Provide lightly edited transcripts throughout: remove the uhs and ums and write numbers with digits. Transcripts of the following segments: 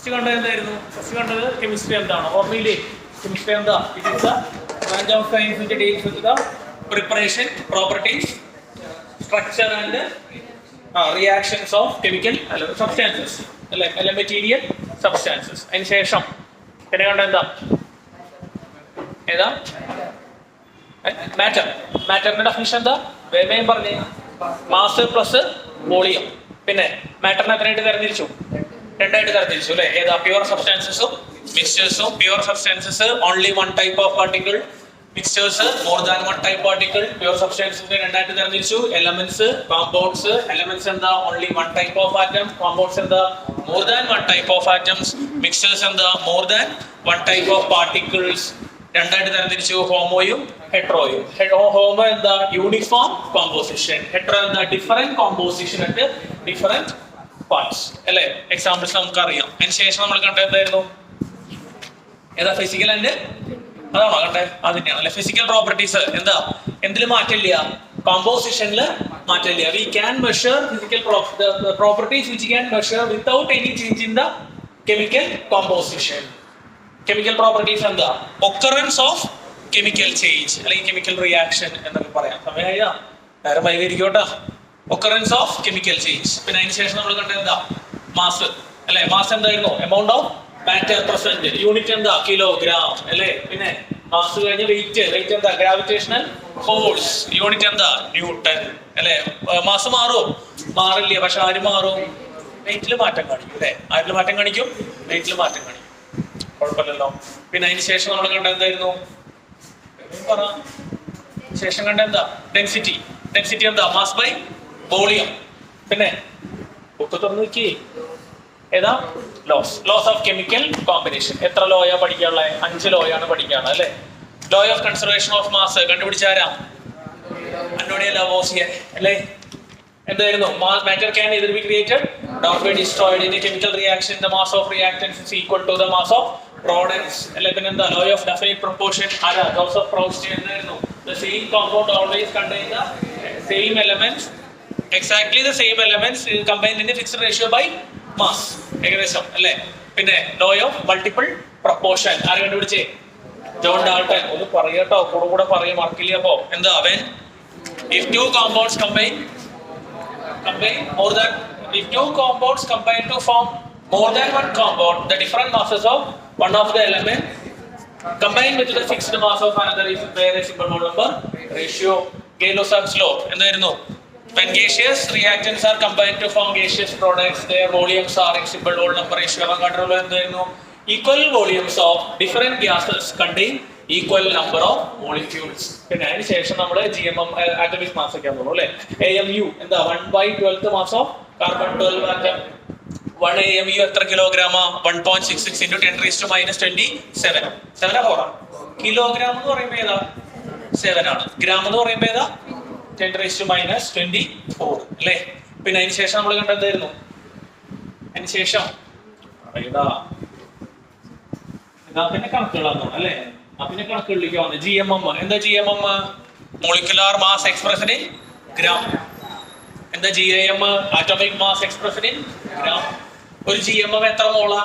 First കണ്ടത് എന്തായിരുന്നു? First കണ്ടത് കെമിസ്ട്രി എന്താണ്? ഓർമ്മയില്ലേ? കെമിസ്ട്രി എന്താ? It is the branch of science which deals with the preparation, properties, structure and reactions of chemical substances അല്ലെ, material substances. അതിന് ശേഷം പിന്നെ കണ്ട എന്താ? ഏതാ? മാറ്റർ. മാറ്ററിന്റെ ഡെഫിനിഷൻ എന്താ? വേഗം പറഞ്ഞേ. Mass plus volume. പിന്നെ മാറ്ററിനെ എത്രയായിട്ട് തരംതിരിച്ചു? രണ്ടായിട്ട് തരംതിരിച്ചു അല്ലെ. ഏതാ? പ്യുവർ സബ്സ്റ്റാൻസസും മിക്സ്ചേഴ്സും. Pure substances only one type of particle, mixtures more than one type particle. Pure സബ്സ്റ്റാൻസസിനെ രണ്ടായിട്ട് തരംതിരിച്ചു. Elements, compounds. എലമെന്റ്സ് എന്താ? Only one type of atom. Compounds എന്താ? More than one type of atoms. Mixtures എന്താ? More than one type of particles. രണ്ടായിട്ട് തരംതിരിച്ചു. ഹോമോയും ഹെട്രോയും. ഹോമോ എന്താ? Uniform composition. ഹെട്രോ എന്താ? ഡിഫറെന്റ് കോമ്പോസിഷൻ ആയിട്ട് ഡിഫറെന്റ് പാർട്സ് അല്ലെ. എക്സാമ്പിൾസ് നമുക്കറിയാം. അതിന് ശേഷം നമ്മൾ കണ്ടത് എന്തായിരുന്നു? ഏതാ? ഫിസിക്കൽ ആൻഡ് അതാണോ കണ്ടേ? അത് തന്നെയാണ് അല്ലെ. ഫിസിക്കൽ പ്രോപ്പർട്ടീസ് എന്താ? എന്തിൽ മാറ്റില്ല? കോമ്പോസിഷനിൽ മാറ്റില്ല. We can measure physical properties which can measure without any change in the chemical composition. Chemical properties എന്താ? ഒക്കറൻസ് ഓഫ് കെമിക്കൽ ചേഞ്ച് അല്ലെങ്കിൽ കെമിക്കൽ റിയാക്ഷൻ എന്നൊക്കെ പറയാം. സമയമാ നേരം വൈകരിക്കോട്ടാ. Occurrence of chemical change. പിന്നെ അതിന് ശേഷം നമ്മൾ കണ്ടത് എന്താ? മാസ് അല്ലെ. മാസ് എന്തായിരുന്നു? Amount of matter present. Unit എന്താ? കിലോഗ്രാം അല്ലെ. പിന്നെ മാസ് കഴിഞ്ഞ് വെയിറ്റ്. വെയിറ്റ് എന്താ? Gravitational force. യൂണിറ്റ് എന്താ? ന്യൂട്ടൺ അല്ലെ. മാസ് മാറും? മാറില്ല. പക്ഷെ ആര് മാറും? വെയിറ്റിൽ മാറ്റം കാണിക്കും അല്ലെ. ആരിൽ മാറ്റം കാണിക്കും? വെയിറ്റിൽ മാറ്റം കാണിക്കും. കുഴപ്പമില്ലല്ലോ. പിന്നെ അതിന് ശേഷം നമ്മൾ കണ്ട എന്തായിരുന്നു? പറ. ശേഷം കണ്ട എന്താ? ഡെൻസിറ്റി. ഡെൻസിറ്റി എന്താ? Mass by volume. പിന്നെ ബുക്ക് തുറന്നു നോക്കി. ഏതാ? Laws. Laws of chemical combination. എത്ര ലോയാ പഠിക്കാനുള്ളത്? 5 ലോയാണ് പഠിക്കാനുള്ളത് അല്ലെ. Law of conservation of mass കണ്ടുപിടിച്ചാരാ? അന്റോണിയോ ലാവോസിയർ അല്ലെ. എന്തായിരുന്നു? Matter can either be created or be destroyed in a chemical reaction. The mass of reactants is equal to the mass of products. അല്ലെ. പിന്നെ എന്താ? Law of definite proportion. ആരാ? Gauss of Proust എന്നായിരുന്നു. The same compound always contain the same elements, exactly the same elements combined in a fixed ratio by mass. ഏകദേശം അല്ലെ. പിന്നെ law of multiple proportion ആര് കണ്ടുപിടിച്ചേ? John Dalton. ഒന്ന് പറയട്ടോ, കൂടെ പറയും, മറക്കില്ല. അപ്പോ എന്താ? When if two compounds combine more than, if two compounds combine to form more than one compound, the different masses of one of the element combined with the fixed mass of another is where a simple mole number ratio. Gay-Lussac's law എന്തായിരുന്നു? When gaseous reactants are combined to form gaseous products, their volumes are in simple mole number ratio. കണ്ടല്ലോ എന്തായിരുന്നു? Equal volumes of different gases contain equal number of molecules. പിന്നെ അതിന് ശേഷം നമ്മൾ GMM atomic mass ഒക്കെ ആണല്ലോ അല്ലേ. AMU എന്താ? 1/12 mass of carbon 12 atom. 1 AMU എത്ര കിലോഗ്രാമാ? 1.66 into 10⁻⁻27. 7 കിലോഗ്രാം എന്ന് പറയുമ്പോൾ ഏതാ? 7 ആണ്. ഗ്രാം എന്ന് പറയുമ്പോൾ ഏതാ? 10⁻24 അല്ലേ. പിന്നെ അതിന് ശേഷം നമ്മൾ കണ്ടെന്തായിരുന്നു? അതിന് ശേഷം പിന്നെ കണക്കുകളാണ് അല്ലേ. പിന്നെ കണക്കുകളിലേക്ക് വന്നു. GMM എന്താ? GMM molecular mass expressed in gram. എന്താ? GAM atomic mass expressed in gram. ഒരു GMM എത്ര മോളാ?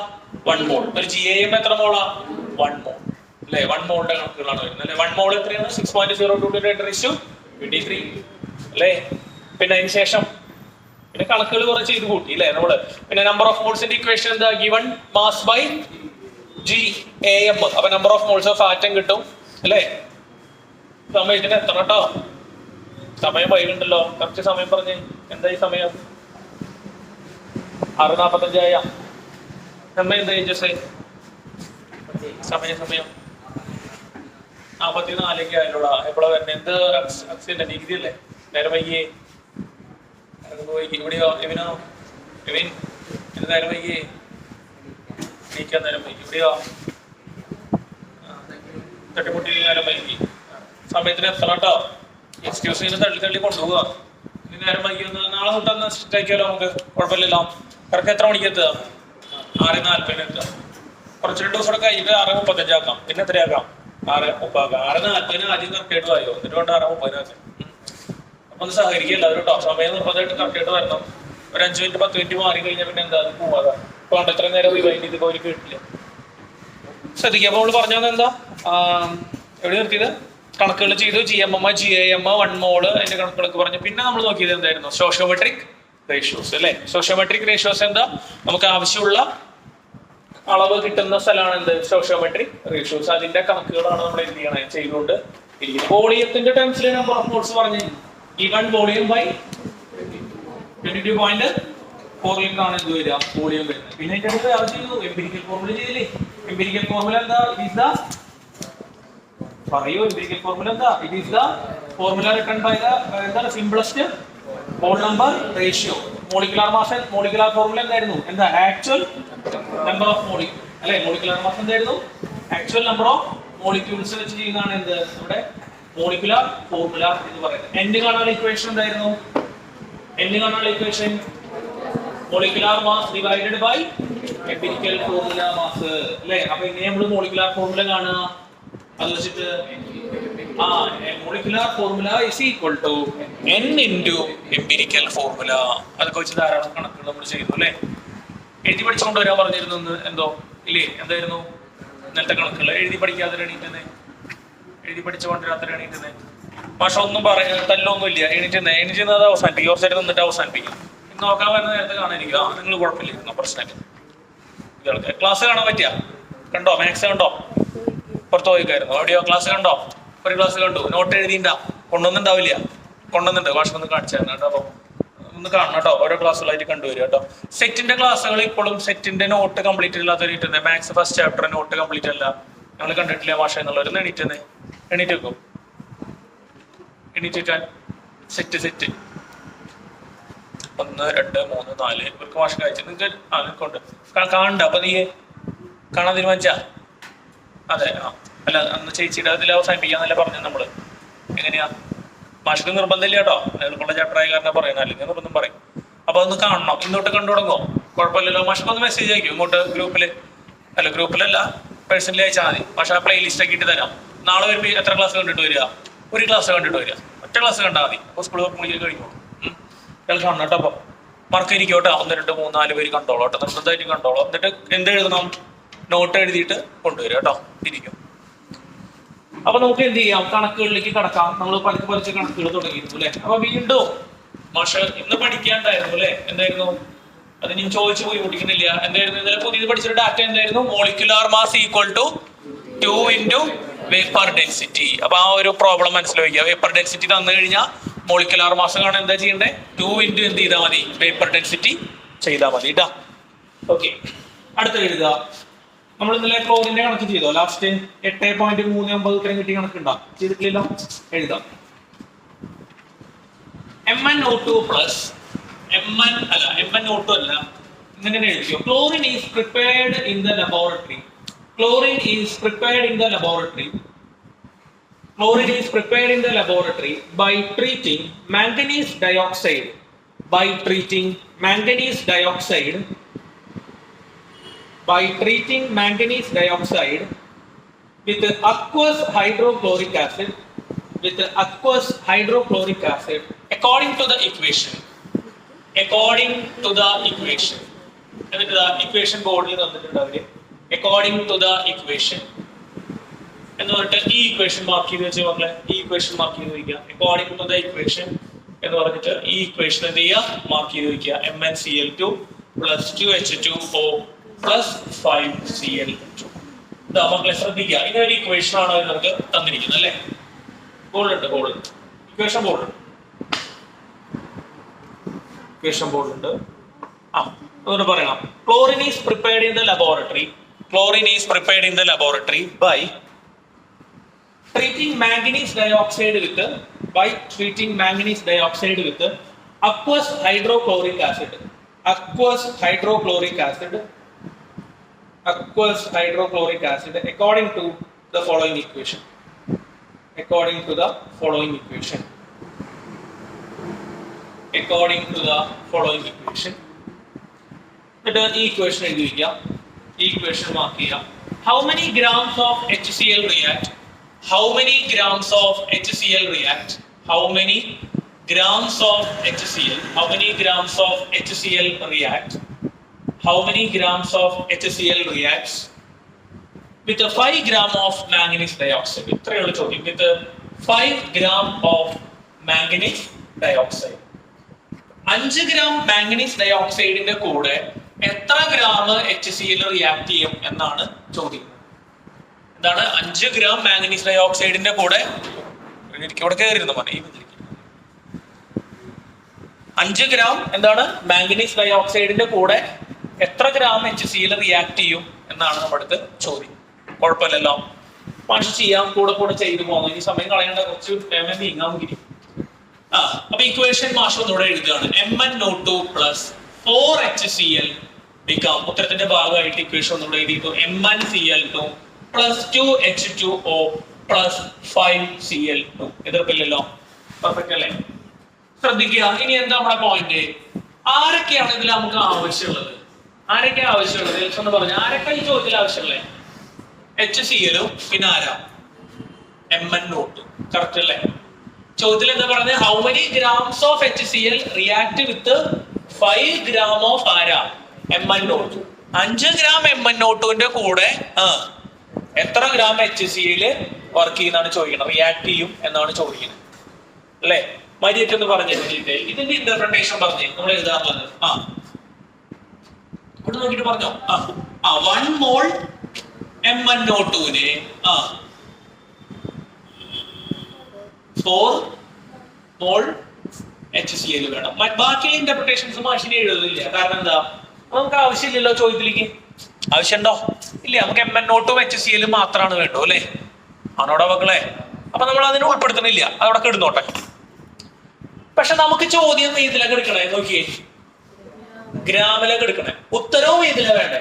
1 മോൾ. ഒരു GAM എത്ര മോളാ? 1 മോൾ അല്ലേ. 1 മോളിന്റെ കണക്കുകളാണ് വരുന്നത് അല്ലെ. 1 മോൾ എത്രയാണ്? 6.02 10⁻23 അല്ലേ. പിന്നെ അതിന് ശേഷം പിന്നെ കണക്കുകൾ കുറച്ച് ചെയ്ത് കൂട്ടി അല്ലേ നമ്മള്. പിന്നെ നമ്പർ ഓഫ് മോൾസിന്റെ ഇക്വേഷൻ എന്താ? Given mass by GAM. അപ്പൊ number of moles of atom കിട്ടും അല്ലേ. സമയത്തിന് എത്ര കേട്ടോ? സമയം വൈകുണ്ടല്ലോ. കറക്റ്റ് സമയം പറഞ്ഞേ. എന്താ ഈ സമയം? 6:45 സമയം എന്താ? സമയം 44 ആയാലോടാ. എപ്പോഴാ വരുന്നത്? എന്ത് അക്സിഡന്റ്? ഡിഗ്രി അല്ലേ. നേരം വൈകിയേ. ഇവിടെയോ? എവിനോ? എവിൻ എന്ത് നേരം വൈകിയേ? നീക്കാൻ നേരം വൈകി. ഇവിടെയോ? തട്ടിമുട്ടി നേരം വൈകി. സമയത്തിന് എത്ര കേട്ടോ? എക്സ്ക്യൂസ് ചെയ്ത് തള്ളി കൊണ്ടുപോവുക. ഇനി നേരം വൈകി ഒന്ന് നാളെ തൊട്ടന്ന് കഴിക്കാമല്ലോ നമുക്ക്. കുഴപ്പമില്ലല്ലോ. കറക്റ്റ് എത്ര മണിക്ക് എത്തുക? 6:40 എത്തുക. കുറച്ച് 2 ദിവസം കൂടെ കഴിഞ്ഞിട്ട് 6:35 ആക്കാം. പിന്നെ എത്രയാക്കാം? 6:30 ആക്കാം. 6:40 ആദ്യം കറക്റ്റായിട്ട് വായോ. എന്നിട്ട് കൊണ്ട് 6:30 ആക്കാം. അപ്പൊ ഒന്ന് സഹകരിക്കില്ല. അതൊരു സമയം നിർബന്ധമായിട്ട് കറക്റ്റായിട്ട് വരണം. ഒരു 5 മിനിറ്റ് 10 മിനിറ്റ് മാറി കഴിഞ്ഞാൽ പിന്നെ എന്താ? പോവാതെ അതുകൊണ്ട് എത്ര നേരം റിവൈൻഡ് ചെയ്ത് പോയി കേട്ടില്ല. ശ്രദ്ധിക്കുക. അപ്പോൾ നമ്മൾ പറഞ്ഞത് എന്താ, എവിടെ നിർത്തിയത്? കണക്കുകൾ ചെയ്തു. GMM, GAM, 1 മോള് അതിന്റെ കണക്കുകളൊക്കെ പറഞ്ഞു. പിന്നെ നമ്മൾ നോക്കിയത് എന്തായിരുന്നു? സോഷ്യോമെട്രിക് റേഷ്യോസ് അല്ലെ. സോഷ്യോമെട്രിക് റേഷ്യോസ് എന്താ? നമുക്ക് ആവശ്യമുള്ള അളവ് കിട്ടുന്ന സ്ഥലമാണ് എന്ത്? Stoichiometric ratios. അതിന്റെ കണക്കുകളാണ് നമ്മൾ എന്ത് ചെയ്യണേ? ചെയ്തുകൊണ്ട് ഇരിക്കുന്നത്. വോളിയത്തിന്റെ ടേംസിൽ നമ്പർ ഓഫ് മോൾസ് പറഞ്ഞു. ഈവൻ വോളിയം ബൈ 22.4 ലിറ്ററാണ് എന്ത് വരിക? വോളിയം വരുന്നത്. പിന്നെ അതിന്റെ അടുത്ത് ആവശ്യം എംപിരിക്കൽ ഫോർമുല ചെയ്തില്ലേ? എംപിരിക്കൽ ഫോർമുല എന്താ? ഇറ്റ് ഈസ് ദ പറയൂ. എംപിരിക്കൽ ഫോർമുല എന്താ? It is the formula written by the എന്താണ്? Simplest mole number ratio. Molecular mass, molecular formula എന്തായിരുന്നു? എന്താ? ആക്ച്വൽ നമ്പർ ഓഫ് മോളിക്യൂൾ അല്ലെ. മോളിക്കുലാർ മാസ് എന്തായിരുന്നു? ആക്ച്വൽ നമ്പർ ഓഫ് മോളിക്യൂൾസ് വെച്ച് ചെയ്യുന്നതാണ് എന്ത്? നമ്മുടെ മോളിക്കുലാർ ഫോർമുല എന്ന് പറയുന്നത്. എൻഡ് കാണാനുള്ള ഇക്വേഷൻ എന്തായിരുന്നു? എൻഡ് കാണാനുള്ള equation molecular mass divided by empirical formula mass അല്ലെ. അപ്പൊ ഇങ്ങനെ നമ്മൾ മോളിക്കുലാർ ഫോർമുല കാണുക. അത് വെച്ചിട്ട് molecular formula is equal to n into empirical formula. അതൊക്കെ വെച്ച് ധാരാളം കണക്കുകൾ നമ്മൾ ചെയ്തു അല്ലെ. എഴുതി പഠിച്ചുകൊണ്ട് വരാൻ പറഞ്ഞിരുന്നു എന്തോ ഇല്ലേ? എന്തായിരുന്നു ഇന്നലത്തെ കണക്കുകൾ? എഴുതി പഠിക്കാതെ എണീറ്റുന്നേ, എഴുതി പഠിച്ചുകൊണ്ടിരാത്ത എണീറ്റുന്നേ. പക്ഷെ ഒന്നും തല്ലൊന്നും ഇല്ല. എണീറ്റുന്നത് അവസാനിപ്പിക്കും. കുറച്ച് നേരം നിന്നിട്ട് അവസാനിപ്പിക്കും. ഇന്ന് നോക്കാൻ വരുന്ന നേരത്തെ കാണാനിരിക്കുക. നിങ്ങൾ കുഴപ്പമില്ല, പ്രശ്നമില്ല. ഇയാൾക്ക് ക്ലാസ് കാണാൻ പറ്റിയ കണ്ടോ? മാത്സ് കണ്ടോ? പുറത്ത് പോയിക്കായിരുന്നു. ഓഡിയോ ക്ലാസ് കണ്ടോ? ഒരു ക്ലാസ് കണ്ടു. നോട്ട് എഴുതിണ്ടാ? കൊണ്ടുവന്നുണ്ടാവില്ല. കൊണ്ടുവന്നിട്ട് ഭാഷ ഒന്ന് കാണിച്ചായിരുന്നു കേട്ടോ. അപ്പൊ ഒന്ന് കാണണം കേട്ടോ. ഓരോ ക്ലാസ്സുകളായിട്ട് കണ്ടുവരിക കേട്ടോ. സെറ്റിന്റെ ക്ലാസ്സുകൾ ഇപ്പോഴും സെറ്റിന്റെ നോട്ട് കംപ്ലീറ്റ് ഇല്ലാത്തവരിട്ടുന്നത്. Maths first chapter note complete അല്ല. ഞങ്ങൾ കണ്ടിട്ടില്ല ഭാഷ എന്നുള്ളവരൊന്ന് എണീറ്റുന്നേ. എണീറ്റ് വെക്കും. എണീറ്റാൻ സെറ്റ് 1, 2, 3, 4 ഇവർക്ക് ഭാഷ കഴിച്ചു. നിങ്ങൾക്ക് കൊണ്ട് കാണണ്ട. അപ്പൊ നീ കാണാൻ തീരുമാനിച്ചാ? അതെ. അല്ല, അന്ന് ചേച്ചിയുടെ അതിൽ അവസാനിപ്പിക്കാന്നല്ല പറഞ്ഞു നമ്മള്. എങ്ങനെയാ? മാഷക്ക് നിർബന്ധമില്ല കേട്ടോ. നിങ്ങൾക്കുള്ള ചാപ്റ്റർ ആയ കാരണം പറയുന്നത്, അല്ലെങ്കിൽ നിർബന്ധം പറയും. അപ്പൊ അതൊന്ന് കാണണം. ഇന്നോട്ട് കണ്ടു തുടങ്ങോ? കുഴപ്പമില്ലല്ലോ. മാഷക്ക് ഒന്ന് മെസ്സേജ് അയക്കും ഇങ്ങോട്ട്. ഗ്രൂപ്പിലല്ല, പേഴ്സണലി അയച്ചാൽ മതി. പക്ഷെ ആ പ്ലേലിസ്റ്റ് ആക്കിയിട്ട് തരാം. നാളെ വരുമ്പോൾ എത്ര ക്ലാസ് കണ്ടിട്ട് വരിക? ഒരു ക്ലാസ് കണ്ടിട്ട് വരിക. ഒറ്റ ക്ലാസ് കണ്ടാൽ മതി. അപ്പോൾ സ്കൂൾ മുകളിൽ കഴിഞ്ഞു ഇയാൾ കാണണം കേട്ടോ. അപ്പം മാർക്കിരിക്കും കേട്ടോ. 1, 2, 3, 4 പേര് കണ്ടോളൂ കേട്ടോ. നിർബന്ധമായിട്ടും കണ്ടോളൂ. എന്നിട്ട് എന്ത് എഴുതണം? നോട്ട് എഴുതിയിട്ട് കൊണ്ടുവരിക കേട്ടോ. ഇരിക്കും. അപ്പൊ നമുക്ക് എന്ത് ചെയ്യാം? കണക്കുകളിലേക്ക് കടക്കാം. നമ്മൾ പലിച്ച് കണക്കുകൾ തുടങ്ങിയിരുന്നു അല്ലെ. അപ്പൊ വീണ്ടും മാഷ് ഇന്ന് പഠിക്കാണ്ടായിരുന്നു അല്ലെ. എന്തായിരുന്നു അത്? ഞാൻ ചോദിച്ചു പോയി കുട്ടിക്കുന്നില്ല. എന്തായിരുന്നു ഇന്നലെ പുതിയത് പഠിച്ചൊരു ഡാറ്റ? എന്തായിരുന്നു? Molecular mass equal to 2 into vapour density. അപ്പൊ ആ ഒരു പ്രോബ്ലം മനസ്സിലാക്കുക. വേപ്പർ ഡെൻസിറ്റി തന്നു കഴിഞ്ഞാൽ മോളിക്കുലാർ മാസ് കാണാൻ എന്താ ചെയ്യണ്ടേ? 2 ഇൻറ്റു എന്ത് ചെയ്താൽ മതി? വേപ്പർ ഡെൻസിറ്റി ചെയ്താൽ മതി കേട്ടോ. ഓക്കെ, അടുത്ത എഴുതുക. നമ്മൾ ഇന്നലെ ക്ലോറിന്റെ കണക്ക് ചെയ്തോ? ലാസ്റ്റ് 8.39 ഉത്തരം കിട്ടിയ കണക്കുണ്ടോ? ചെയ്തിട്ടില്ലല്ലോ. എഴുതാം. MnO2 പ്ലസ് MnO2 അല്ല, ഇങ്ങനെ എഴുതിയോ? Chlorine is prepared in the laboratory. Chlorine is prepared in the laboratory. Chlorine is prepared in the laboratory by treating manganese dioxide. By treating manganese dioxide. By treating manganese dioxide with aqueous hydrochloric acid. With aqueous hydrochloric acid. According to the equation. According to the equation. എന്നിട്ട് the equation ബോർഡിൽ തന്നിട്ടുണ്ട് അവര്. According to the equation എന്ന് പറഞ്ഞിട്ട് ഈ equation mark ചെയ്ത് വെച്ച് മക്കളെ. ഈ ഇക്വേഷൻ മാർക്ക് ചെയ്ത് വയ്ക്കുക. അക്കോർഡിംഗ് ടു ദ ഇക്വേഷൻ എന്ന് പറഞ്ഞിട്ട് ഈ ഇക്വേഷൻ എന്ത് ചെയ്യുക? മാർക്ക് ചെയ്ത് വയ്ക്കുക. MnCl2 plus 2H2O plus 5Cl2. ഇതാ മക്കളെ ശ്രദ്ധിക്കുക. ഇതൊരു ഇക്വേഷൻ ആണ് നമുക്ക് തന്നിരിക്കുന്നത് അല്ലേ. ബോർഡ് ഇക്വേഷൻ ബോർഡ് ഉണ്ട്. അതുകൊണ്ട് പറയണം. Chlorine is prepared in the laboratory. Chlorine is prepared in the laboratory by treating manganese dioxide with aqueous hydrochloric acid. Aqueous hydrochloric acid according to the following equation. According to the following equation. The equation എഴുതി വയ്ക്കുക. Equation mark ചെയ്യുക. How many grams of HCl react? How many grams of HCl react? How many grams of HCl? How many grams of HCl react? how many grams of HCl reacts with a 5 gram of manganese dioxide? ഇത്രയുള്ള ചോദ്യം. With a 5 gram of manganese dioxide. 5 gram manganese dioxide കൂടെ എത്ര gram HCl react ചെയ്യും എന്നാണ് ചോദ്യം. എന്താണ് 5 gram manganese dioxide കൂടെ ഇവിടെ കയറിയിരുന്നു മോനെ. 5 gram എന്താണ് മാംഗനീസ് ഡയോക്സൈഡിന്റെ കൂടെ എത്ര ഗ്രാം HCl റിയാക്ട് ചെയ്യും എന്നാണ് നമ്മുടെ അടുത്ത് ചോദ്യം. കുഴപ്പമില്ലല്ലോ, മാഷ് ചെയ്യാം, കൂടെ കൂടെ ചെയ്തു പോകുന്നു. ഈ സമയം കളയേണ്ട, കുറച്ച് നീങ്ങാൻ മുന്നിൽ. അപ്പൊ ഇക്വേഷൻ മാഷ് ഒന്നുകൂടെ എഴുതുകയാണ്. MnO2 plus 4HCl become, ഉത്തരത്തിന്റെ ഭാഗമായിട്ട് ഇക്വേഷൻ ഒന്നുകൂടെ എഴുതിയിട്ടു. MnCl2 plus 2H2O plus 5Cl2. എതിർപ്പില്ലല്ലോ, പെർഫെക്റ്റ് അല്ലേ? ശ്രദ്ധിക്കുക. ഇനി എന്താ നമ്മുടെ പോയിന്റ്? ആരൊക്കെയാണ് ഇതിൽ നമുക്ക് ആവശ്യമുള്ളത്? ആരൊക്കെ ആവശ്യമുള്ളത് എന്ന് പറഞ്ഞ ആരൊക്കെ ഈ ചോദ്യത്തിൽ ആവശ്യമുള്ളത്? HCl പിന്നെ ആരാ? MnO2. കറക്റ്റ് അല്ലേ? ചോദ്യത്തിൽ എന്താ പറഞ്ഞത്? How many grams of HCl react with 5 gram of ആരാ? MnO2. 5 gram MnO2ന്റെ കൂടെ എത്ര ഗ്രാം HCl വർക്ക് ചെയ്യുന്നതാണ് ചോദിക്കുന്നത്, റിയാക്ട് ചെയ്യും എന്നാണ് ചോദിക്കുന്നത് അല്ലേ? മരിയെന്ന് പറഞ്ഞിട്ട് ഇതിന്റെ ഇന്റർപ്രിട്ടേഷൻ പറഞ്ഞേ നമ്മൾ എഴുതാറുള്ളത്. ഇവിടെ നോക്കിട്ട് പറഞ്ഞോ. 1 മോൾ MnO2നെ 4 മോൾ HCl വേണം. ബാക്കിയുള്ള ഇന്റർപ്രിട്ടേഷൻസ് മാഷിനെ എഴുതുന്നില്ല. കാരണം എന്താ? നമുക്ക് ആവശ്യമില്ലല്ലോ ചോദ്യത്തിലേക്ക്. ആവശ്യമുണ്ടോ? ഇല്ല. നമുക്ക് MnO2 HCl മാത്രമാണ് വേണ്ടു അല്ലേ? ആണോടാ മക്കളെ? അപ്പൊ നമ്മൾ അതിനെ ഉൾപ്പെടുത്തണില്ല, അതവിടെ കിടന്നോട്ടെ. പക്ഷെ നമുക്ക് ചോദ്യം ഇതിലൊക്കെ എടുക്കണേ. നോക്കിയേ, ഗ്രാമിലൊക്കെ എടുക്കണേ. ഉത്തരവും ഇതിലെ വേണ്ടേ?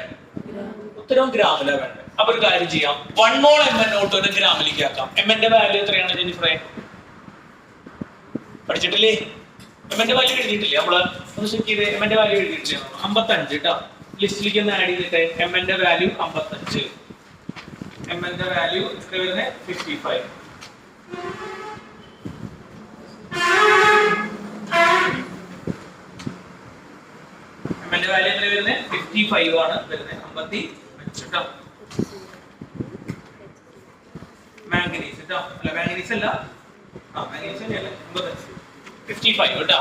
ഉത്തരവും ഗ്രാമിലെ വേണ്ടേ? അപ്പൊ ഒരു കാര്യം ചെയ്യാം. 1 മോൾ MnO2 ഗ്രാമിലേക്ക് ആക്കാം. എമ്മിന്റെ വാല്യൂ എത്രയാണ് ജെന്നിഫറെ? പഠിച്ചിട്ടില്ലേ? എമ്മിന്റെ വാല്യൂ എഴുതിയിട്ടില്ലേ? നമ്മള് ഒന്ന് ചെക്ക് ചെയ്ത് എമ്മിന്റെ വാല്യൂ എഴുതിയിട്ടില്ലേ? 55 കേട്ടോ. ലിസ്റ്റിലേക്ക് ഒന്ന് ആഡ് ചെയ്തിട്ട് എമ്മിന്റെ വാല്യൂ 55. എമ്മിന്റെ വാല്യൂ എത്ര വരുന്നത്? 55. എമ്മിന്റെ വാല്യൂ എത്ര വരുന്നത്? 55 ആണ് വരുന്നത്. 55 കേട്ടോ. മാംഗനീസ് കേട്ടോ. അല്ല മാംഗനീസ് അല്ല, മാംഗനീസ് അല്ലേ? 55 കേട്ടോ.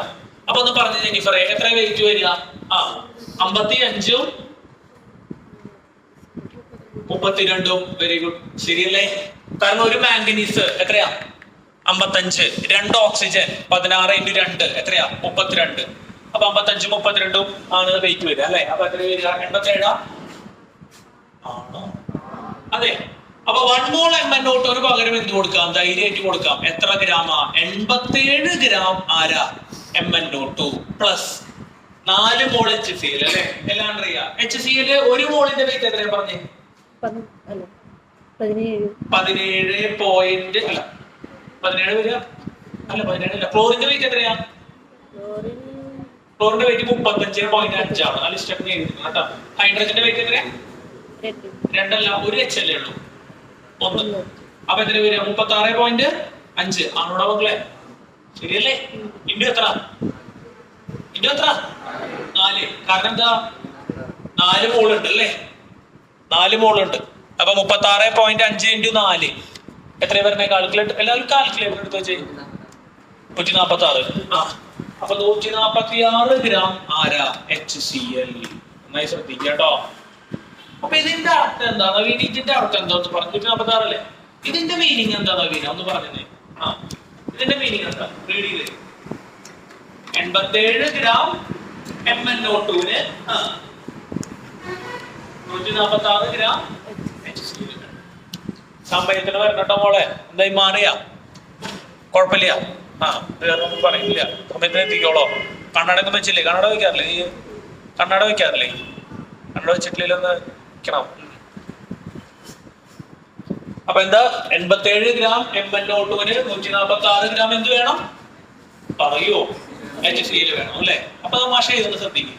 അപ്പൊ ഒന്ന് പറഞ്ഞു ജെന്നിഫറെ, എത്ര വെയിറ്റ് വരിക? 55ഉം 32ഉം. വെരി ഗുഡ്, ശരിയല്ലേ? കാരണം ഒരു മാംഗനീസ് എത്രയാ? 55. 2 ഓക്സിജൻ 16 × 2 എത്രയാ? 32. അപ്പൊ 55ഉം 32ഉം ആണ് വെയിറ്റ് വരിക അല്ലെ? അപ്പൊ എത്ര വരിക? 87 ആണോ? അതെ. അപ്പൊ 1 മോൾ MnO2 പകരം എന്ത് കൊടുക്കാം? ധൈര്യമായിട്ട് കൊടുക്കാം. എത്ര ഗ്രാമാ? 87 ഗ്രാം ആരാ? MnO2 പ്ലസ് 4 മോൾ HCl അല്ലെ? എല്ലാം അറിയാം. HCl 1 മോളിന്റെ വെയിറ്റ് എത്രയാ പറഞ്ഞേ? 17 പോയിന്റ് അല്ല 17 വരിക അല്ല 17 അല്ല. ക്ലോറിന്റെ വെയിറ്റ് എത്രയാ? ക്ലോറിന്റെ വെയിറ്റ് 35.5 ആണ്. ആ ലിസ്റ്റ് ഒക്കെ എഴുതിയിരിക്കുന്നത് കേട്ടോ. ഹൈഡ്രജന്റെ വെയിറ്റ് എത്രയാ? 2 അല്ല, 1 HL ഉള്ളൂ, 1. അപ്പൊ എത്ര വരിക? 36.5 ആണോടാ മക്കളെ? ശരിയല്ലേ? ഇൻഡു എത്ര? 4. കാരണം എന്താ? 4 മോൾ ഉണ്ട് അല്ലേ? 4 മോൾ ഉണ്ട്. അപ്പൊ 36.5 × 4 എത്ര വരുന്നത്? കാൽക്കുലേറ്റർ എല്ലാവരും കാൽക്കുലേറ്റർ എടുത്ത് വെച്ച് 146. അപ്പൊ 146 ഗ്രാം ആരാ? HCl. നന്നായി ശ്രദ്ധിക്കുക കേട്ടോ. അപ്പൊ ഇതിന്റെ അർത്ഥം എന്താ നവീൻ? ഇതിന്റെ അർത്ഥം എന്താന്ന് പറഞ്ഞു? 146 അല്ലേ? ഇതിന്റെ മീനിങ് എന്താ നവീന? ഒന്ന് പറഞ്ഞേ. ഇതിന്റെ മീനിങ് എന്താ? റീഡ് ചെയ്ത് 87 ഗ്രാം MnO2ന് 146 ഗ്രാം HCl. സമയത്തിന് വരണട്ടോ മോളെ. എന്തായി മാറിയാ? കുഴപ്പമില്ല. വേറൊന്നും പറയില്ല. സമയത്തിന് എത്തിക്കോളോ. കണ്ണടയൊന്നും വെച്ചില്ലേ? കണ്ണട വെക്കാറില്ലേ? നീ കണ്ണട വെക്കാറില്ലേ? കണ്ണട വെച്ചിട്ടില്ലൊന്ന് വെക്കണം. അപ്പൊ എന്താ? 87 ഗ്രാം MnO2ന് 146 ഗ്രാം എന്ത് വേണം? പറയോ? HCl വേണം അല്ലെ? അപ്പൊ മാഷ ഇതൊന്ന് ശ്രദ്ധിക്കും.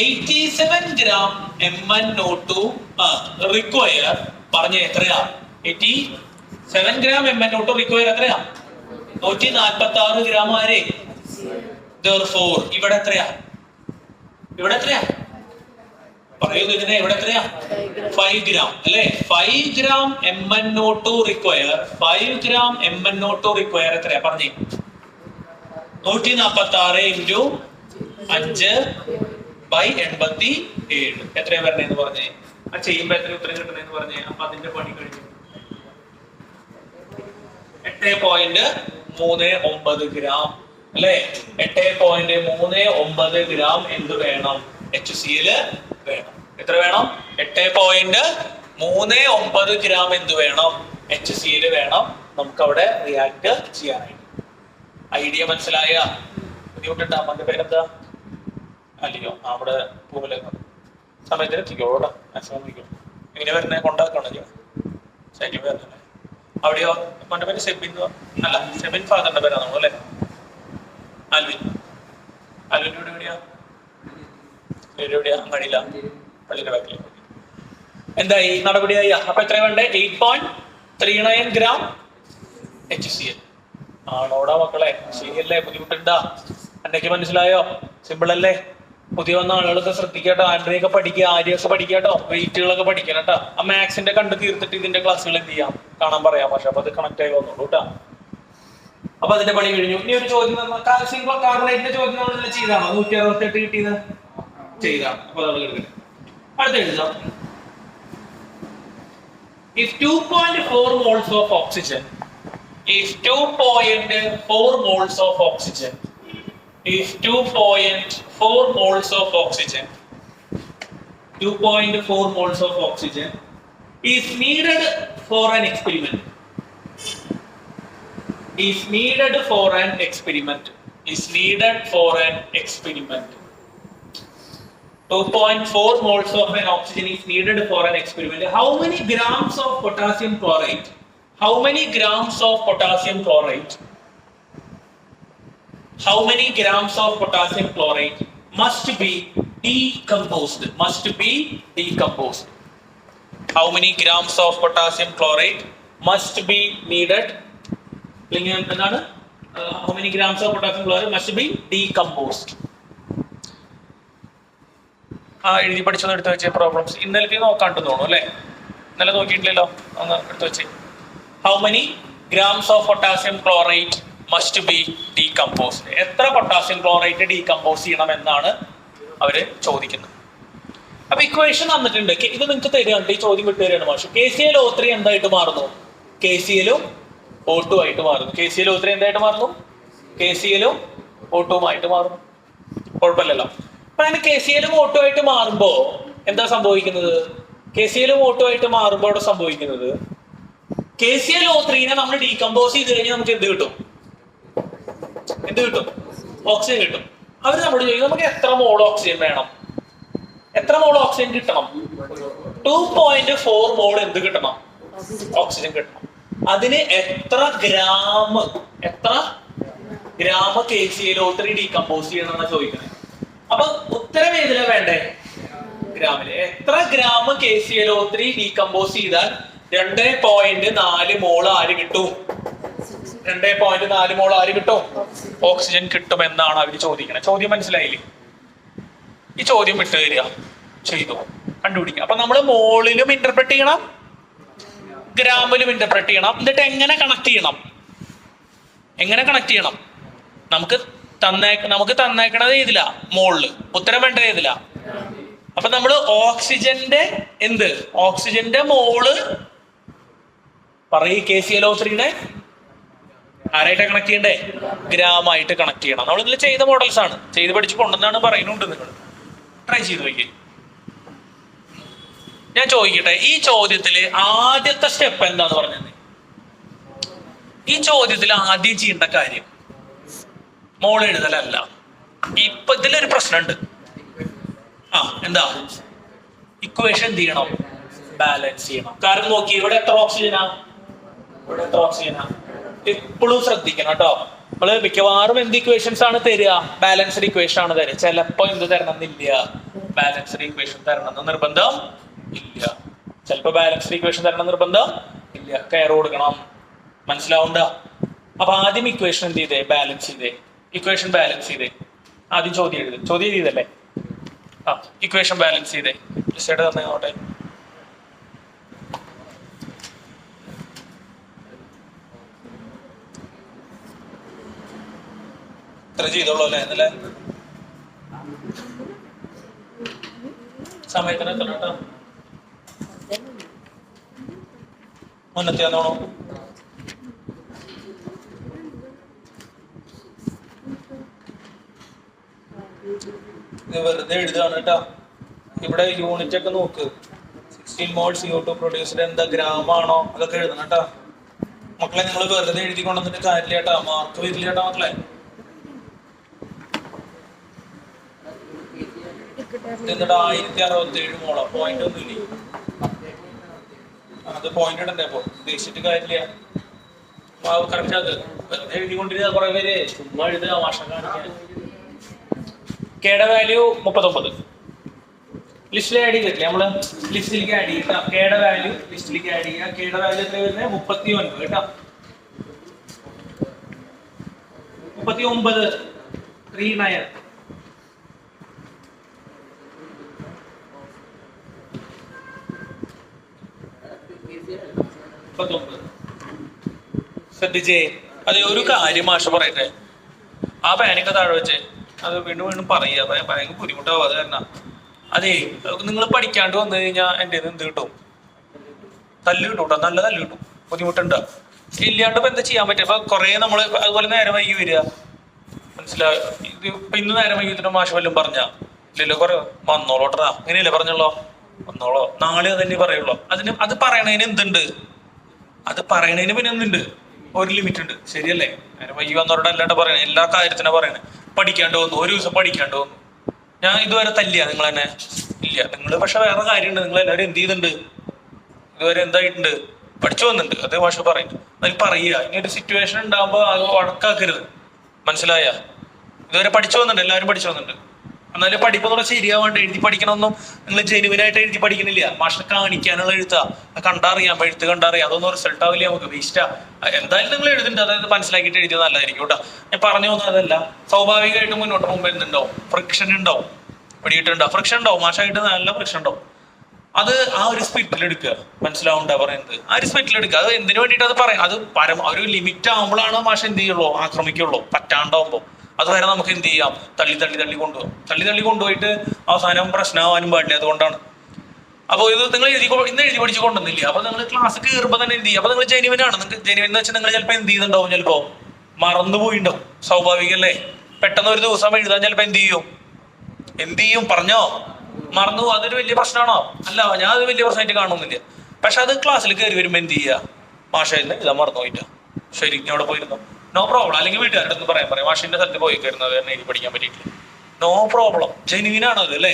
87 ഗ്രാം MnO2 റിക്വയർ പറഞ്ഞ എത്രയാ? 87 ഗ്രാം MnO2 റിക്വയർ എത്രയാ? 146 ഗ്രാം ആരെ? Therefore ഇവിടെ എത്രയാ? ഇവിടെ എത്രയാ പറയുന്നു, ഇതിനെ ഇവിടെ എത്രയാ 5 gram അല്ലെ. 5 gram MnO2 require, 5 gram MnO2 require എത്രയാ പറഞ്ഞേ? 146 × 5/87 എത്രയാ വരണേന്ന് പറഞ്ഞേ? ആ ചെയ്യുമ്പോ എത്ര ഉത്തരം കിട്ടണേന്ന് പറഞ്ഞേ? അപ്പൊ അതിന്റെ പണി കഴിഞ്ഞു. 8.39 gram അല്ലെ. 8.39 gram എന്ത് വേണം? HCl വേണം. എത്ര വേണം? 8.39 gram എന്ത് വേണം? HCl വേണം നമുക്ക് അവിടെ റിയാക്ട് ചെയ്യാനായിട്ട്. ഐഡിയ മനസ്സിലായ? ബുദ്ധിമുട്ടുണ്ടാ? അവന്റെ പേരെന്താ? അല്ലയോ അവിടെ പോലെ സമയത്തിന് എത്തിക്കോളൂടാ. മാക്സിമം എത്തിക്കോളൂ. ഇങ്ങനെ വരുന്നേ കൊണ്ടാക്കണം ശരി വരുന്നല്ലേ. അവിടെയോ അവന്റെ പേര് സെബിൻ അല്ല, സെബിൻ ഫാദറിന്റെ പേരാണോ അല്ലെ? ആൽവിൻ. ആൽവിന്റെ വീട് എവിടെയാ? എവിടെയാ? കഴിയില്ല, പള്ളിയുടെ ബാക്കിൽ. എന്തായി? നടപടിയായി. അപ്പൊ എത്ര വേണ്ടേ? 8.39 gram HCl ആണോടാ മക്കളെ? ശരിയല്ലേ? ബുദ്ധിമുട്ടുണ്ടാ? എന്തൊക്കെ മനസ്സിലായോ? സിമ്പിൾ അല്ലേ? പുതിയ വന്ന ആളുകളൊക്കെ ശ്രദ്ധിക്കാട്ടോ. ആൻഡ്രിയൊക്കെ പഠിക്കുക, ആര്യൊക്കെ പഠിക്കാട്ടോ, വെയിറ്റുകളൊക്കെ പഠിക്കണം കേട്ടോ. ആ മാത്സിന്റെ കണ്ടു തീർത്തിട്ട് ഇതിന്റെ ക്ലാസ്സുകൾ എന്ത് ചെയ്യാം, കാണാൻ പറയാം. പക്ഷെ അപ്പൊ അത് കണക്ട് ആയി വന്നോളൂ കേട്ടോ. അപ്പൊ അതിന്റെ പണി കഴിഞ്ഞു. ഇനി ഒരു ചോദ്യം, സിംഗിൾ കാർബണേറ്റിന്റെ ചോദ്യം നമ്മൾ ചെയ്താണോ? 168 കിട്ടിയത് ചെയ്താണ്. അപ്പൊ നമ്മൾ എടുക്കട്ടെ. അടുത്ത എഴുതാം. If 2.4 moles of oxygen, if 2.4 moles of oxygen, if 2.4 moles of oxygen, 2.4 moles of oxygen is needed for an experiment, is needed for an experiment, is needed for an experiment. 2.4 moles of an oxygen is needed for an experiment. How many grams of potassium chloride? How many grams of potassium chloride? How many grams of potassium chloride must be decomposed? Must be decomposed. How many grams of potassium chloride must be needed? How many grams of potassium chloride must be decomposed? എഴുതി പഠിച്ചൊന്ന് എടുത്ത് വെച്ചേ. Problems ഇന്നലത്തെ നോക്കാണ്ട് തോന്നുന്നു അല്ലെ? ഇന്നലെ നോക്കിയിട്ടില്ലല്ലോ, ഒന്ന് എടുത്ത് വെച്ചേ. How many grams of potassium chloride must be decomposed? എത്ര പൊട്ടാസ്യം ക്ലോറൈഡ് ഡീകമ്പോസ് ചെയ്യണം എന്നാണ് അവര് ചോദിക്കുന്നത്. അപ്പൊ ഇക്വേഷൻ തന്നിട്ടുണ്ട്. ഇത് നിങ്ങൾക്ക് തരികയാണ്, ഈ ചോദ്യം വിട്ടു തരികയാണ് മാഷ്. KClO3 എന്തായിട്ട് മാറുന്നു? KClO2 ആയിട്ട് മാറുന്നു. KClO3 എന്തായിട്ട് മാറുന്നു? KClO2 ആയിട്ട് മാറുന്നു. കുഴപ്പമില്ലല്ലോ. അപ്പൊ അങ്ങനെ KClO2 ആയിട്ട് മാറുമ്പോ എന്താ സംഭവിക്കുന്നത്? KClO2 ആയിട്ട് മാറുമ്പോൾ അവിടെ സംഭവിക്കുന്നത്, KClO3 നമ്മൾ ഡീകമ്പോസ് ചെയ്ത് കഴിഞ്ഞാൽ നമുക്ക് എന്ത് കിട്ടും? എന്ത് കിട്ടും? ഓക്സിജൻ കിട്ടും. അവര് നമ്മൾ ചോദിക്കും നമുക്ക് എത്ര മോൾ ഓക്സിജൻ വേണം? എത്ര മോൾ ഓക്സിജൻ കിട്ടണം? 2.4 മോൾ എന്ത് കിട്ടണം? ഓക്സിജൻ കിട്ടണം. അതിന് എത്ര ഗ്രാം KClO3 ഡീകമ്പോസ് ചെയ്യണമെന്നാണ് ചോദിക്കുന്നത്. അപ്പൊ ഉത്തരം ഏതിലാ വേണ്ടേ? ഗ്രാമില്. എത്ര ഗ്രാം KClO3 ഡീകമ്പോസ് ചെയ്താൽ 2.4 മോൾ ആര് കിട്ടും? 2.4 മോൾ ആര് കിട്ടും? ഓക്സിജൻ കിട്ടും എന്നാണ് അവർ ചോദിക്കുന്നത്. ചോദ്യം മനസ്സിലായില്ലേ? ഈ ചോദ്യം വിട്ടു തരിക ചെയ്തു കണ്ടുപിടിക്കുക. അപ്പൊ നമ്മൾ മോളിലും ഇന്റർപ്രറ്റ് ചെയ്യണം, ഗ്രാമിലും ഇന്റർപ്രറ്റ് ചെയ്യണം. എന്നിട്ട് എങ്ങനെ കണക്ട് ചെയ്യണം? നമുക്ക് തന്നേക്കണത് ഏതില? മോളില്. ഉത്തരം വേണ്ടത് ഏതില? അപ്പൊ നമ്മൾ ഓക്സിജന്റെ മോള് പറയ്. KClO3 ആരായിട്ട് കണക്ട് ചെയ്യണ്ടേ? ഗ്രാമായിട്ട് കണക്ട് ചെയ്യണം. നമ്മൾ ഇതിൽ ചെയ്ത മോഡൽസ് ആണ്, ചെയ്ത് പഠിച്ചു കൊണ്ടെന്നാണ് പറയുന്നുണ്ട്. നിങ്ങൾ ട്രൈ ചെയ്ത് നോക്കി. ഞാൻ ചോദിക്കട്ടെ, ഈ ചോദ്യത്തില് ആദ്യത്തെ സ്റ്റെപ്പ് എന്താന്ന് പറഞ്ഞത്? ഈ ചോദ്യത്തിൽ ആദ്യം ചെയ്യേണ്ട കാര്യം മോൾ എഴുതലല്ല. ഇപ്പൊ ഇതിലൊരു പ്രശ്നമുണ്ട്. എന്താ? ഇക്വേഷൻ എന്ത് ചെയ്യണം? ബാലൻസ് ചെയ്യണം. കാരണം നോക്കി, ഇവിടെ എത്ര ഓക്സിജനാ? എപ്പോഴും ശ്രദ്ധിക്കണം കേട്ടോ. നമ്മള് മിക്കവാറും എന്ത് ഇക്വേഷൻസ് ആണ് തരിക? ബാലൻസ്ഡ് ഇക്വേഷൻ ആണ് തരിക. ചിലപ്പോ എന്ത് തരണം എന്നില്ല, ബാലൻസ്ഡ് ഇക്വേഷൻ തരണം എന്ന് നിർബന്ധം ഇല്ല. ചിലപ്പോ ബാലൻസ്ഡ് ഇക്വേഷൻ തരണം നിർബന്ധം ഇല്ല. കെയർ കൊടുക്കണം. മനസ്സിലാവണ്ട? അപ്പൊ ആദ്യം ഇക്വേഷൻ എന്ത് ചെയ്തേ? ബാലൻസ് ചെയ്തേ. ഇക്വേഷൻ ബാലൻസ് ചെയ്തേ. ആദ്യം ചോദ്യം എഴുതി. ചോദ്യം ചെയ്തല്ലേ? ഇക്വേഷൻ ബാലൻസ് ചെയ്തേ ലിസ്റ്റ് തന്നെ നോട്ടെ. ഇത്ര ചെയ്തോളൂ അല്ലേ എന്നല്ലേ സമയത്തിന് എത്ര കേട്ടോ മുന്നത്തെ ആണോ വെറുതെ എഴുതുകയാണ് കേട്ടോ. ഇവിടെ യൂണിറ്റ് ഒക്കെ നോക്ക്. 16 മോൾ CO2 പ്രൊഡ്യൂസ്ഡ് എന്താ ഗ്രാം ആണോ അതൊക്കെ എഴുതണം കേട്ടോ മക്കളെ. നിങ്ങൾ വെറുതെ എഴുതി കൊണ്ടുവന്നിട്ട് കാര്യമില്ല കേട്ടോ, മാർക്ക് വരില്ല കേട്ടോ മക്കളെ. എന്നിട്ട് 1067 മോളോ പോയിന്റ് ഒന്നുമില്ലേ? അത് പോയിന്റ് ഇടണ്ടേ അപ്പൊ ഉദ്ദേശിച്ചിട്ട് കാര്യമില്ല. കറക്റ്റ് അത് വെറുതെ എഴുതിക്കൊണ്ടിരുന്ന കുറെ പേര് ചുമ്മാ എഴുതുക മാഷം കാണിക്കാൻ. കെയുടെ വാല്യൂ 39 ലിസ്റ്റിൽ ആഡ് ചെയ്തിട്ടില്ലേ നമ്മള്? ലിസ്റ്റിലേക്ക് ആഡ് ചെയ്യാം. കെയുടെ വാല്യൂ ലിസ്റ്റിലേക്ക് ആഡ് ചെയ്യാം. കെയുടെ വാല്യൂ എത്ര വരുന്നത്? 39 കേട്ടോ. 39 39 ശ്രദ്ധിച്ചേ. അതെ ഒരു കാര്യം മാഷ് പറയട്ടെ, ആ പാനിക്ക താഴെ വെച്ചേ. അത് വീണ്ടും വീണ്ടും പറയുക, ഭയങ്കര ബുദ്ധിമുട്ടാവും. അത് കാരണം അതെ നിങ്ങൾ പഠിക്കാണ്ട് വന്നു കഴിഞ്ഞാൽ എൻ്റെ എന്ത് കിട്ടും? തല്ല് കിട്ടും കേട്ടോ, നല്ല തല്ല് കിട്ടും. ബുദ്ധിമുട്ടുണ്ടോ? ഇല്ലാണ്ട് ഇപ്പൊ എന്താ ചെയ്യാൻ പറ്റും? ഇപ്പൊ കുറെ നമ്മള് അതുപോലെ നേരം വൈകി വരിക, മനസ്സിലായി. ഇത് ഇപ്പൊ ഇന്ന് നേരം വൈകിട്ട് മാഷ് വല്ലതും പറഞ്ഞാ ഇല്ലല്ലോ, കുറെ വന്നോളോട്ടാ അങ്ങനെയല്ലേ പറഞ്ഞോളോ, വന്നോളോ നാളെ അതന്നെ പറയുള്ളൂ. അത് പറയണതിന് എന്തുണ്ട്? അത് പറയണതിന് പിന്നെ എന്തുണ്ട്? ഒരു ലിമിറ്റ് ഉണ്ട്, ശരിയല്ലേ? നേരം വൈകി വന്നവരോട് അല്ലാണ്ട് പറയണേ, എല്ലാ കാര്യത്തിനും പറയണേ. പഠിക്കാണ്ട് വന്നു, ഒരു ദിവസം പഠിക്കാണ്ട് വന്നു. ഞാൻ ഇതുവരെ തല്ലിയ നിങ്ങൾ തന്നെ ഇല്ല. നിങ്ങൾ പക്ഷെ വേറെ കാര്യമുണ്ട്, നിങ്ങൾ എല്ലാവരും എന്ത് ചെയ്തിട്ടുണ്ട്? ഇതുവരെ എന്തായിട്ടുണ്ട്? പഠിച്ചു വന്നിട്ടുണ്ട്. അത് ഭാഷ പറയുന്നത് അതിൽ പറയുക. ഇനി ഒരു സിറ്റുവേഷൻ ഉണ്ടാകുമ്പോൾ അത് വഴക്കാക്കരുത്, മനസ്സിലായ? ഇതുവരെ പഠിച്ചു വന്നിട്ടുണ്ട്, എല്ലാവരും പഠിച്ചു വന്നിട്ടുണ്ട്. എന്നാലും പഠിപ്പെന്നുള്ള ശരിയാവാണ്ട് എഴുതി പഠിക്കണമെന്നും നിങ്ങൾ ജെനുവിനായിട്ട് എഴുതി പഠിക്കുന്നില്ല. മാഷിനെ കാണിക്കാനുള്ള എഴുത്താ, കണ്ടറിയാം, എഴുത്ത് കണ്ടറിയാം. അതൊന്നും റിസൾട്ട് ആവില്ല, നമുക്ക് വേസ്റ്റാ. എന്തായാലും നിങ്ങൾ എഴുതുന്നുണ്ട്, അതായത് മനസ്സിലാക്കിയിട്ട് എഴുതിയത് നല്ലതായിരിക്കും കേട്ടോ. ഞാൻ പറഞ്ഞു പോകുന്നത് അതല്ല. സ്വാഭാവികമായിട്ട് മുന്നോട്ട് മുമ്പ് എന്തുണ്ടാവും? ഫ്രിക്ഷൻ ഉണ്ടാവും, പിടിയിട്ടുണ്ടാവും, ഫ്രിക്ഷൻ ഉണ്ടാവും. മാഷായിട്ട് നല്ല ഫ്രിക്ഷൻ ഉണ്ടാവും. അത് ആ ഒരു സ്പിറ്റിൽ എടുക്കുക, മനസ്സിലാവുണ്ടാ പറയുന്നത്? ആ ഒരു സ്പിറ്റിൽ എടുക്കുക. അത് എന്തിനു വേണ്ടിയിട്ട് അത് പറയാം? അത് ഒരു ലിമിറ്റ് ആകുമ്പോഴാണ് മാഷ എന്ത് ചെയ്യുള്ളൂ? ആക്രമിക്കുള്ളൂ. പറ്റാണ്ടാവുമ്പോൾ അതുവരെ നമുക്ക് എന്ത് ചെയ്യാം? തള്ളി കൊണ്ടുപോകും. തള്ളി കൊണ്ടുപോയിട്ട് അവസാനം പ്രശ്നമാവാനും പാടില്ല. അതുകൊണ്ടാണ്. അപ്പോൾ ഇത് നിങ്ങൾ ഇന്ന് എഴുതി പഠിച്ച് കൊണ്ടുവന്നില്ല. അപ്പൊ നിങ്ങൾ ക്ലാസ് കയറുമ്പോൾ തന്നെ എന്ത് ചെയ്യും? അപ്പൊ നിങ്ങൾ ജെനുവിനാണ്. നിങ്ങൾക്ക് ജെനുവിൻ എന്ന് വെച്ചാൽ നിങ്ങൾ ചിലപ്പോൾ എന്ത് ചെയ്തിട്ടുണ്ടാവും? ചിലപ്പോ മറന്നുപോയിണ്ടാവും. സ്വാഭാവികല്ലേ? പെട്ടെന്ന് ഒരു ദിവസം എഴുതാൻ ചിലപ്പോൾ എന്ത് ചെയ്യും? പറഞ്ഞോ, മറന്നു. അതൊരു വലിയ പ്രശ്നമാണോ? അല്ല, ഞാൻ അത് വലിയ പ്രശ്നമായിട്ട് കാണുന്നില്ല. പക്ഷെ അത് ക്ലാസ്സിൽ കയറി വരുമ്പോൾ എന്ത് ചെയ്യുക? മാഷന്ന് ഇതാ മറന്നു പോയിട്ടാ. ശരി, ഞാൻ അവിടെ പോയിരുന്നു, നോ പ്രോബ്ലം. അല്ലെങ്കിൽ വീട്ടുകാരുടെ ഒന്ന് പറയാം മാഷിന്റെ സ്ഥലത്ത് പോയി കയറുന്നത് കാരണം എഴുതി പഠിക്കാൻ പറ്റിയിട്ടില്ല, നോ പ്രോബ്ലം. ജെനുവിനാണ് അത് അല്ലേ?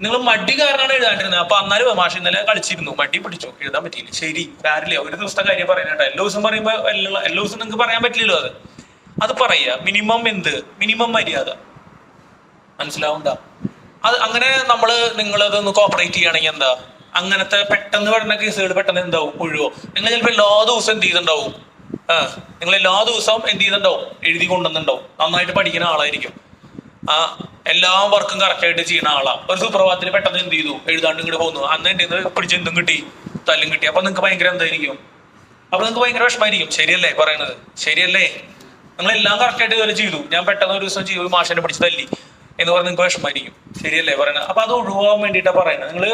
നിങ്ങൾ മടി കാരണമാണ് എഴുതാണ്ടിരുന്നത്. അപ്പൊ അന്നാലും മാഷ് ഇന്നലെ കളിച്ചിരുന്നു, മടി പിടിച്ചു, എഴുതാൻ പറ്റിയില്ല. ശരി, കാര്യമില്ല. ഒരു ദിവസത്തെ കാര്യം പറയാനായിട്ട് എല്ലാ ദിവസം പറയുമ്പോ എല്ലാ ദിവസം നിങ്ങൾക്ക് പറയാൻ പറ്റില്ലല്ലോ. അത് പറയുക. മിനിമം മര്യാദ, മനസ്സിലാവുണ്ടാ? അത് അങ്ങനെ നിങ്ങളതൊന്ന് കോപ്പറേറ്റ് ചെയ്യുകയാണെങ്കിൽ എന്താ, അങ്ങനത്തെ പെട്ടെന്ന് വരുന്ന കേസുകൾ പെട്ടെന്ന് എന്താവും? ഒഴിവോ. നിങ്ങൾ ചിലപ്പോൾ എല്ലാ ദിവസവും എന്ത് ചെയ്തിട്ടുണ്ടാവും? നിങ്ങൾ എല്ലാ ദിവസവും എന്ത് ചെയ്തിട്ടുണ്ടാവും? എഴുതി കൊണ്ടുവന്നിട്ടുണ്ടാവും. നന്നായിട്ട് പഠിക്കുന്ന ആളായിരിക്കും. എല്ലാ വർക്കും കറക്റ്റായിട്ട് ചെയ്യുന്ന ആളാ. ഒരു സുപ്രഭാതത്തിൽ പെട്ടെന്ന് എന്ത് ചെയ്തു? എഴുതാണ്ട് ഇങ്ങോട്ട് പോകുന്നു. അന്ന് എൻ്റെ പിടിച്ച് എന്തും കിട്ടി, തല്ലും കിട്ടി. അപ്പൊ നിങ്ങൾക്ക് ഭയങ്കര എന്തായിരിക്കും? അപ്പൊ നിങ്ങൾക്ക് ഭയങ്കര വിഷമായിരിക്കും. ശരിയല്ലേ പറയുന്നത്? ശരിയല്ലേ? നിങ്ങളെല്ലാം കറക്റ്റായിട്ട് ഇതുവരെ ചെയ്തു, ഞാൻ പെട്ടെന്ന് ഒരു ദിവസം ചെയ്തു, മാഷിനെ പിടിച്ച് തല്ലി എന്ന് പറഞ്ഞ് നിങ്ങൾക്ക് വിഷമായിരിക്കും. ശരിയല്ലേ പറയുന്നത്? അപ്പൊ അത് ഒഴിവാൻ വേണ്ടിയിട്ടാണ് പറയുന്നത്. നിങ്ങൾ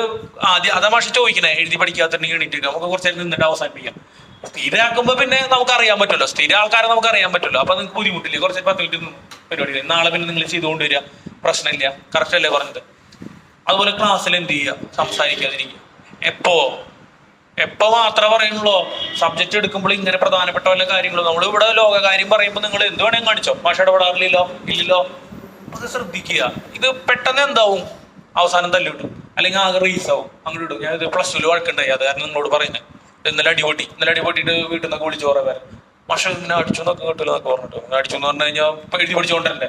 ആദ്യം അതാ മാഷ് ചോദിക്കണേ, എഴുതി പഠിക്കാത്തുണ്ടെങ്കിൽ എണീറ്റ് നമുക്ക് കുറച്ച് നേരം നിന്നിട്ട് അവസാനിപ്പിക്കാം. സ്ഥിരമാക്കുമ്പോ പിന്നെ നമുക്ക് അറിയാൻ പറ്റുമല്ലോ, സ്ഥിര ആൾക്കാരെ നമുക്ക് അറിയാൻ പറ്റുമല്ലോ. അപ്പൊ നിങ്ങൾക്ക് ബുദ്ധിമുട്ടില്ലേ? കുറച്ച് 10 മിനിറ്റ് പരിപാടി നാളെ പിന്നെ നിങ്ങൾ ചെയ്തുകൊണ്ട് വരിക, പ്രശ്നമില്ല. കറക്റ്റ് അല്ലേ പറഞ്ഞത്? അതുപോലെ ക്ലാസ്സിൽ എന്ത് ചെയ്യുക? സംസാരിക്കാതിരിക്കുക. എപ്പോ മാത്രമേ പറയുള്ളൂ? സബ്ജക്ട് എടുക്കുമ്പോൾ ഇങ്ങനെ പ്രധാനപ്പെട്ട വല്ല കാര്യങ്ങളും. നമ്മൾ ഇവിടെ ലോകകാര്യം പറയുമ്പോൾ നിങ്ങൾ എന്ത് വേണമെങ്കിൽ കാണിച്ചോ, മാഷ ഇടപെടാറില്ലല്ലോ, ഇല്ലല്ലോ. അത് ശ്രദ്ധിക്കുക. ഇത് പെട്ടെന്ന് എന്താവും? അവസാനം തല്ലിവിടും, അല്ലെങ്കിൽ ആകെ റീസാവും, അങ്ങോട്ട് ഇടും. ഞാൻ ഇത് +2 വഴക്കുണ്ടായി, അത് കാരണം നിങ്ങളോട് പറയുന്നത്. ഇന്നലെ അടിപൊട്ടിയിട്ട് വീട്ടിൽ നിന്നൊക്കെ വിളിച്ചു പറയാൻ വരെ മാഷ ഇങ്ങനെ അടിച്ചു എന്നൊക്കെ കിട്ടില്ലെന്നൊക്കെ പറഞ്ഞിട്ട്. എഴുതി പഠിച്ചുകൊണ്ടല്ലേ.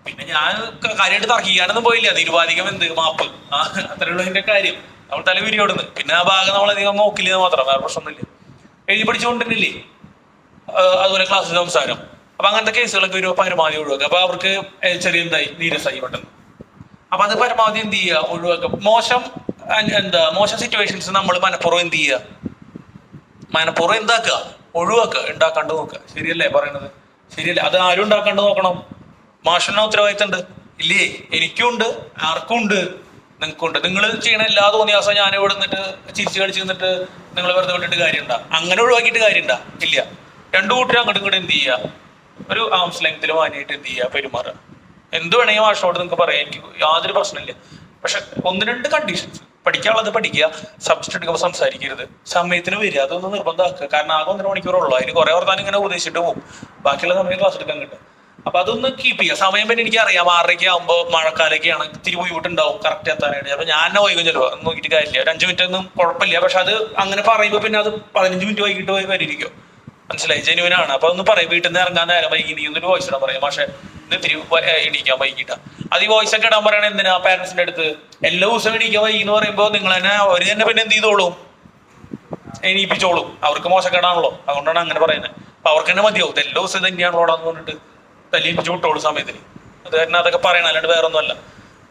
പിന്നെ ഞാൻ കാര്യമായിട്ട് തർക്കിക്കാനൊന്നും പോയില്ല. നിരുപാധികം മാപ്പ്, അത്രേ ഉള്ളൂ ഇതിന്റെ കാര്യം. നമ്മൾ തലവിരിയോടുന്ന് പിന്നെ ആ ഭാഗം നമ്മളധികം നോക്കില്ല മാത്രം, വേറെ പ്രശ്നമൊന്നുമില്ല. എഴുതി പഠിച്ചുകൊണ്ടിരുന്നില്ലേ? അതുപോലെ ക്ലാസ്സിൽ സംസാരം. അപ്പൊ അങ്ങനത്തെ കേസുകളൊക്കെ ഒരു പരമാവധി ഒഴിവാക്കുക. അപ്പൊ അവർക്ക് ചെറിയ നീരസായി പെട്ടെന്ന്. അപ്പൊ അത് പരമാവധി എന്ത് ചെയ്യുക, ഒഴിവാക്കുക. മോശം സിറ്റുവേഷൻസ് നമ്മൾ മനഃപൂർവ്വം എന്ത് ചെയ്യുക, മനഃപൂർവ്വം എന്താക്കുക, ഒഴിവാക്കുക, ഉണ്ടാക്കാണ്ട് നോക്കുക. ശരിയല്ലേ പറയുന്നത്? ശരിയല്ലേ? അത് ആരും ഉണ്ടാക്കാണ്ട് നോക്കണം. മാഷിന് ഉത്തരവാദിത്തം ഉണ്ട് ഇല്ലേ? എനിക്കും ഉണ്ട്, ആർക്കും ഉണ്ട്, നിങ്ങൾക്കുണ്ട്. നിങ്ങൾ ചെയ്യണ എല്ലാ തോന്നിയാസം ഞാൻ ഇവിടെ നിന്നിട്ട് ചിരിച്ചു കളിച്ച് നിന്നിട്ട് നിങ്ങൾ വെറുതെ വിട്ടിട്ട് കാര്യമുണ്ടാ? അങ്ങനെ ഒഴിവാക്കിയിട്ട് കാര്യമുണ്ടാ? ഇല്ല. രണ്ടു കൂട്ടരും അങ്ങോട്ടും ഇങ്ങോട്ടും എന്ത് ചെയ്യുക, ഒരു ആംസ് ലെങ്ത്തിൽ മാനിയായിട്ട് എന്ത് ചെയ്യുക, പെരുമാറുക. എന്ത് വേണമെങ്കിൽ മാഷിനോട് നിങ്ങൾക്ക് പറയാം, എനിക്ക് യാതൊരു പ്രശ്നമില്ല. പക്ഷെ ഒന്ന് രണ്ട് കണ്ടീഷൻസ്: പഠിക്കാനുള്ളത് പഠിക്കുക, സബ്ജക്ട് എടുക്കുമ്പോൾ സംസാരിക്കരുത്, സമയത്തിന് വരിക, അതൊന്ന് നിർബന്ധമാക്കുക. കാരണം ആകെ 1.5 മണിക്കൂറുള്ളൂ, അതിന് കുറെ വർത്താനം ഇങ്ങനെ ഉപദേശിച്ചിട്ട് പോകും, ബാക്കിയുള്ള സമയം ക്ലാസ് എടുക്കാൻ കിട്ടും. അപ്പൊ അതൊന്ന് കീപ്പ് ചെയ്യുക. സമയം പിന്നെ എനിക്ക് അറിയാം, 6:30 ആകുമ്പോൾ മഴക്കാലൊക്കെയാണ്, ഇത്തിരി ബുദ്ധിമുട്ടുണ്ടാവും കറക്റ്റ് എത്താനായിട്ട്. അപ്പൊ ഞാൻ തന്നെ വൈകും ചിലപ്പോൾ, നോക്കിയിട്ട് കാര്യമില്ല, ഒരു 5 മിനിറ്റ് ഒന്നും കുഴപ്പമില്ല. പക്ഷെ അത് അങ്ങനെ പറയുമ്പോൾ പിന്നെ അത് 15 മിനിറ്റ് വൈകിട്ട് പോയി വരിയിരിക്കും. മനസ്സിലായി? ജെനുവിനാണ്. അപ്പൊ ഒന്ന് പറയും, വീട്ടിൽ നിന്ന് ഇറങ്ങാൻ നേരം വൈകി, നീ ഒന്നൊരു വോയിസ് ഇടാൻ പറയാം, പക്ഷെ ഇത് ഇത്തിരി എണീക്കാൻ വൈകിട്ടാ. അത് ഈ വോയിസ് ഒക്കെ ഇടാൻ പറയണത് എന്തിനാ? പാരന്റ്സിന്റെ അടുത്ത് എല്ലാ ദിവസവും എണീക്കാൻ വൈകി എന്ന് പറയുമ്പോൾ നിങ്ങൾ തന്നെ, അവര് തന്നെ പിന്നെ എന്ത് ചെയ്തോളും, എണീപ്പിച്ചോളും. അവർക്ക് മോശക്കേടാണല്ലോ, അതുകൊണ്ടാണ് അങ്ങനെ പറയുന്നത്. അപ്പൊ അവർക്ക് തന്നെ മതിയാവും, എല്ലാ ദിവസം തന്നെയാണല്ലോ എന്ന് പറഞ്ഞിട്ട് തല്ലിപ്പിച്ചു വിട്ടോളൂ സമയത്തിന്. അത് കാരണം അതൊക്കെ പറയണം, അല്ലാണ്ട് വേറെ ഒന്നുമല്ല.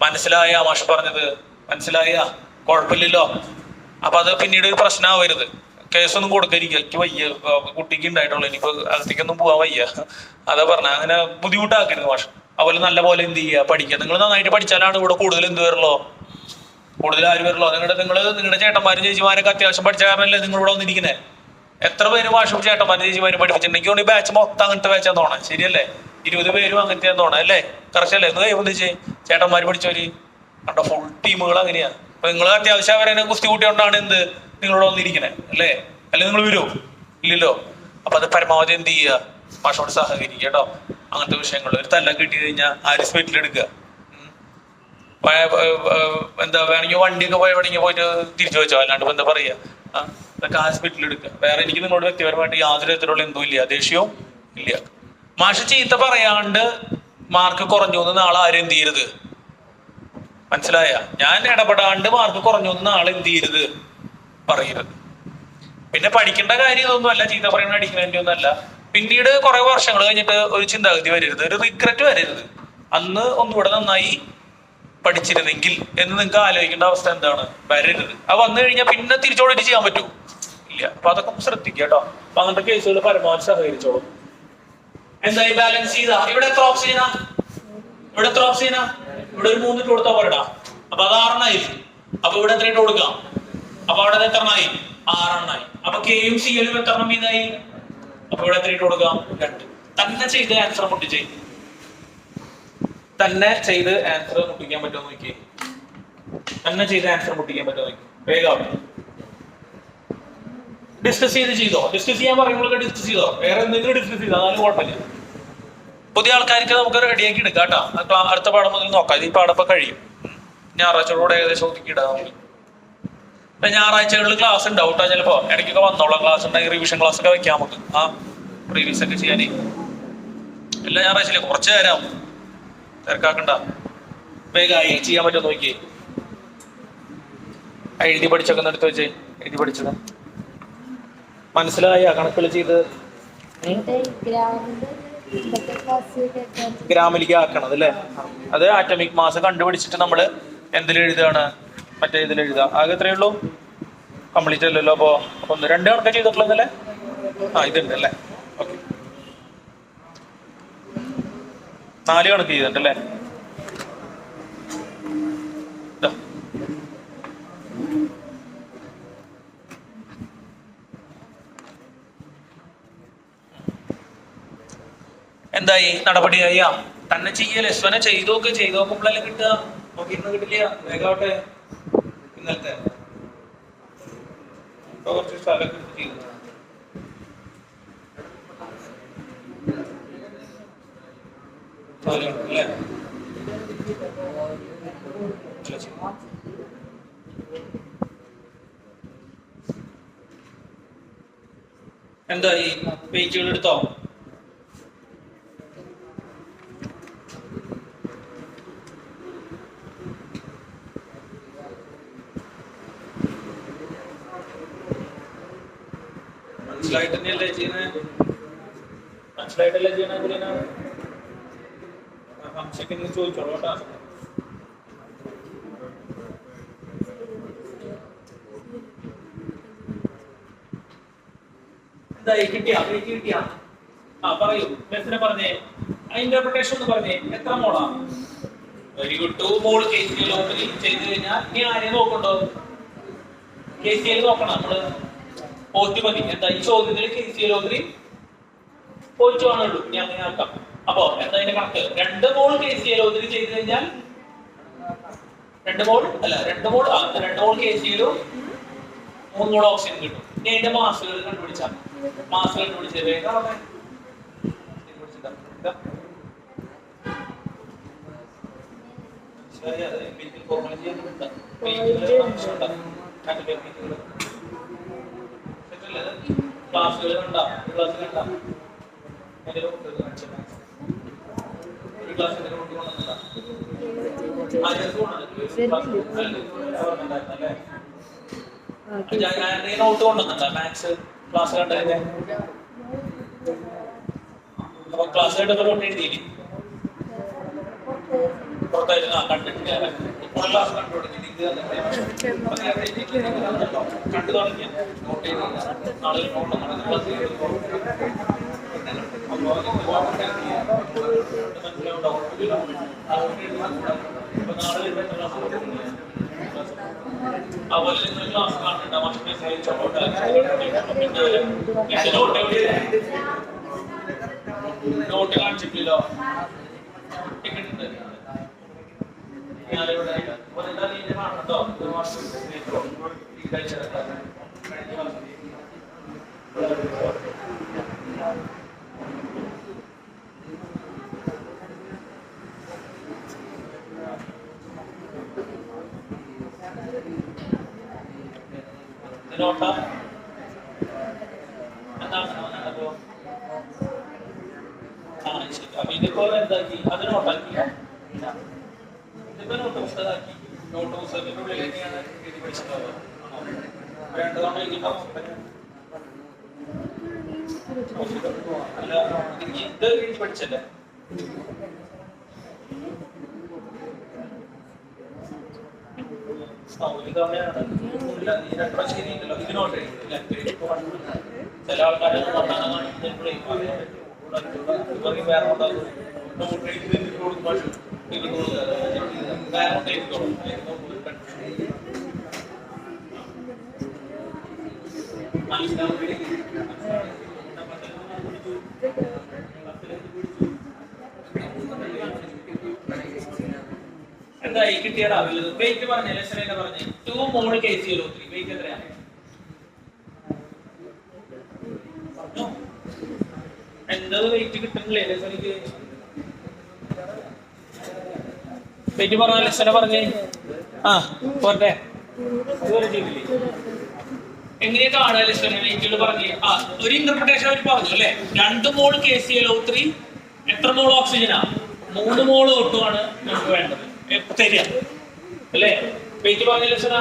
മനസ്സിലായ മാഷ് പറഞ്ഞത്? മനസ്സിലായ? കുഴപ്പമില്ലല്ലോ. അപ്പൊ അത് പിന്നീട് ഒരു പ്രശ്നമാവരുത്. കേസൊന്നും കൊടുക്കരിക്കുക, എനിക്ക് വയ്യ, കുട്ടിക്ക് ഉണ്ടായിട്ടുള്ളൂ, ഇനിയിപ്പോ അകത്തേക്കൊന്നും പോവാൻ വയ്യ, അതാ പറഞ്ഞ. അങ്ങനെ ബുദ്ധിമുട്ടാക്കരുത് മാഷ്. അതുപോലെ നല്ല പോലെ എന്ത് ചെയ്യുക, പഠിക്കുക. നിങ്ങൾ നന്നായിട്ട് പഠിച്ചാലാണ് ഇവിടെ കൂടുതൽ എന്ത് വരുള്ളൂ, കൂടുതൽ ആര് വരുള്ളൂ. നിങ്ങളുടെ ചേട്ടന്മാരും ചേച്ചിമാരൊക്കെ അത്യാവശ്യം പഠിച്ച കാരണമല്ലേ നിങ്ങൾ ഇവിടെ വന്നിരിക്കുന്നത്. എത്ര പേര് മാഷും ചേട്ടന്മാരും ചേച്ചിമാരും പഠിപ്പിച്ചിട്ടുണ്ടെങ്കിൽ ബാച്ച് മൊത്തം അങ്ങനത്തെ ബാച്ചാന്ന് തോന്നാം. ശരിയല്ലേ? 20 പേരും അങ്ങനത്തെ തോന്നാം അല്ലേ? കറക്റ്റ് അല്ലേ? എന്ന് കഴിയുമ്പോൾ ചേട്ടന്മാര് പഠിച്ചവര് കണ്ടോ, ഫുൾ ടീമുകൾ അങ്ങനെയാ. അപ്പൊ നിങ്ങൾ അത്യാവശ്യം അവരെ കുസ്തി കൂട്ടിയോണ്ടാണ് എന്ത് നിങ്ങളോട് വന്നിരിക്കണേ അല്ലേ? അല്ലെങ്കിൽ നിങ്ങൾ വരുമോ? ഇല്ലല്ലോ. അപ്പൊ അത് പരമാവധി എന്ത് ചെയ്യുക, മാഷോട് സഹകരിക്കുക കേട്ടോ. അങ്ങനത്തെ വിഷയങ്ങൾ ഒരു തല്ല കിട്ടി കഴിഞ്ഞാൽ ആര് സ്പീഡിലെടുക്കുക. എന്താ വേണമെങ്കിൽ വണ്ടിയൊക്കെ എവിടെയെങ്കിൽ പോയിട്ട് തിരിച്ചു വെച്ചോ, അല്ലാണ്ട് എന്താ പറയുക, അതൊക്കെ ആ സ്പീഡിലെടുക്കുക. വേറെ എനിക്ക് നിങ്ങളോട് വ്യക്തിപരമായിട്ട് യാതൊരു തരത്തിലുള്ള എന്തും ഇല്ല, ദേഷ്യവും ഇല്ല. മാഷ് ചീത്ത പറയാണ്ട് മാർക്ക് കുറഞ്ഞു എന്ന് നാളെ ആരും എന്ത് ചെയ്യരുത്. മനസ്സിലായ? ഞാൻ ഇടപെടാണ്ട് മാർക്ക് കുറഞ്ഞു എന്ന് നാളെ എന്ത് ചെയ്യരുത്, പറയരുത്. പിന്നെ പഠിക്കേണ്ട കാര്യം ഇതൊന്നുമല്ല, ചീത്ത പറയണ അടിക്കുന്നതിൻ്റെ ഒന്നല്ല. പിന്നീട് കുറെ വർഷങ്ങൾ കഴിഞ്ഞിട്ട് ഒരു ചിന്താഗതി വരരുത്, ഒരു റിഗ്രറ്റ് വരരുത്, അന്ന് ഒന്നുകൂടെ നന്നായി പഠിച്ചിരുന്നെങ്കിൽ എന്ന് നിങ്ങൾക്ക് ആലോചിക്കേണ്ട അവസ്ഥ എന്താണ്, വരരുത്. അത് വന്നു കഴിഞ്ഞാൽ പിന്നെ തിരിച്ചോടിട്ട് ചെയ്യാൻ പറ്റൂ ഇല്ല. അപ്പൊ അതൊക്കെ ശ്രദ്ധിക്കുക കേട്ടോ. അപ്പൊ അങ്ങനത്തെ കേസുകൾ പരമാവധി സഹകരിച്ചോളൂ. എന്തായി ബാലൻസ് ചെയ്താ? ഇവിടെ എത്ര ഓപ്ഷനാ? ഇവിടെ എത്ര ഓപ്ഷനാ? ഇവിടെ ഒരു 3 ഇട്ട് കൊടുത്താൽ പോരടാ. അപ്പൊ അത് 6 എണ്ണായിരിക്കും. അപ്പൊ ഇവിടെ എത്ര ഇട്ട് കൊടുക്കാം? അപ്പൊ അവിടെ എത്ര എണ്ണായി? 6 എണ്ണായി. അപ്പൊ കെയും സിയിലും എത്ര എണ്ണം ഇതായി? അപ്പൊ ഇവിടെ എത്ര ഇട്ട് കൊടുക്കാം? 2. തന്നെ ചെയ്ത് ആൻസർ മുട്ടിച്ചേ, തന്നെ ചെയ്ത് ആൻസർ മുട്ടിക്കാൻ പറ്റുമോ നോക്കി, തന്നെ ചെയ്ത് ആൻസർ മുട്ടിക്കാൻ പറ്റുമോ നോക്കി. വേഗം ഡിസ്കസ് ചെയ്തോ. ഡിസ്കസ് ചെയ്യാൻ പറയുമ്പോഴൊക്കെ ഡിസ്കസ് ചെയ്തോ. വേറെ എന്തെങ്കിലും ഡിസ്കസ് ചെയ്തോ, അതാലും കുഴപ്പമില്ല. പുതിയ ആൾക്കാർക്ക് നമുക്ക് റെഡിയാക്കി എടുക്കാം കേട്ടോ. അടുത്ത പാഠം മുതൽ നോക്കാം. ഈ പാഠം ഇപ്പൊ കഴിയും. ഞായറാഴ്ചകളോടെ ഏകദേശം ഒതുക്കിയിടാം. ഞായറാഴ്ചകളിൽ ക്ലാസ് ഉണ്ടാവും കേട്ടോ. ചിലപ്പോ ഇടയ്ക്കൊക്കെ വന്നോളാം. ക്ലാസ് ഉണ്ടെങ്കിൽ റിവിഷൻ ക്ലാസ് ഒക്കെ വെക്കാം നമുക്ക്. റിവീസ് ഒക്കെ ചെയ്യാനേ എല്ലാ ഞായറാഴ്ചയില്ലേ, കുറച്ച് നേരം തിരക്കാക്കണ്ട. വേഗമായി ചെയ്യാൻ പറ്റുമോ നോക്കിയേ. എഴുതി പഠിച്ചൊക്കെ എടുത്ത് വെച്ചേ. എഴുതി പഠിച്ചത് മനസ്സിലായ? കണക്കുകൾ ചെയ്ത് ഗ്രാമിലേക്ക് ആക്കണം അല്ലേ? അത് ആറ്റമിക് മാസ് കണ്ടുപിടിച്ചിട്ട് നമ്മൾ എന്തിലും എഴുതുകയാണ്, മറ്റേ ഇതിൽ എഴുതുക. ആകെ എത്രയേ ഉള്ളൂ? കംപ്ലീറ്റ് അല്ലല്ലോ. അപ്പോ 1, 2 കണക്ക് ചെയ്തിട്ടുള്ളതല്ലേ? ഇതുണ്ട് അല്ലേ? ഓക്കെ, 4 കണക്ക് ചെയ്തിട്ടുണ്ടല്ലേ? എന്തായി? നടപടിയായി. തന്നെ ചെയ്യൽ എസ്വനെ ചെയ്തോക്കുമ്പോഴല്ലേ കിട്ടുക. നോക്കിയിരുന്ന് കിട്ടില്ല. വേഗാവട്ടെ. ഇന്നലത്തെ കുറച്ച് സ്ഥലമൊക്കെ എടുത്ത് ചെയ്തു. അല്ലേ? എന്തായി? പേജുകൾ എടുത്തോ? മനസ്സിലായിട്ടല്ലേ ചെയ്യണേ? സംശയം ചോദിച്ചോളൂ കേട്ടോ. എന്തായി കിട്ടിയാ പറയൂ ലെസ്സിനെ പറഞ്ഞേ ഇന്റർപ്രിട്ടേഷൻ എന്ന് പറഞ്ഞേ എത്ര മോളാ വെരി ഗുഡ് 2 മോൾ KCl ചെയ്ത് കഴിഞ്ഞാൽ ഇനി ആരെയും നോക്കണ്ടോ KCl നോക്കണം നമ്മള് പോസ്റ്റ് മതി എന്താ ഈ ചോദ്യത്തിൽ KCl പോസ്റ്റ് ആണുള്ളൂ ഇനി അങ്ങനെ ആക്കാം അപ്പൊ എന്താ അതിന്റെ കണക്ക് 2 മോൾ KCl ചെയ്ത് കഴിഞ്ഞാൽ 2 മോൾ KCl 3 മോൾ ഓക്സിജൻ കിട്ടും ഇനി അതിന്റെ മാസുകൾ കണ്ടുപിടിച്ചാൽ മാസ് കണ്ടുപിടിച്ചത് വേഗം നോട്ട് കൊണ്ടുവന്നുണ്ടോ മാത്സ് ക്ലാസ് കണ്ടതിന്റെ അപ്പൊ ക്ലാസ് കണ്ടപ്പോ നോട്ട് എഴുതിയില്ലേ കണ്ടു തുടങ്ങിയ നോട്ട് ചെയ്ത് നാളെ അതുപോലെ നിങ്ങൾ ക്ലാസ് കാണണ്ട നോട്ട് കാണിച്ചിട്ടില്ലോ നോട്ട അപ്പൊ ഇതിപ്പോ എന്താക്കി അത് നോട്ടാക്കി ഇതിപ്പോ നോട്ട് പുസ്തകമാക്കി നോട്ട് പുസ്തകത്തിന്റെ ഉള്ളിൽ തന്നെയാണ് എഴുതി പഠിച്ചിട്ടുള്ളത് രണ്ടു തവണ എഴുതിപ്പോ അല്ല ഇത് എഴുതി പഠിച്ചല്ലേ ചില ആൾക്കാരെ എന്തായി കിട്ടിയത് വെയിറ്റ് പറഞ്ഞ ലെസൺ പറഞ്ഞേ 2 മോൾ KCl3 വെയിറ്റ് എത്രയാണ് എന്താ വെയിറ്റ് കിട്ടുന്നില്ലേ ലെസണിക്ക് വെയിറ്റ് പറഞ്ഞ ലെസനെ പറഞ്ഞേ പോരട്ടെ എങ്ങനെയാ കാണുക ലെസൺ വെയിറ്റുകൾ പറഞ്ഞേ ഒരു ഇന്റർപ്രിട്ടേഷൻ അവർ പറഞ്ഞു അല്ലെ 2 മോൾ KCl3 എത്ര മോൾ ഓക്സിജനാ 3 മോൾ ഒട്ടുമാണ് നമുക്ക് വേണ്ടത് തരിക അല്ലേ വെയിറ്റ് പറഞ്ഞ ലെസന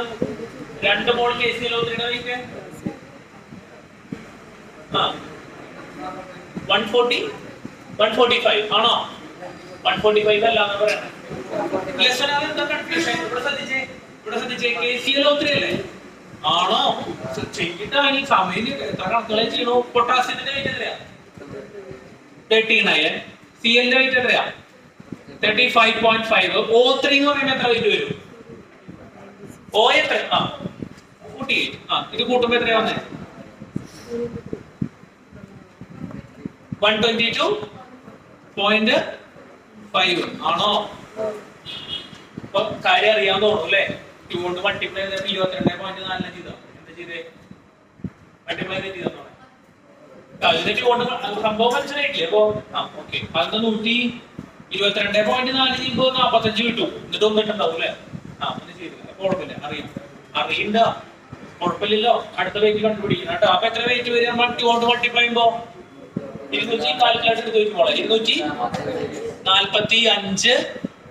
2 മോൾ KCl3 വെയിറ്റ് 145 ആണോ 145 അല്ല എന്ന് പറയണേ ലെസന എന്താ കൺഫ്യൂഷൻ ഇവിടെ ശ്രദ്ധിച്ചേ KCl3 അല്ലേ ആണോ ചെയ്തിട്ടാണ് ഈ സമയം കണക്കുകളെ ചെയ്യണോ പൊട്ടാസ്യത്തിന്റെ വെയിറ്റ് എത്രയാ 39 Cl ന്റെ വെയിറ്റ് എത്രയാ 35.5 O3 എന്ന് പറയുമ്പോൾ എത്ര വെയിറ്റ് വരും O എത്ര 48 ഇത് കൂട്ടുമ്പോൾ എത്രയാ വന്നേ 122.5 ആണോ അപ്പൊ കാര്യം അറിയാൻ തോന്നുന്നു അല്ലേ 2 കൊണ്ട് മൾട്ടിപ്ലൈ ചെയ്തപ്പോൾ 22.4 ചെയ്തോ എന്താ ചെയ്തേ മൾട്ടിപ്ലൈ ചെയ്തോ ഇതിന്റെ കൊണ്ട് സംഭവം മനസ്സിലായിട്ടില്ലേ അപ്പൊ ഓക്കെ അത് 122.4 ചെയ്യുമ്പോ 45 കിട്ടും എന്നിട്ട് ഒന്നിട്ടുണ്ടാവും അല്ലേ ഒന്ന് ചെയ്തില്ല കുഴപ്പമില്ല അറിയണ്ട കുഴപ്പമില്ലല്ലോ അടുത്ത വെയിറ്റ് കണ്ടുപിടിക്കണം കേട്ടോ അപ്പൊ എത്ര വെയിറ്റ് വരും 2 കൊണ്ട് മൾട്ടിപ്ലൈ ചെയ്യുമ്പോ 200 കാൽക്കുലേറ്റർ എടുത്ത് വെക്കുമ്പോൾ 245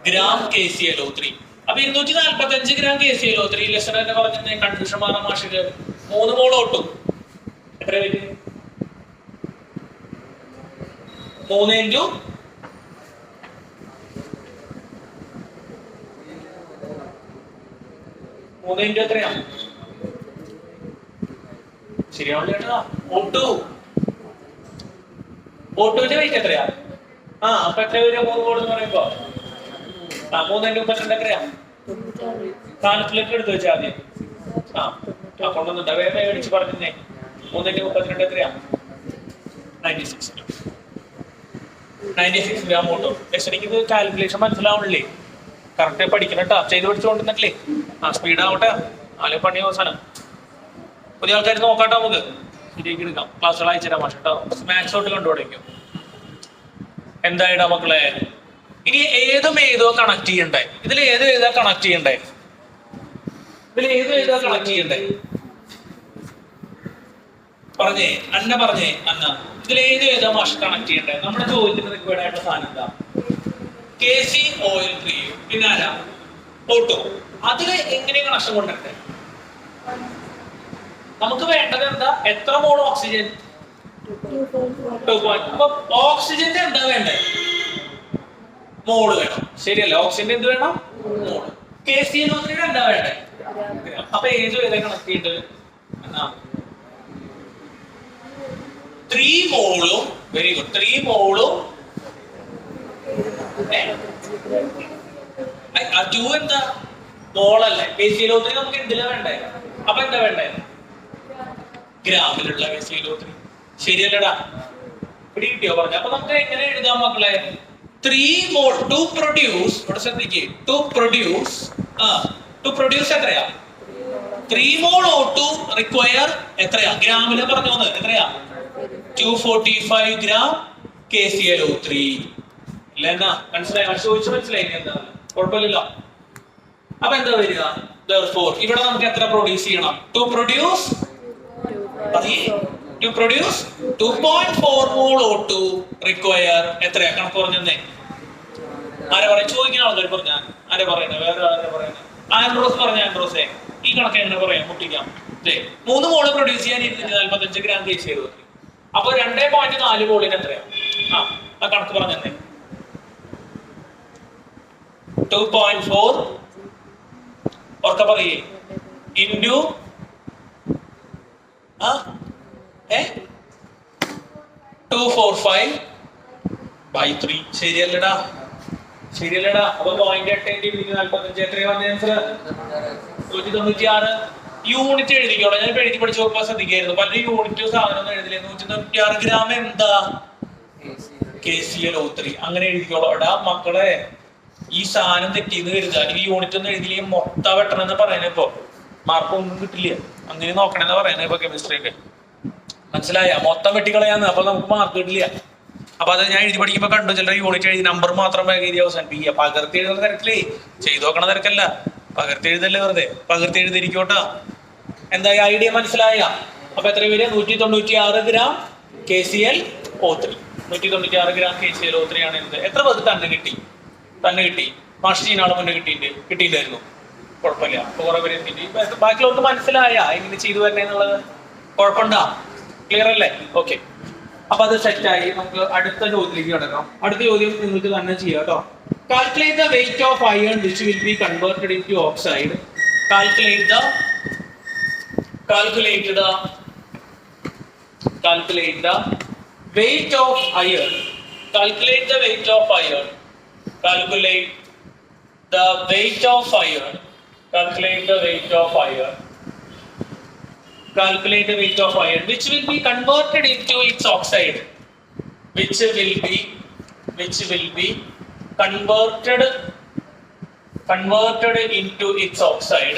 ഗ്രാം KClO3 അപ്പൊ 245 ഗ്രാം KClO3 ലെസൺ തന്നെ പറഞ്ഞ കൺഫ്യൂഷൻ മാറാൻ മാഷില് 3 മോൾ ഒട്ടും എത്ര വെയിറ്റ് 3 into 3 into എത്രയാ ശരിയാവില്ല ചേട്ടാ O2 O2ന്റെ വെയിറ്റ് എത്രയാ? അപ്പൊ എത്ര വരിക 3 മോൾ എന്ന് പറയുമ്പോ 3 × 32 എത്രയാ? കാൽക്കുലേറ്റർ എടുത്ത് വെച്ചാൽ ആദ്യം. കൊണ്ടുവന്നിട്ട് വേഗം അടിച്ച് പറഞ്ഞേ. 3 × 32 എത്രയാ? 96 ഗ്രാം ഓട്ടോ. എനിക്കിത് കാൽക്കുലേഷൻ മനസ്സിലാവണില്ലേ? കറക്റ്റ് പഠിക്കണം കേട്ടോ. ചെയ്ത് പഠിച്ചുകൊണ്ടിരുന്നിട്ടില്ലേ? സ്പീഡ് ആവട്ടെ, ആദ്യം പണി അവസാനം. പുതിയ ആൾക്കാർ നോക്കാട്ടോ, നമുക്ക് ശരിയാക്കി എടുക്കാം. ക്ലാസ്സുകൾ അയച്ചുതരാം മാഷ് കേട്ടോ. മാത്സ് തൊട്ട് കണ്ടു തുടങ്ങിയോ? എന്തായിടാ മക്കളെ? ഇനി ഏതോ കണക്ട് ചെയ്യണ്ടേ? ഇതിൽ ഏതാ കണക്ട് ചെയ്യണ്ടേ? കണക്ട് ചെയ്യണ്ടേ? പറഞ്ഞേ അന്ന ഇതിൽ ഏതാ മാഷ് കണക്ട് ചെയ്യണ്ടേ? നമ്മുടെ ചോദ്യത്തിന് റിക്വയർഡ് ആയിട്ടുള്ള സാധനം എന്താ? KC ഓയിൽ ക്രീം, പിന്നെ ആരാ? ഓട്ടോ. അതില് എങ്ങനെ കണക്ഷൻ കൊണ്ടുവരട്ടെ? നമുക്ക് വേണ്ടത് എന്താ? എത്ര മോൾ ഓക്സിജൻ? 2. അപ്പൊ ഓക്സിജന്റെ എന്താ വേണ്ടേ? മോള് വേണം. ശരിയല്ല? ഓക്സിജന്റെ എന്ത് വേണം? മോള്. KCl3 എന്താ വേണ്ടേ? അപ്പൊ ഏതാ കണക്ട് ചെയ്യേണ്ടത്? 3 മോളും, വെരി ഗുഡ്, 3 മോളും 2 എന്താ? മോളല്ലേ? KCl3 നമുക്ക് എന്തിനാ വേണ്ടേ? അപ്പൊ എന്താ വേണ്ടേ? ഗ്രാമിലുള്ള KCl3. ശരിയല്ലടാ? പിടികിട്ടിയോ പറഞ്ഞ? അപ്പൊ നമുക്ക് എങ്ങനെ എഴുതാം മക്കളെ? 3 മോൾ ടു പ്രൊഡ്യൂസ്, ഇവിടെ ശ്രദ്ധിക്കേ, ടു പ്രൊഡ്യൂസ് എത്രയാ? 3 മോൾ O2 റിക്വയർ എത്രയാ? ഗ്രാമില് പറഞ്ഞോന്ന് എത്രയാ? 245 ഗ്രാം KClO3. ഇല്ലെന്നാ മനസ്സിലായി? മനസ്സിലായി എന്താ? കുഴപ്പമില്ലല്ലോ. അപ്പൊ എന്താ വരിക? Therefore ഇവിടെ നമുക്ക് എത്ര പ്രൊഡ്യൂസ് ചെയ്യണം? To produce 2.4 mall O2 require എത്രയാ? കണക്ക് പറഞ്ഞേ. ആരാ പറയാ? ചോദിക്കുന്ന ആൾക്കാർ പറഞ്ഞ ആരാ പറയുന്നത്? വേറെ ആരാ പറയുന്നത്? ആൻഡ്രോസ് പറഞ്ഞ ആൻഡ്രോസേ, ഈ കണക്ക് എങ്ങനെ പറയാം? മുട്ടിക്കാം. 3 മോള് പ്രൊഡ്യൂസ് ചെയ്യാൻ 245 ഗ്രാം KClO3. അപ്പൊ 2.4 മോളിന് എത്രയാ? ആ കണക്ക് പറഞ്ഞേ. 2.4 ഓർക്ക പറയേ ഇൻറ്റു 245/3. ശരിയല്ലടാ? അപ്പൊ 0.8 എത്രയാ വന്ന ആൻസർ? 196. യൂണിറ്റ് എഴുതിക്കോളാം. ഞാൻ എഴുതി പഠിച്ചു നോക്കുമ്പോ ശ്രദ്ധിക്കായിരുന്നു. പല യൂണിറ്റ് സാധനം ഒന്നും എഴുതില്ലേ. 196 ഗ്രാം എന്താ? KClO3. അങ്ങനെ എഴുതിക്കോളാം. എടാ മക്കളെ, ഈ സാധനം തെറ്റിന്ന് കരുതാ. ഈ യൂണിറ്റ് ഒന്നും എഴുതിയില്ലേ മൊത്ത വെട്ടണമെന്ന് പറയുന്നത്. ഇപ്പൊ മാർക്ക് ഒന്നും കിട്ടില്ല. അങ്ങനെ നോക്കണെന്ന് പറയുന്നത് ഇപ്പൊ കെമിസ്ട്രി ഒക്കെ. മനസ്സിലായ? മൊത്തം വെട്ടിക്കളയാന്ന്. അപ്പൊ നമുക്ക് മാർക്ക് കിട്ടില്ല. അപ്പൊ അത് ഞാൻ എഴുതി പഠിക്കുമ്പോ കണ്ടു. ചിലർ യൂണിറ്റ് എഴുതി നമ്പർ മാത്രം എഴുതി അവസാനിപ്പിക്കുക. പകർത്തി എഴുതുന്ന തിരക്കില്ലേ? ചെയ്തു നോക്കണ തിരക്കല്ല. പകർത്തി എഴുതല്ലേ വെറുതെ. പകർത്തി എഴുതിരിക്കോട്ടാ. എന്താ ഐഡിയ മനസ്സിലായ? അപ്പൊ എത്ര പേര്? 196 ഗ്രാം KClO3. 196 ഗ്രാം KClO3 ആണ് എന്ത്? എത്ര പേർക്ക് തന്നെ കിട്ടി? മാഷ് ചെയ്യുന്ന മുന്നേ കിട്ടിയില്ലായിരുന്നു. കുഴപ്പമില്ല. അപ്പൊ കുറെ പേര് കിട്ടി. ബാക്കിയുള്ളവർക്ക് മനസ്സിലായ എങ്ങനെ ചെയ്തു വരണേ എന്നുള്ളത്? കുഴപ്പമുണ്ടാ? ക്ലിയർ അല്ലേ? ഓക്കെ. അപ്പൊ അത് സെറ്റായി. നമുക്ക് അടുത്ത ചോദ്യത്തിലേക്ക് കിടക്കാം. അടുത്ത ചോദ്യം നിങ്ങൾക്ക് തന്നെ ചെയ്യാം കേട്ടോ. Calculate the weight of iron which will be converted into oxide. Calculate the weight of iron. Calculate the weight of iron. Calculate the weight of iron. Calculate the weight of iron. Calculate the weight of iron which will be converted into its oxide. Which will be converted into its oxide.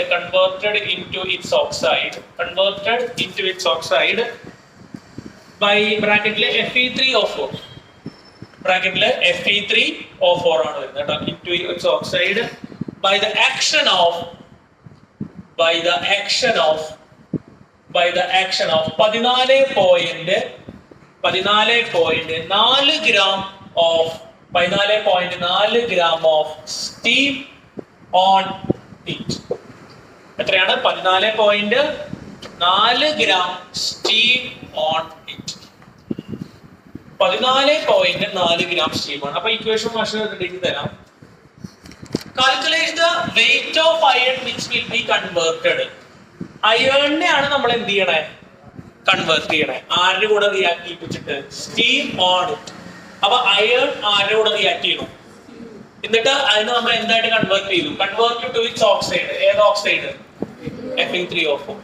Converted into its oxide by bracket Fe3O4. Bracket Fe3O4 ആണ് വരുന്നത്. into its oxide by the action of 14.4 gram of steam on it. എത്രയാണ്? 14.4 gram steam on it. 14.4 gram steam ആണ്. അപ്പൊ equation മാഷ് തരാം. Calculate the weight of iron which will be converted. അയണിനെയാണ് നമ്മൾ എന്ത് ചെയ്യണേ? കൺവേർട്ട് ചെയ്യണേ? ആരുടെ കൂടെ റിയാക്ട് ചെയ്യിപ്പിച്ചിട്ട്? Steam on it. അപ്പൊ അയൺ ആരുടെ കൂടെ റിയാക്ട് ചെയ്യണം? എന്നിട്ട് അതിന് നമ്മൾ എന്തായിട്ട് കൺവേർട്ട് ചെയ്തു? Convert to its oxide. ഏത് ഓക്സൈഡ്? Fe3O4.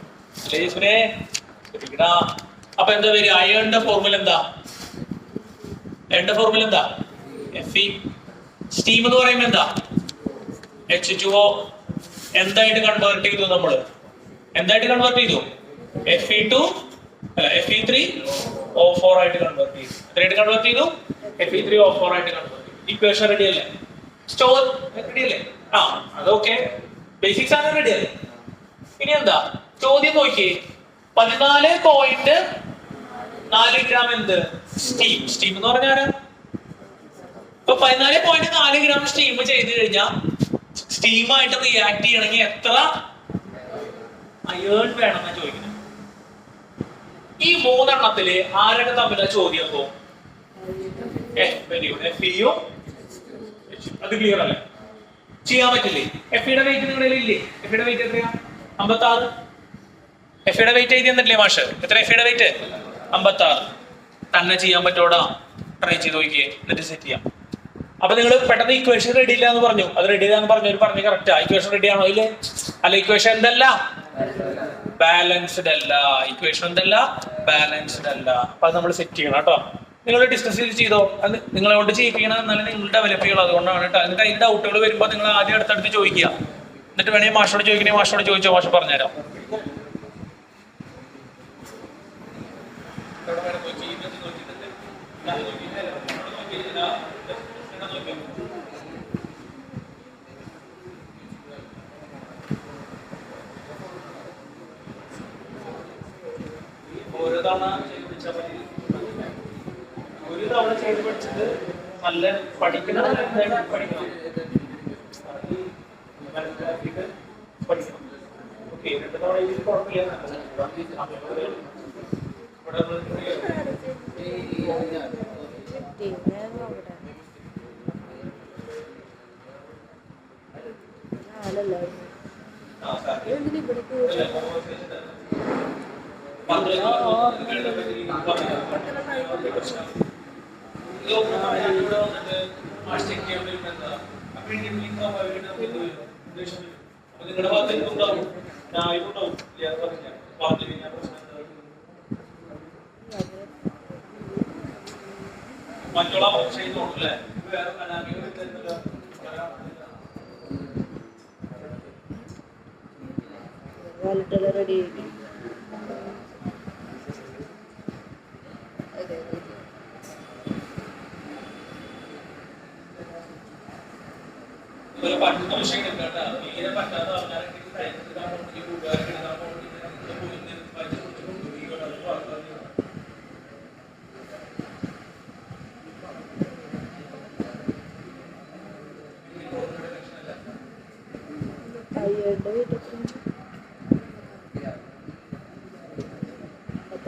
അപ്പൊ എന്താ വരിക? അയണിന്റെ ഫോർമുല എന്താ? അയണിന്റെ ഫോർമുല എന്താ? Fe. സ്റ്റീം എന്ന് പറയുമ്പോൾ എന്താ? H2O. എന്തായിട്ട് കൺവേർട്ട് ചെയ്തു നമ്മള്? എന്തായിട്ട് കൺവേർട്ട് ചെയ്തു? Fe2 അല്ല Fe3O4 ആയിട്ട് കൺവേർട്ട് ചെയ്തു. എത്രയായിട്ട് കൺവേർട്ട് ചെയ്തു? Fe3O4 ആയിട്ട് കൺവേർട്ട് ചെയ്തു. ഇക്വേഷൻ റെഡി അല്ലേ? സ്റ്റോർ റെഡി അല്ലേ? ആ അതൊക്കെ ബേസിക്സ് ആണ്. റെഡി അല്ലേ? ഇനി എന്താ ചോദ്യം നോക്കിയേ. 14.4 ഗ്രാം എന്ത്? സ്റ്റീം. സ്റ്റീം എന്ന് പറഞ്ഞാൽ ഇപ്പൊ 14.4 ഗ്രാം സ്റ്റീം ചെയ്ത് കഴിഞ്ഞാൽ സ്റ്റീമായിട്ട് റിയാക്ട് ചെയ്യണമെങ്കിൽ എത്ര അയേൺ വേണമെന്നാ ചോദിക്കുന്നത്. ഈ മൂന്നെണ്ണത്തില് ആരൊക്കെ തമ്മിലാ ചോദ്യം? അപ്പോ Feയും അത് ക്ലിയർ അല്ലേ? ചെയ്യാൻ പറ്റില്ലേ? എഫിയുടെ വെയിറ്റ് നിങ്ങളുടെ ഇല്ലേ? എഫിയുടെ വെയിറ്റ് എത്രയാ? 56. എഫിയുടെ വെയിറ്റ് എഴുതി തന്നില്ലേ മാഷ്? എത്ര എഫിയുടെ വെയിറ്റ്? 56. തന്നെ ചെയ്യാൻ പറ്റോടാ? ട്രൈ ചെയ്ത് നോക്കിയേ, എന്നിട്ട് സെറ്റ് ചെയ്യാം. അപ്പൊ നിങ്ങൾ പെട്ടെന്ന് ഇക്വേഷൻ റെഡി ഇല്ല എന്ന് പറഞ്ഞു. അത് റെഡി ഇല്ലാന്ന് പറഞ്ഞു കറക്റ്റാ. ഇക്വേഷൻ റെഡി ആണോ? ഇല്ലേ? അല്ല, ഇക്വേഷൻ എന്തല്ല? ബാലൻസ്ഡ് അല്ല. ഇക്വേഷൻ എന്തല്ല? ബാലൻസ്ഡ് അല്ല. അപ്പൊ അത് നമ്മൾ സെറ്റ് ചെയ്യണം കേട്ടോ. നിങ്ങൾ ഡിസ്കസ് ചെയ്തോ. അത് നിങ്ങളെ കൊണ്ട് ചെയ്യിപ്പിക്കണം, എന്നാലും നിങ്ങൾ ഡെവലപ്പ് ചെയ്യണം. അതുകൊണ്ടാണ് കേട്ടോ. എന്നിട്ട് അതിന്റെ ഡൗട്ടുകൾ വരുമ്പോൾ നിങ്ങൾ ആദ്യം അടുത്തടുത്ത് ചോദിക്കുക. എന്നിട്ട് വേണമെങ്കിൽ മാഷോട് ചോദിക്കണേ, മാഷോട് ചോദിച്ചോ, മാഷ് പറഞ്ഞുതരാം. ഓരോ തവണ ചെയ്ത് പഠിച്ചത് നല്ല പഠിക്കണം. പഠിക്കണം. ഓക്കെ, 2 തവണ ഇതിൽ കുഴപ്പമില്ല. നിങ്ങളുടെ ഭാഗത്ത് എന്തുണ്ടാവും? ഞാനുണ്ടാവും. മറ്റുള്ള ചെയ്യുന്നുണ്ടല്ലേ? വേറെ റെഡി. പറ്റുന്ന വിഷയം കേട്ടാ തീരെ പറ്റാത്ത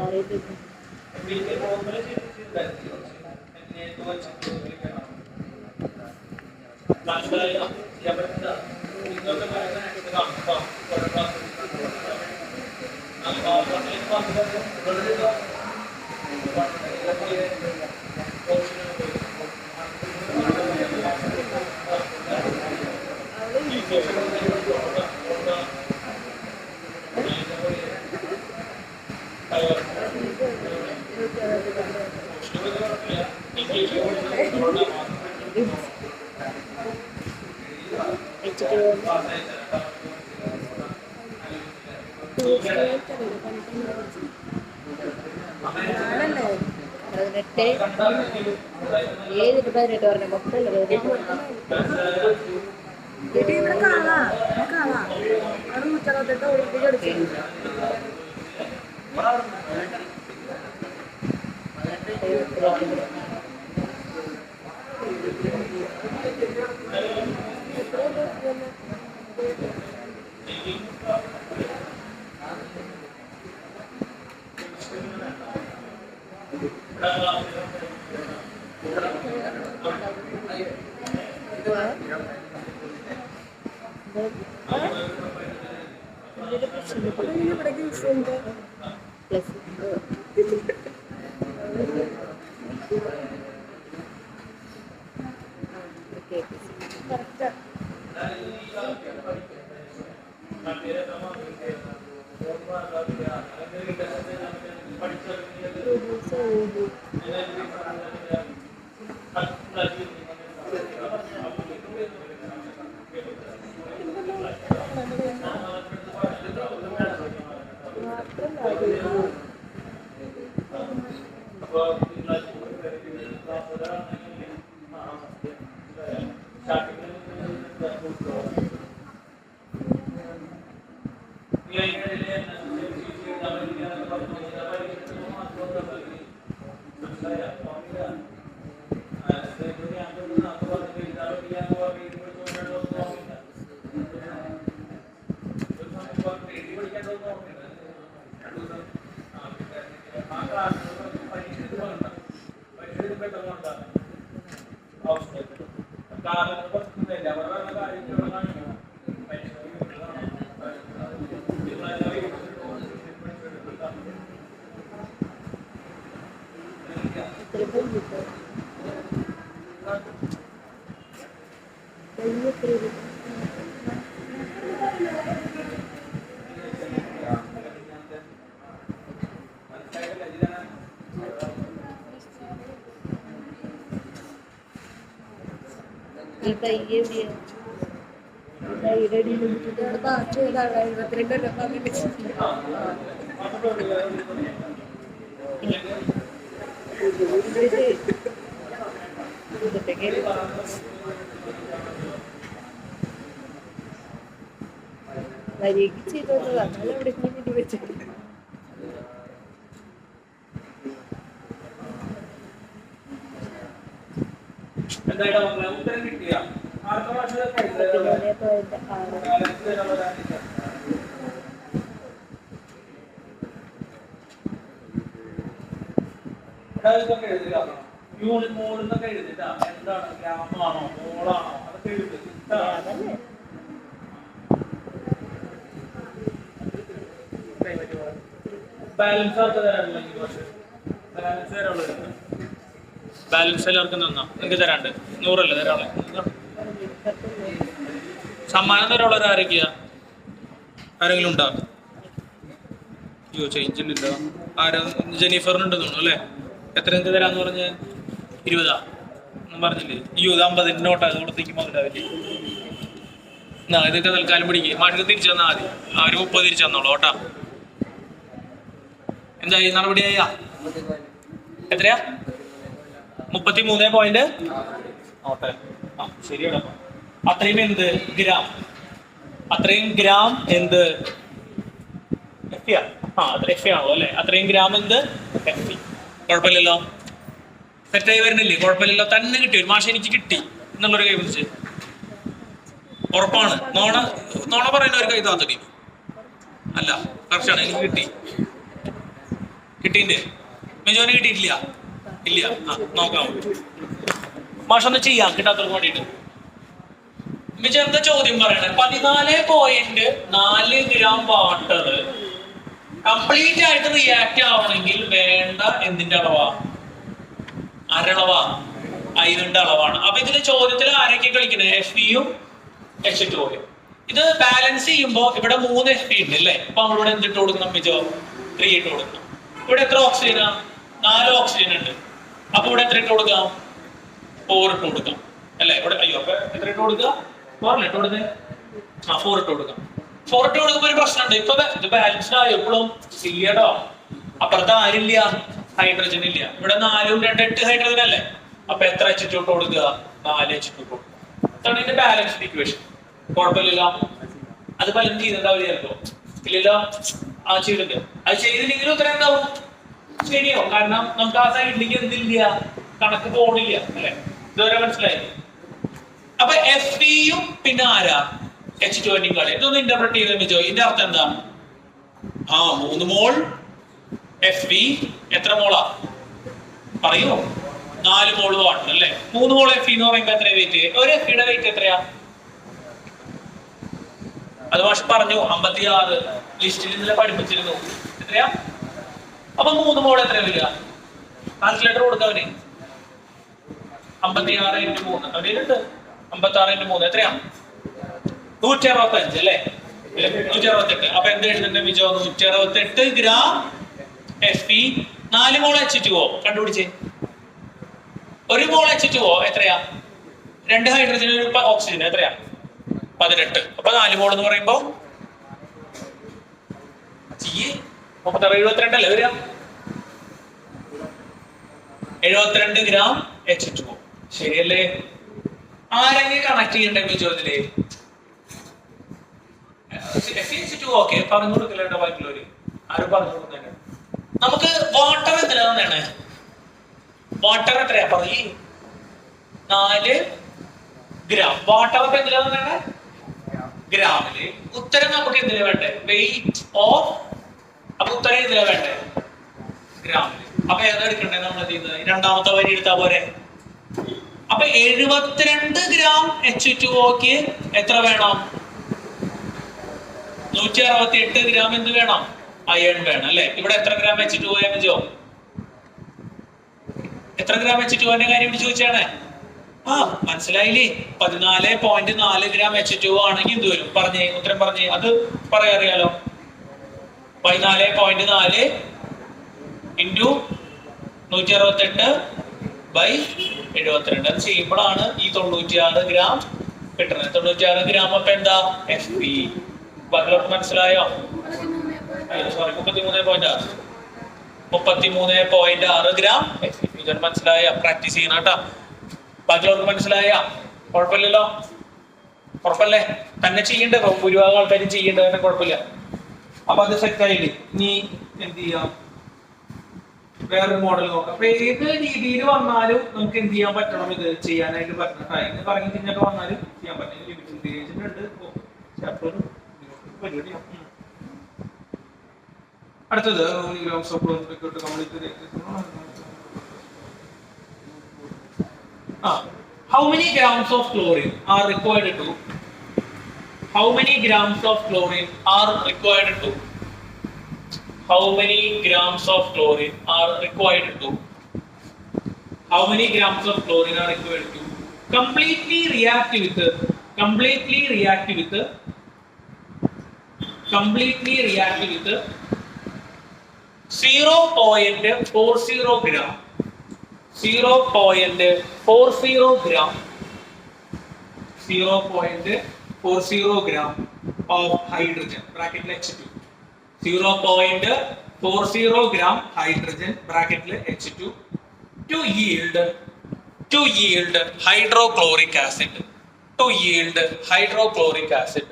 ആൾക്കാരൊക്കെ ഉത്തരം കിട്ടിയ അടുത്ത പ്രാവശ്യം യൂണിറ്റ് മോളെന്നൊക്കെ എഴുതിട്ടാ എന്താണ് ഗ്രാമമാണോ മോളാണോ അതൊക്കെ എഴുതി ബാലൻസ് ആർക്ക് തരാനുള്ള ബാലൻസ് തരാനുള്ളത് ബാലൻസ് എല്ലാവർക്കും തന്നാ നിങ്ങൾക്ക് തരാണ്ട് 100 അല്ലേ തരാളെ സമ്മാനം തരാനുള്ളവർ ആരൊക്കെയാ ആരെങ്കിലും ഉണ്ടോ അയ്യോ ചേഞ്ച് ഇല്ല ആരാ ജെനിഫറിനുണ്ടെന്ന് തോന്നുന്നു അല്ലേ എത്ര എന്ത് തരാന്ന് പറഞ്ഞ് 20 ഒന്നും പറഞ്ഞില്ലേ 50 നോട്ടാ അത് കൊടുത്തേക്ക് മുതലാവില്ലേ എന്നാ ഇതൊക്കെ തൽക്കാലം പിടിക്കുക മാർക്ക് തിരിച്ചു തന്നാൽ മതി അവര് 30 തിരിച്ചു തന്നോളൂ ഓട്ടാ എന്തായി നടപടിയായ എത്രയാ 33 പോയിന്റ് ഓട്ടെ ആ ശരിയാണ് അത്രയും എന്ത് ഗ്രാം അത്രയും ഗ്രാം എന്ത് എഫ് ആണോ അല്ലെ അത്രയും ഗ്രാം എന്ത് എഫ് കുഴപ്പമില്ലല്ലോ തെറ്റായി വരുന്നില്ലേ കുഴപ്പമില്ലല്ലോ തന്നെ കിട്ടി ഒരു മാഷം എനിക്ക് കിട്ടി എന്നുള്ളൊരു കൈ പിടിച്ച് ഉറപ്പാണ് നോണ പറയുന്ന ഒരു കൈ താത്തടി അല്ല കറക്റ്റാണ് എനിക്ക് കിട്ടിന്റെ മെജോന് കിട്ടിയിട്ടില്ല ഇല്ല ആ നോക്കാം മാഷൊന്ന് ചെയ്യാം കിട്ടാത്തവർക്ക് വേണ്ടിയിട്ട് മിജ എന്താ ചോദ്യം പറയണേ 14.4 ഗ്രാം വാട്ടർ കംപ്ലീറ്റ് ആയിട്ട് റിയാക്ട് ആവണമെങ്കിൽ വേണ്ട എന്തിന്റെ അളവാ അരളവാ അയണിന്റെ അളവാണ് അപ്പൊ ഇതിന്റെ ചോദ്യത്തിൽ ആരൊക്കെ കളിക്കുന്നത് Fe-യും H2O-യും ഇത് ബാലൻസ് ചെയ്യുമ്പോ ഇവിടെ 3 Fe ഉണ്ട് അല്ലേ അപ്പൊ നമ്മളിവിടെ എന്തിട്ട് കൊടുക്കണം മിജോ 3 ഇട്ട് കൊടുക്കണം ഇവിടെ എത്ര ഓക്സിജനാ 4 ഓക്സിജൻ ഉണ്ട് അപ്പൊ ഇവിടെ എത്ര ഇട്ട് കൊടുക്കാം 4 ഇട്ട് കൊടുക്കാം അല്ലെ ഇവിടെ അയ്യോ അപ്പൊ എത്ര ഇട്ട് കൊടുക്കുക 4 ഇട്ട് കൊടുത്തേ 4 ഇട്ട് കൊടുക്കാം 4 ഇട്ട് കൊടുക്കുമ്പോ ഒരു പ്രശ്നമുണ്ട് ഇപ്പൊ ഇത് ബാലൻസ്ഡ് ആയോ ഇപ്പോഴും ഇല്ലട്ടോ അപ്പുറത്ത് ആരില്ല ഹൈഡ്രജൻ ഇല്ല ഇവിടെ 4 ഉം 2 8 ഹൈഡ്രജൻ അല്ലേ അപ്പൊ എത്ര H2 ഇട്ട് കൊടുക്കുക 4 H2 ഇട്ട് കൊടുക്കുക അതാണ് ഇതിന്റെ ബാലൻസ്ഡ് ഇക്വേഷൻ കുഴപ്പമില്ലല്ലോ അത് പലരും ചെയ്യുന്നുണ്ടാവില്ല ചിലപ്പോ ഇല്ലല്ലോ ആ ചെയ്തിട്ടുണ്ട് അത് ചെയ്തില്ലെങ്കിലും ഉത്തരം എന്താവും ശരിയോ കാരണം നമുക്ക് ആ സൈഡിലേക്ക് എന്തില്ല കണക്ക് പോണില്ല അല്ലെ ഇതുവരെ മനസ്സിലായി അപ്പൊ Fe-യും പിന്നെ ആരാ H2O-യും കളി ഇതൊന്ന് ഇന്റർപ്രറ്റ് ചെയ്ത് വെച്ചോ ഇതിന്റെ അർത്ഥം എന്താ 3 മോൾ Fe എത്ര മോളാ പറയൂ 4 മോള് വാട്ടർ അല്ലെ 3 മോൾ Fe എന്ന് പറയുമ്പോ എത്ര വെയിറ്റ് ഒരു Fe-യുടെ വെയിറ്റ് എത്രയാ അത് മാഷ് പറഞ്ഞു 56 ലിസ്റ്റിൽ ഇന്നലെ പഠിപ്പിച്ചിരുന്നു എത്രയാ അപ്പൊ 3 മോൾ എത്ര വരിക? കാൽക്കുലേറ്റർ കൊടുക്കവന് 56 × 3 അവരുണ്ട്. 56 × 3 എത്രയാ? 165 അല്ലേ? 168. അപ്പൊ എന്ത് എഴുതുന്നുണ്ട് വിജോ? 168 gram Fe. 4 മോൾ H2O കണ്ടുപിടിച്ചേ. 1 മോൾ H2O എത്രയാ? 2 ഹൈഡ്രജൻ 1 ഓക്സിജൻ എത്രയാ? 18. അപ്പൊ 4 മോൾ എന്ന് പറയുമ്പോ 72 അല്ലേ വരിക? 72 ഗ്രാം H2O. ശരിയല്ലേ? ആരെങ്കിലും കണക്ട് ചെയ്യണ്ടേ ചോദ്യത്തില്? H2O ഓക്കെ പറഞ്ഞു കൊടുക്കല്ലോ ബാക്കിയുള്ളവര്. ആരും പറഞ്ഞു കൊടുക്കുന്നേ. നമുക്ക് വാട്ടർ എത്രയാണ്? വാട്ടർ എത്രയാ പറയ്? 4 ഗ്രാം. വാട്ടർ അപ്പൊ എന്തിനാണ് ഗ്രാമില്. ഉത്തരം നമുക്ക് എന്തിനാ വേണ്ടേ? Weight of. അപ്പൊ ഉത്തരം എന്തിനാ വേണ്ടേ? ഗ്രാമില്. അപ്പൊ ഏതാ എടുക്കണ്ടേ നമ്മൾ ചെയ്യുന്നത്? രണ്ടാമത്തെ വരി എടുത്താ പോരെ. അപ്പൊ 72 ഗ്രാം H2Oക്ക് എത്ര വേണം? 168 ഗ്രാം എന്ത് വേണം? അയൺ വേണം അല്ലെ? ഇവിടെ എത്ര ഗ്രാം H2O എന്ന് ചോ? എത്ര ഗ്രാം H2O ന്റെ കാര്യം ചോദിച്ചാണ്. മനസ്സിലായില്ലേ? 14.4 ഗ്രാം H2O ആണെങ്കിൽ എന്ത് വരും? പറഞ്ഞേ, ഉത്തരം പറഞ്ഞേ. അത് പറയാറിയാലോ. 14.4 × 168/72. അത് ചെയ്യുമ്പോഴാണ് ഈ 96 ഗ്രാം കിട്ടുന്നത്. 96 ഗ്രാം അപ്പൊ എന്താ? Fp. ബാക്കിലോട്ട് മനസ്സിലായോ? Sorry, 33.6 gram Fp. ഇതൊരു മനസ്സിലായ? പ്രാക്ടീസ് ചെയ്യണം കേട്ടോ. ബാക്കിയുള്ളവർക്ക് മനസ്സിലായ? കുഴപ്പമില്ലല്ലോ? കുഴപ്പമില്ലേ? തന്നെ ചെയ്യണ്ടേ? ഭൂരിഭാഗം ആൾക്കാരും ചെയ്യേണ്ടത് തന്നെ കുഴപ്പമില്ല. അപ്പൊ അത് സെറ്റ് ആയില്ലേ? ഇനി എന്ത് ചെയ്യാം? വേറൊരു മോഡൽ നോക്കാം. അപ്പൊ ഏത് രീതിയിൽ വന്നാലും നമുക്ക് എന്ത് ചെയ്യാൻ പറ്റണം? ഇത് ചെയ്യാനായിട്ട് പറ്റണം. ടൈം കറങ്ങി തിരിഞ്ഞൊക്കെ വന്നാലും ചെയ്യാൻ പറ്റും. ലിമിറ്റിംഗ് ഉണ്ട്. അടുത്തത് how many grams of chlorine are required to how many grams of chlorine are required to how many grams of chlorine are required to how many grams of chlorine are required to completely react with 0.40 gram 0.40 gram 0.40 gram of hydrogen bracket H2 0.40 gram hydrogen bracket H2 to yield hydrochloric acid to yield hydrochloric acid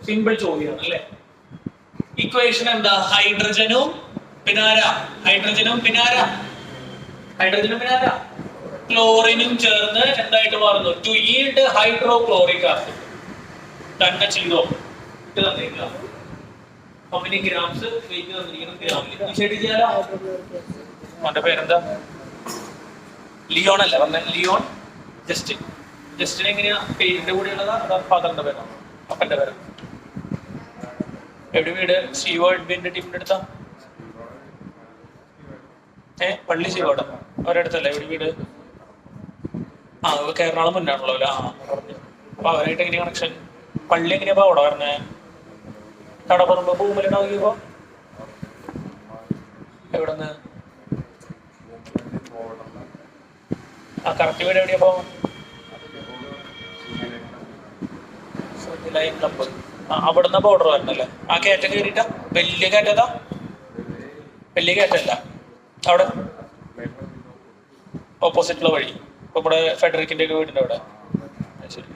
simple ചോദ്യമാണ് അല്ലേ? Equation എന്താ? ഹൈഡ്രജനും പിന്നെ ക്ലോറിനും ചേർന്ന് എന്തായിട്ട് മാറുന്നു? To yield hydrochloric acid. തന്നെ ചെയ്തോ? ഇത് തന്നേക്കുക. How many grams വെയിറ്റ് തന്നിരിക്കുന്നു ഗ്രാമിൽ? ഡിസൈഡ് ചെയ്യാലോ. അവന്റെ പേരെന്താ? ലിയോൺ അല്ലേ പറഞ്ഞ? ലിയോൺ ജസ്റ്റിന് എങ്ങനെയാ? പേരിന്റെ കൂടെ ഉള്ളതാ? അതാ ഫാദറിന്റെ പേരാ? അപ്പന്റെ പേരാ? എവിടെ വീട്? ശിവ എഡ്വിന്റെ ടീമിന്റെ അടുത്താ? പള്ളി ശിവോടെ അവരടുത്തല്ലേ? എവിടെ വീട്? എറണാകുളം മുന്നാണല്ലോ അല്ലേ? പറഞ്ഞു. അപ്പൊ അവരായിട്ട് എങ്ങനെയാ കണക്ഷൻ? പള്ളി എങ്ങനെയാ അവിടെ പറഞ്ഞേ? കടപ്പുറമ്പ് ഭൂമിലുണ്ടാവുകയോ? എവിടെന്ന്? കറക്റ്റ് വീട് എവിടെയാ? പോ ക്ലബ്. അവിടുന്ന് ബോർഡർ വരണല്ലേ? ആ കയറ്റം കയറിയിട്ടാ? വലിയ കയറ്റതാ? വലിയ കയറ്റല്ല അവിടെ ഓപ്പോസിറ്റുള്ള വഴി. ഇപ്പൊ ഇവിടെ ഫെഡറിക്കിന്റെ ഒക്കെ വീടിന്റെ അവിടെ. ശരി.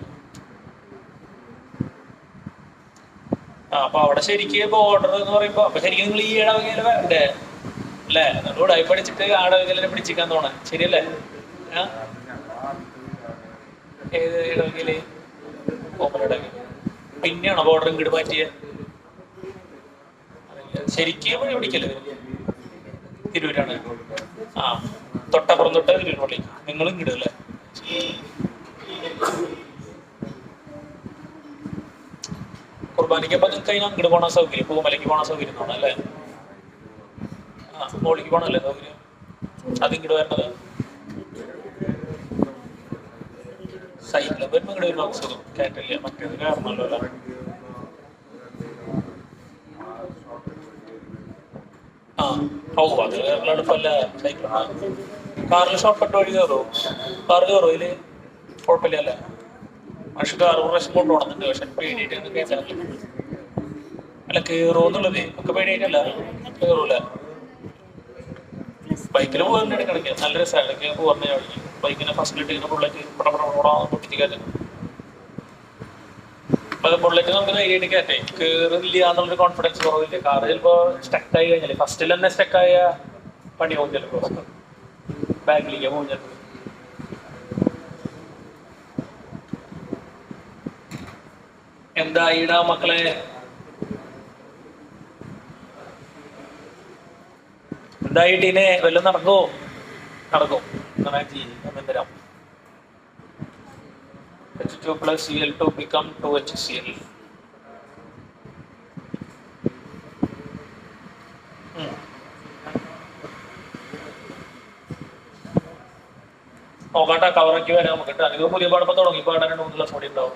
അപ്പൊ അവിടെ ശരിക്കും ബോർഡർ എന്ന് പറയുമ്പോ അപ്പൊ ശരിക്കും നിങ്ങൾ ഈ ഇടവകയില് വരണ്ടേ അല്ലേ? നമ്മളോട് ആയി പഠിച്ചിട്ട് ആ ഇടവകയിലെ പിടിച്ചിക്കാൻ തോന്നേ. ശരിയല്ലേ? ഏത് ഇടവകയില്? കോമലിടവക. പിന്നെയാണോ ബോർഡർ ഇങ്ങോട്ട് മാറ്റിയത്? ശരിക്കും വഴി പിടിക്കല്ലേ? തിരൂരാണ്. തൊട്ടപ്പുറം തൊട്ട് തിരൂർ പള്ളി. നിങ്ങൾ ഇങ്ങോട്ട് അല്ലേ? കുർബാനയ്ക്കപ്പം നിങ്ങൾക്ക് അതിന് അങ്ങോട്ട് പോകണ സൗകര്യം, പൂമലയ്ക്ക് പോകണ സൗകര്യം തോന്നാം അല്ലേ? ആ മോളിക്ക് പോകണല്ലേ സൗകര്യം, അത് ഇങ്ങോട്ട് വരണത് സൈക്കിള് വരുമ്പോൾ ഇങ്ങോട്ട് വരുമ്പോൾ സുഖം കയറ്റില്ല, മറ്റേത് കയറണല്ലോ അല്ലേ? ആ ഓ അത് എളുപ്പമല്ല സൈക്കിൾ. കാറിൽ ഷോർട്ട് കട്ട് വഴി കയറുമോ? കാറ് കയറുമോ ഇതില്? കുഴപ്പമില്ല അല്ലേ? പക്ഷെ കാറ് പ്രാവശ്യം കൊണ്ടുപോകണമെന്നുണ്ട്, പക്ഷെ പേടിയായിട്ട് കയറ്റാറില്ല. അല്ല കയറുമെന്നുള്ളതേ ഒക്കെ പേടിയായിട്ടല്ല, കയറൂല. ബൈക്കിൽ പോകാൻ ഇടയ്ക്കിടയ്ക്ക് നല്ല രസമാണ്, ഇടയ്ക്ക് പോകാൻ വഴിക്ക് ബൈക്കിനെ ഫസ്റ്റിലിട്ട് ഇങ്ങനെ ബുള്ളറ്റ് പൊട്ടിച്ചിട്ട് അപ്പൊ ബുള്ളറ്റ് നമുക്ക് ധൈര്യമായിട്ട് കയറ്റേ, കയറില്ല എന്നുള്ളൊരു കോൺഫിഡൻസ് കുറവില്ല. കാറ് ചിലപ്പോ സ്റ്റക്കായി കഴിഞ്ഞാല് ഫസ്റ്റിൽ തന്നെ സ്റ്റക്കായ പണിയാവും ചിലപ്പോ, ബാക്കിലേക്ക് പോകും ചിലപ്പോ. എന്തായിടാ മക്കളെ? എന്തായിട്ടീനെ വല്ലതും നടക്കുമോ? നടക്കും. തരാം. H2 plus Cl2 become 2HCl. നോക്കട്ടെ, കവറൊക്കെ വരാൻ നമുക്ക്. അധികം പുതിയ പാടപ്പം തുടങ്ങി പാടാൻ 3 ക്ലാസ് കൂടി ഉണ്ടാവും.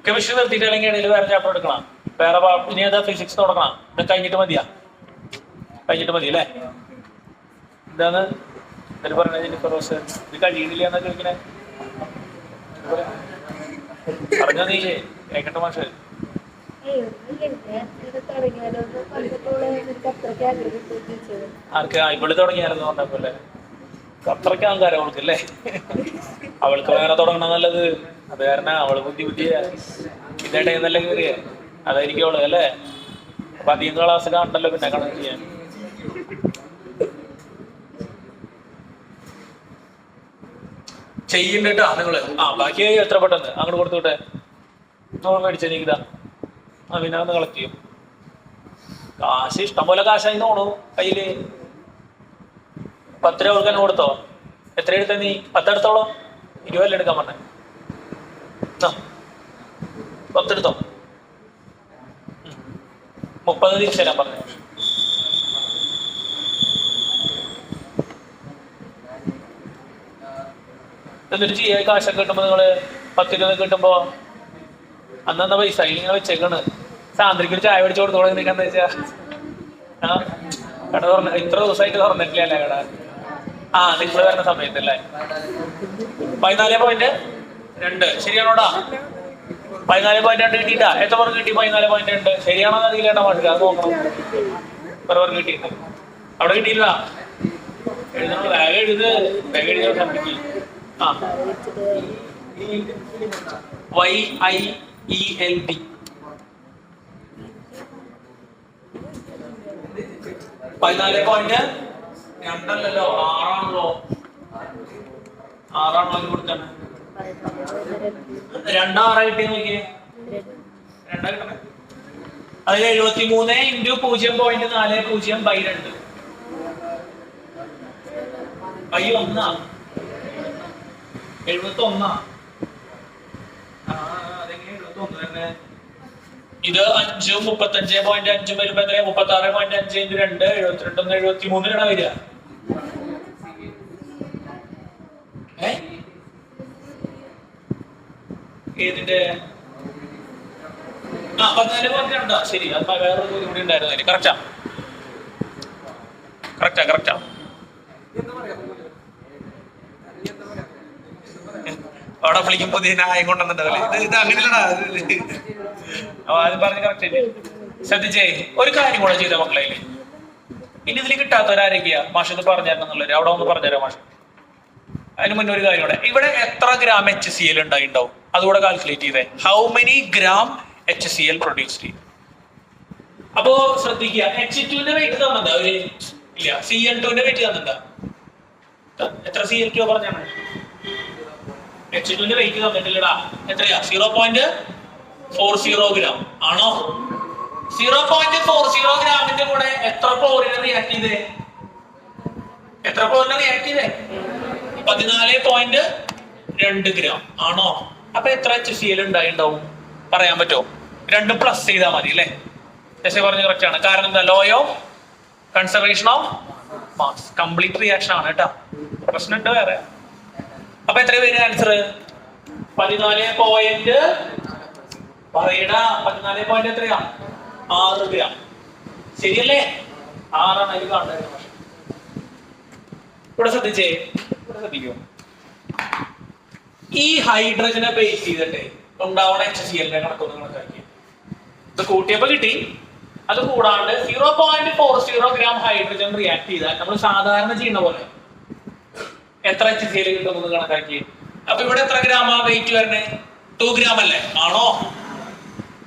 കെമിസ്ട്രി നിർത്തിയിട്ട് അല്ലെങ്കിൽ ഇടയിൽ വേറെ ചാപ്റ്റർ എടുക്കണം, വേറെ ഇനി ഏതാ ഫിസിക്സ് തുടങ്ങണം. ഇത് കഴിഞ്ഞിട്ട് മതിയാ? കഴിഞ്ഞിട്ട് മതി അല്ലേ? എന്താണ് ഇതിൽ പറഞ്ഞത്? ഇത് കഴിയുന്നില്ല എന്നാ ചോദിക്കണേ? പറഞ്ഞോ നീ, കേക്കട്ടെ മാഷ്. ആർക്ക്? ഇവിടെ തുടങ്ങിയായിരുന്നു പറഞ്ഞപ്പോലെ അത്രയ്ക്ക് ആൾക്കാരെ അവൾക്കല്ലേ? അവൾക്ക് വേറെ തുടങ്ങണം നല്ലത്, അത് കാരണം അവള് ബുദ്ധിയാ ഇതേട്ടെ നല്ല കയറിയ അതായിരിക്കും അവള് അല്ലേ? അപ്പൊ അധികം ക്ലാസ് കാണണ്ടല്ലോ പിന്നെ കണക്ട് ചെയ്യാൻ. ചെയ്യുന്നുണ്ടാ നിങ്ങള്? ആ ബാക്കി എത്ര പെട്ടെന്ന് അങ്ങോട്ട് കൊടുത്തുവിട്ടെ. മേടിച്ച നീക്കിതാ, ആ പിന്നെ ഒന്ന് കളക്ട് ചെയ്യും. കാശ് ഇഷ്ടം പോലെ കാശായി തോണു കയ്യില്. 10 രൂപ അവൾക്ക് തന്നെ കൊടുത്തോ? എത്ര എടുത്ത നീ? 10 എടുത്തോളോ? 20 എടുക്കാൻ പറഞ്ഞേ. 10 എടുത്തോ? 30 തിരിച്ചു തരാൻ പറഞ്ഞു. എന്നിട്ട് ചെയ്യാ കാശൊക്കെ കിട്ടുമ്പോ നിങ്ങള് 10 രൂപ കിട്ടുമ്പോ അന്നെന്താ പൈസ ഇങ്ങനെ വെച്ചേക്കാണ്. സാന്ദ്രിക്ക് ഒരു ചായ പിടിച്ചു കൊടുത്തോളൂ. നിൽക്കാന്ന് വെച്ചാ കട തുറന്ന ഇത്ര ദിവസമായിട്ട് തുറന്നിട്ടില്ല അല്ലേ കട? ആ നിങ്ങൾ വരുന്ന സമയത്തല്ലേ? 14.2 ശരിയാണോടാ? 14.2 കിട്ടിയിട്ടാ? എത്ര പേർക്ക് കിട്ടി? 14.2 ശരിയാണോ അറിയില്ലേട്ടാ മാഷിക? അത് നോക്കണം. എത്ര പേർക്ക് കിട്ടിയിട്ടുണ്ട്? അവിടെ കിട്ടിയില്ല? എഴുതണോ? വേഗം എഴുത്, വേഗം എഴുതി സംഭവിക്കും. ആ YIELD 14.2 6ആണല്ലോ. 6ആണല്ലോ കൊടുത്തന്നെ. 2 കിട്ടിയ നോക്കിയേ. 2 കിട്ടണേ. അതിൽ 73 × 0.40/2 ബൈ 1 71. അതെങ്ങനെ 71 തന്നെ? ഇത് 5 35.5 വരുമ്പോ 36.5 × 2 72 73 വരിക. ഏതിന്റെ? 14.2 ശരി. അത് വേറൊരു ജോലി കൂടി ഉണ്ടായിരുന്നു അതിന്. കറക്റ്റാ. അവിടെ വിളിക്കുമ്പോ ആയി കൊണ്ടുവന്നിട്ടുണ്ടല്ലേ? ഇത് അങ്ങനെയല്ലടാ. അത് പറഞ്ഞ് കറക്റ്റ് അല്ലേ? ശ്രദ്ധിച്ചേ, ഒരു കാര്യം കൂടെ ചെയ്ത മക്കളെ. ഇനി ഇതിൽ കിട്ടാത്തവരാരൊക്കെയാ മാഷ് ഇത് പറഞ്ഞുതരുന്നുള്ളവര്? അവിടെ ഒന്ന് പറഞ്ഞുതരാം മാഷ്. അതിന് മുന്നേ ഒരു കാര്യം കൂടെ, ഇവിടെ എത്ര ഗ്രാം HCl ഉണ്ടാവും അതുകൂടെ കാൽക്കുലേറ്റ് ചെയ്തേ. How many gram HCl produced? അപ്പോ ശ്രദ്ധിക്കുക, H2ന്റെ വെയിറ്റ് തന്നെന്താ? ഒരു ഇല്ല. Cl2ന്റെ വെയിറ്റ് തന്നെന്താ? എത്ര Cl2 പറഞ്ഞാണ്? H2ന്റെ വെയിറ്റ് തന്നിട്ടില്ലടാ. എത്രയാ? 0.40 ഗ്രാം ആണോ? 0.40 ഗ്രാമിന്റെ കൂടെ എത്ര ക്ലോറിനെ റിയാക്ട് ചെയ്തേ? 14.2 ഗ്രാം ആണോ? അപ്പൊ എത്ര HCl ഉണ്ടാവും? പറയാൻ പറ്റുമോ? രണ്ടും പ്ലസ് ചെയ്താൽ മതി അല്ലേ? ജസ്റ്റ് പറഞ്ഞ കറക്റ്റ് ആണ്. കാരണം എന്താ? Law of conservation of mass. Complete reaction ആണ് കേട്ടോ. പ്രശ്നമുണ്ട് വേറെ. അപ്പൊ എത്ര പേര് ആൻസർ? 14 പറയട. 14 എത്രയാ? 6 ഗ്രാം. ശരിയല്ലേ? 6 അതിൽ കാണുന്നത്. ഇവിടെ ശ്രദ്ധിച്ചേ, ഇവിടെ ശ്രദ്ധിക്കോ. ഈ ഹൈഡ്രജനെ ബേസ് ചെയ്തിട്ട് ഉണ്ടാവണ HCl കണക്കൊന്ന് കണക്കാക്കി. ഇത് കൂട്ടിയപ്പോ കിട്ടി. അത് കൂടാണ്ട് 0.40 ഗ്രാം ഹൈഡ്രജൻ റിയാക്ട് ചെയ്താൽ നമ്മൾ സാധാരണ ചെയ്യുന്ന പോലെ എത്ര HCl കിട്ടുമെന്ന് കണക്കാക്കി. അപ്പൊ ഇവിടെ എത്ര ഗ്രാമാ വെയിറ്റ് വരണേ? 2 ഗ്രാം അല്ലേ? ആണോ?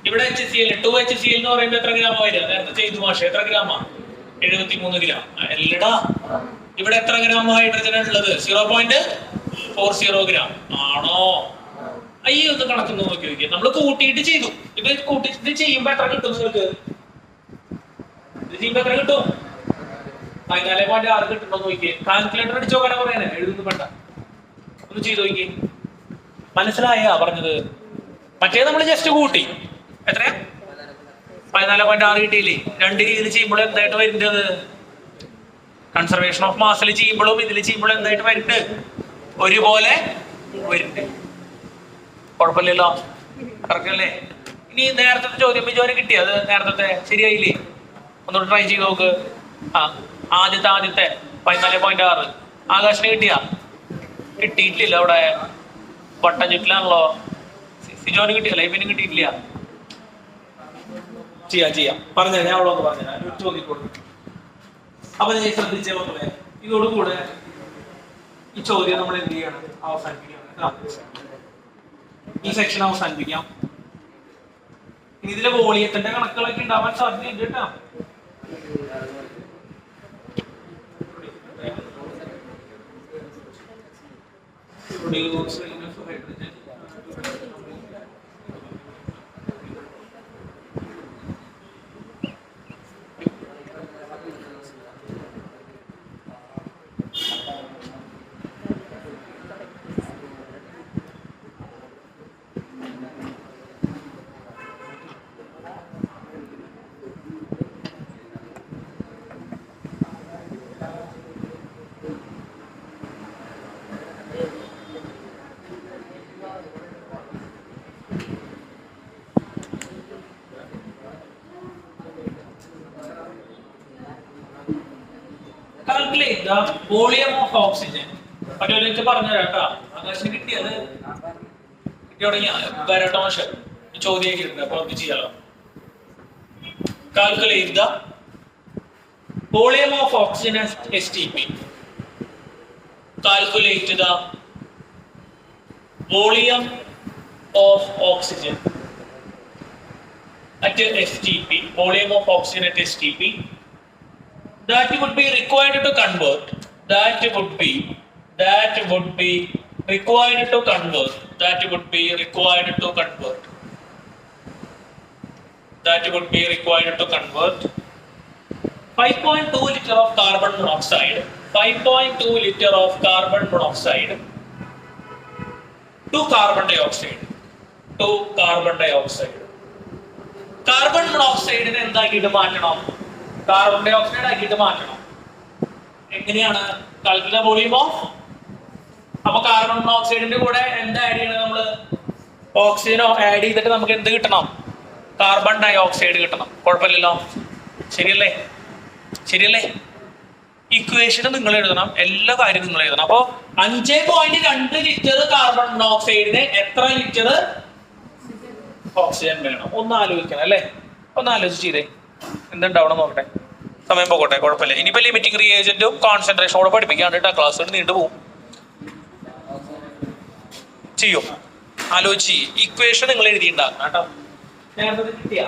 ഇവിടെ HCl 2HCl എന്ന് പറയുമ്പോൾ എത്ര ഗ്രാമാ വരിക? നേരത്തെ ചെയ്തു മാഷെ. എത്ര ഗ്രാമാ? 73 ഗ്രാം. എല്ലടാ, ഇവിടെ എത്ര ഗ്രാം ഹൈഡ്രജൻ ഉള്ളത്? 0.40 ഗ്രാം. ആണോ? അയ്യോ, ഇത് കണക്കൊന്ന് നോക്കി നോക്കിയാൽ നമ്മൾ കൂട്ടിയിട്ട് ചെയ്തു. ഇത് കൂട്ടിയിട്ട് ചെയ്യുമ്പോ എത്ര കിട്ടും നിങ്ങൾക്ക്? ഇത് ചെയ്യുമ്പോ എത്ര കിട്ടും? 14.6 കിട്ടുമ്പോ നോക്കിയേ. കാൽക്കുലേറ്റർ അടിച്ചോ കട പറയാനേ, എഴുതുന്നു വേണ്ട. ഒന്ന് ചെയ്ത് നോക്കി. മനസ്സിലായാ പറഞ്ഞത്? മറ്റേ നമ്മൾ ജസ്റ്റ് കൂട്ടി. എത്രയാ? 14.6 കിട്ടിയില്ലേ? രണ്ട് രീതിയിൽ ചെയ്യുമ്പോഴും എന്തായിട്ട് വരുന്നത്? കൺസർവേഷൻ ഓഫ് മാസിൽ ചെയ്യുമ്പോഴും ഇതിൽ ചെയ്യുമ്പോഴും എന്തായിട്ട് വരുന്നുണ്ട്? ഒരുപോലെ വരുന്നുണ്ട്. കുഴപ്പമില്ലല്ലോ, കറക്റ്റ് അല്ലേ? ഇനി നേരത്തെ ചോദ്യം വിജോന് കിട്ടിയത് നേരത്തെ ശരിയായില്ലേ? ഒന്നുകൂടെ ട്രൈ ചെയ്ത് നോക്ക്. ആദ്യത്തെ 14.6 ആകാശിന് കിട്ടിയാ? കിട്ടിയിട്ടില്ല. അവിടെ വട്ടം ചുറ്റിലാണല്ലോ. സിജോന് കിട്ടിയല്ല, ഇവന് കിട്ടിയിട്ടില്ല. ചെയ്യാം പറഞ്ഞ ഞാൻ അവിടെ ഒന്ന് പറഞ്ഞ ചോദിക്കോളൂ. അപ്പൊ ഞാൻ ശ്രദ്ധിച്ച മക്കളെ, ഇതോടുകൂടെ ഈ ചോദ്യം നമ്മൾ എന്ത് ചെയ്യണം? അവസാനിപ്പിക്കാം. ഈ സെക്ഷൻ അവസാനിപ്പിക്കാം. ഇനി ഇതിലെ വോളിയത്തിന്റെ കണക്കുകളൊക്കെ ഉണ്ടാവാൻ സാധ്യതയുണ്ട് കേട്ടോ. Calculate the volume of oxygen. മറ്റൊരു പറഞ്ഞുതരാം കേട്ടോ. ആകാശം കിട്ടിയത് കിട്ടി തുടങ്ങിയ വരട്ടോ മാഷ്. ചോദ്യം കിട്ടുന്നത് അപ്പൊ അത് ചെയ്യാലോ. Calculate the volume of oxygen as STP. Calculate the volume of oxygen at STP. Volume of oxygen at STP. That would be required to convert. That would be required to convert. That would be required to convert. That would be required to convert 5.2 liter of carbon monoxide. 5.2 liter of carbon monoxide to carbon dioxide. To carbon dioxide. Carbon monoxide ne എന്താക്കിയിട്ട് മാറ്റണം? Carbon dye oxide ആക്കിയിട്ട് മാറ്റണം. എങ്ങനെയാണ്? Calculate volume of. അപ്പൊ carbon മോണോക്സൈഡിന്റെ കൂടെ എന്താ add ചെയ്യണം? നമ്മള് ഓക്സിജനോ add ചെയ്തിട്ട് നമുക്ക് എന്ത് കിട്ടണം? കാർബൺ ഡൈ ഓക്സൈഡ് കിട്ടണം. കുഴപ്പമില്ലല്ലോ, ശരിയല്ലേ? ശരിയല്ലേ? ഇക്വേഷൻ നിങ്ങൾ എഴുതണം, എല്ലാ കാര്യവും നിങ്ങൾ എഴുതണം. അപ്പൊ 5.2 ലിറ്റർ കാർബൺ മോണോക്സൈഡിന് എത്ര ലിറ്റർ ഓക്സിജൻ വേണം? ഒന്ന് ആലോചിക്കണം അല്ലേ? ഒന്ന് ആലോചിച്ച് ചെയ്തേ. എന്തുണ്ടാവണം നോക്കട്ടെ. സമയം പോകട്ടെ, കുഴപ്പമില്ല. ഇനിയിപ്പോ ലിമിറ്റിംഗ് റിയേജന്റും കോൺസെൻട്രേഷനോടെ പഠിപ്പിക്കാണ്ട് കേട്ടോ. ക്ലാസ് നീണ്ടു പോകും. ചെയ്യും, ആലോചിച്ച് ഇക്വേഷൻ നിങ്ങൾ എഴുതിയിട്ടുണ്ടാകും കേട്ടോ. നേരത്തെ കിട്ടിയാ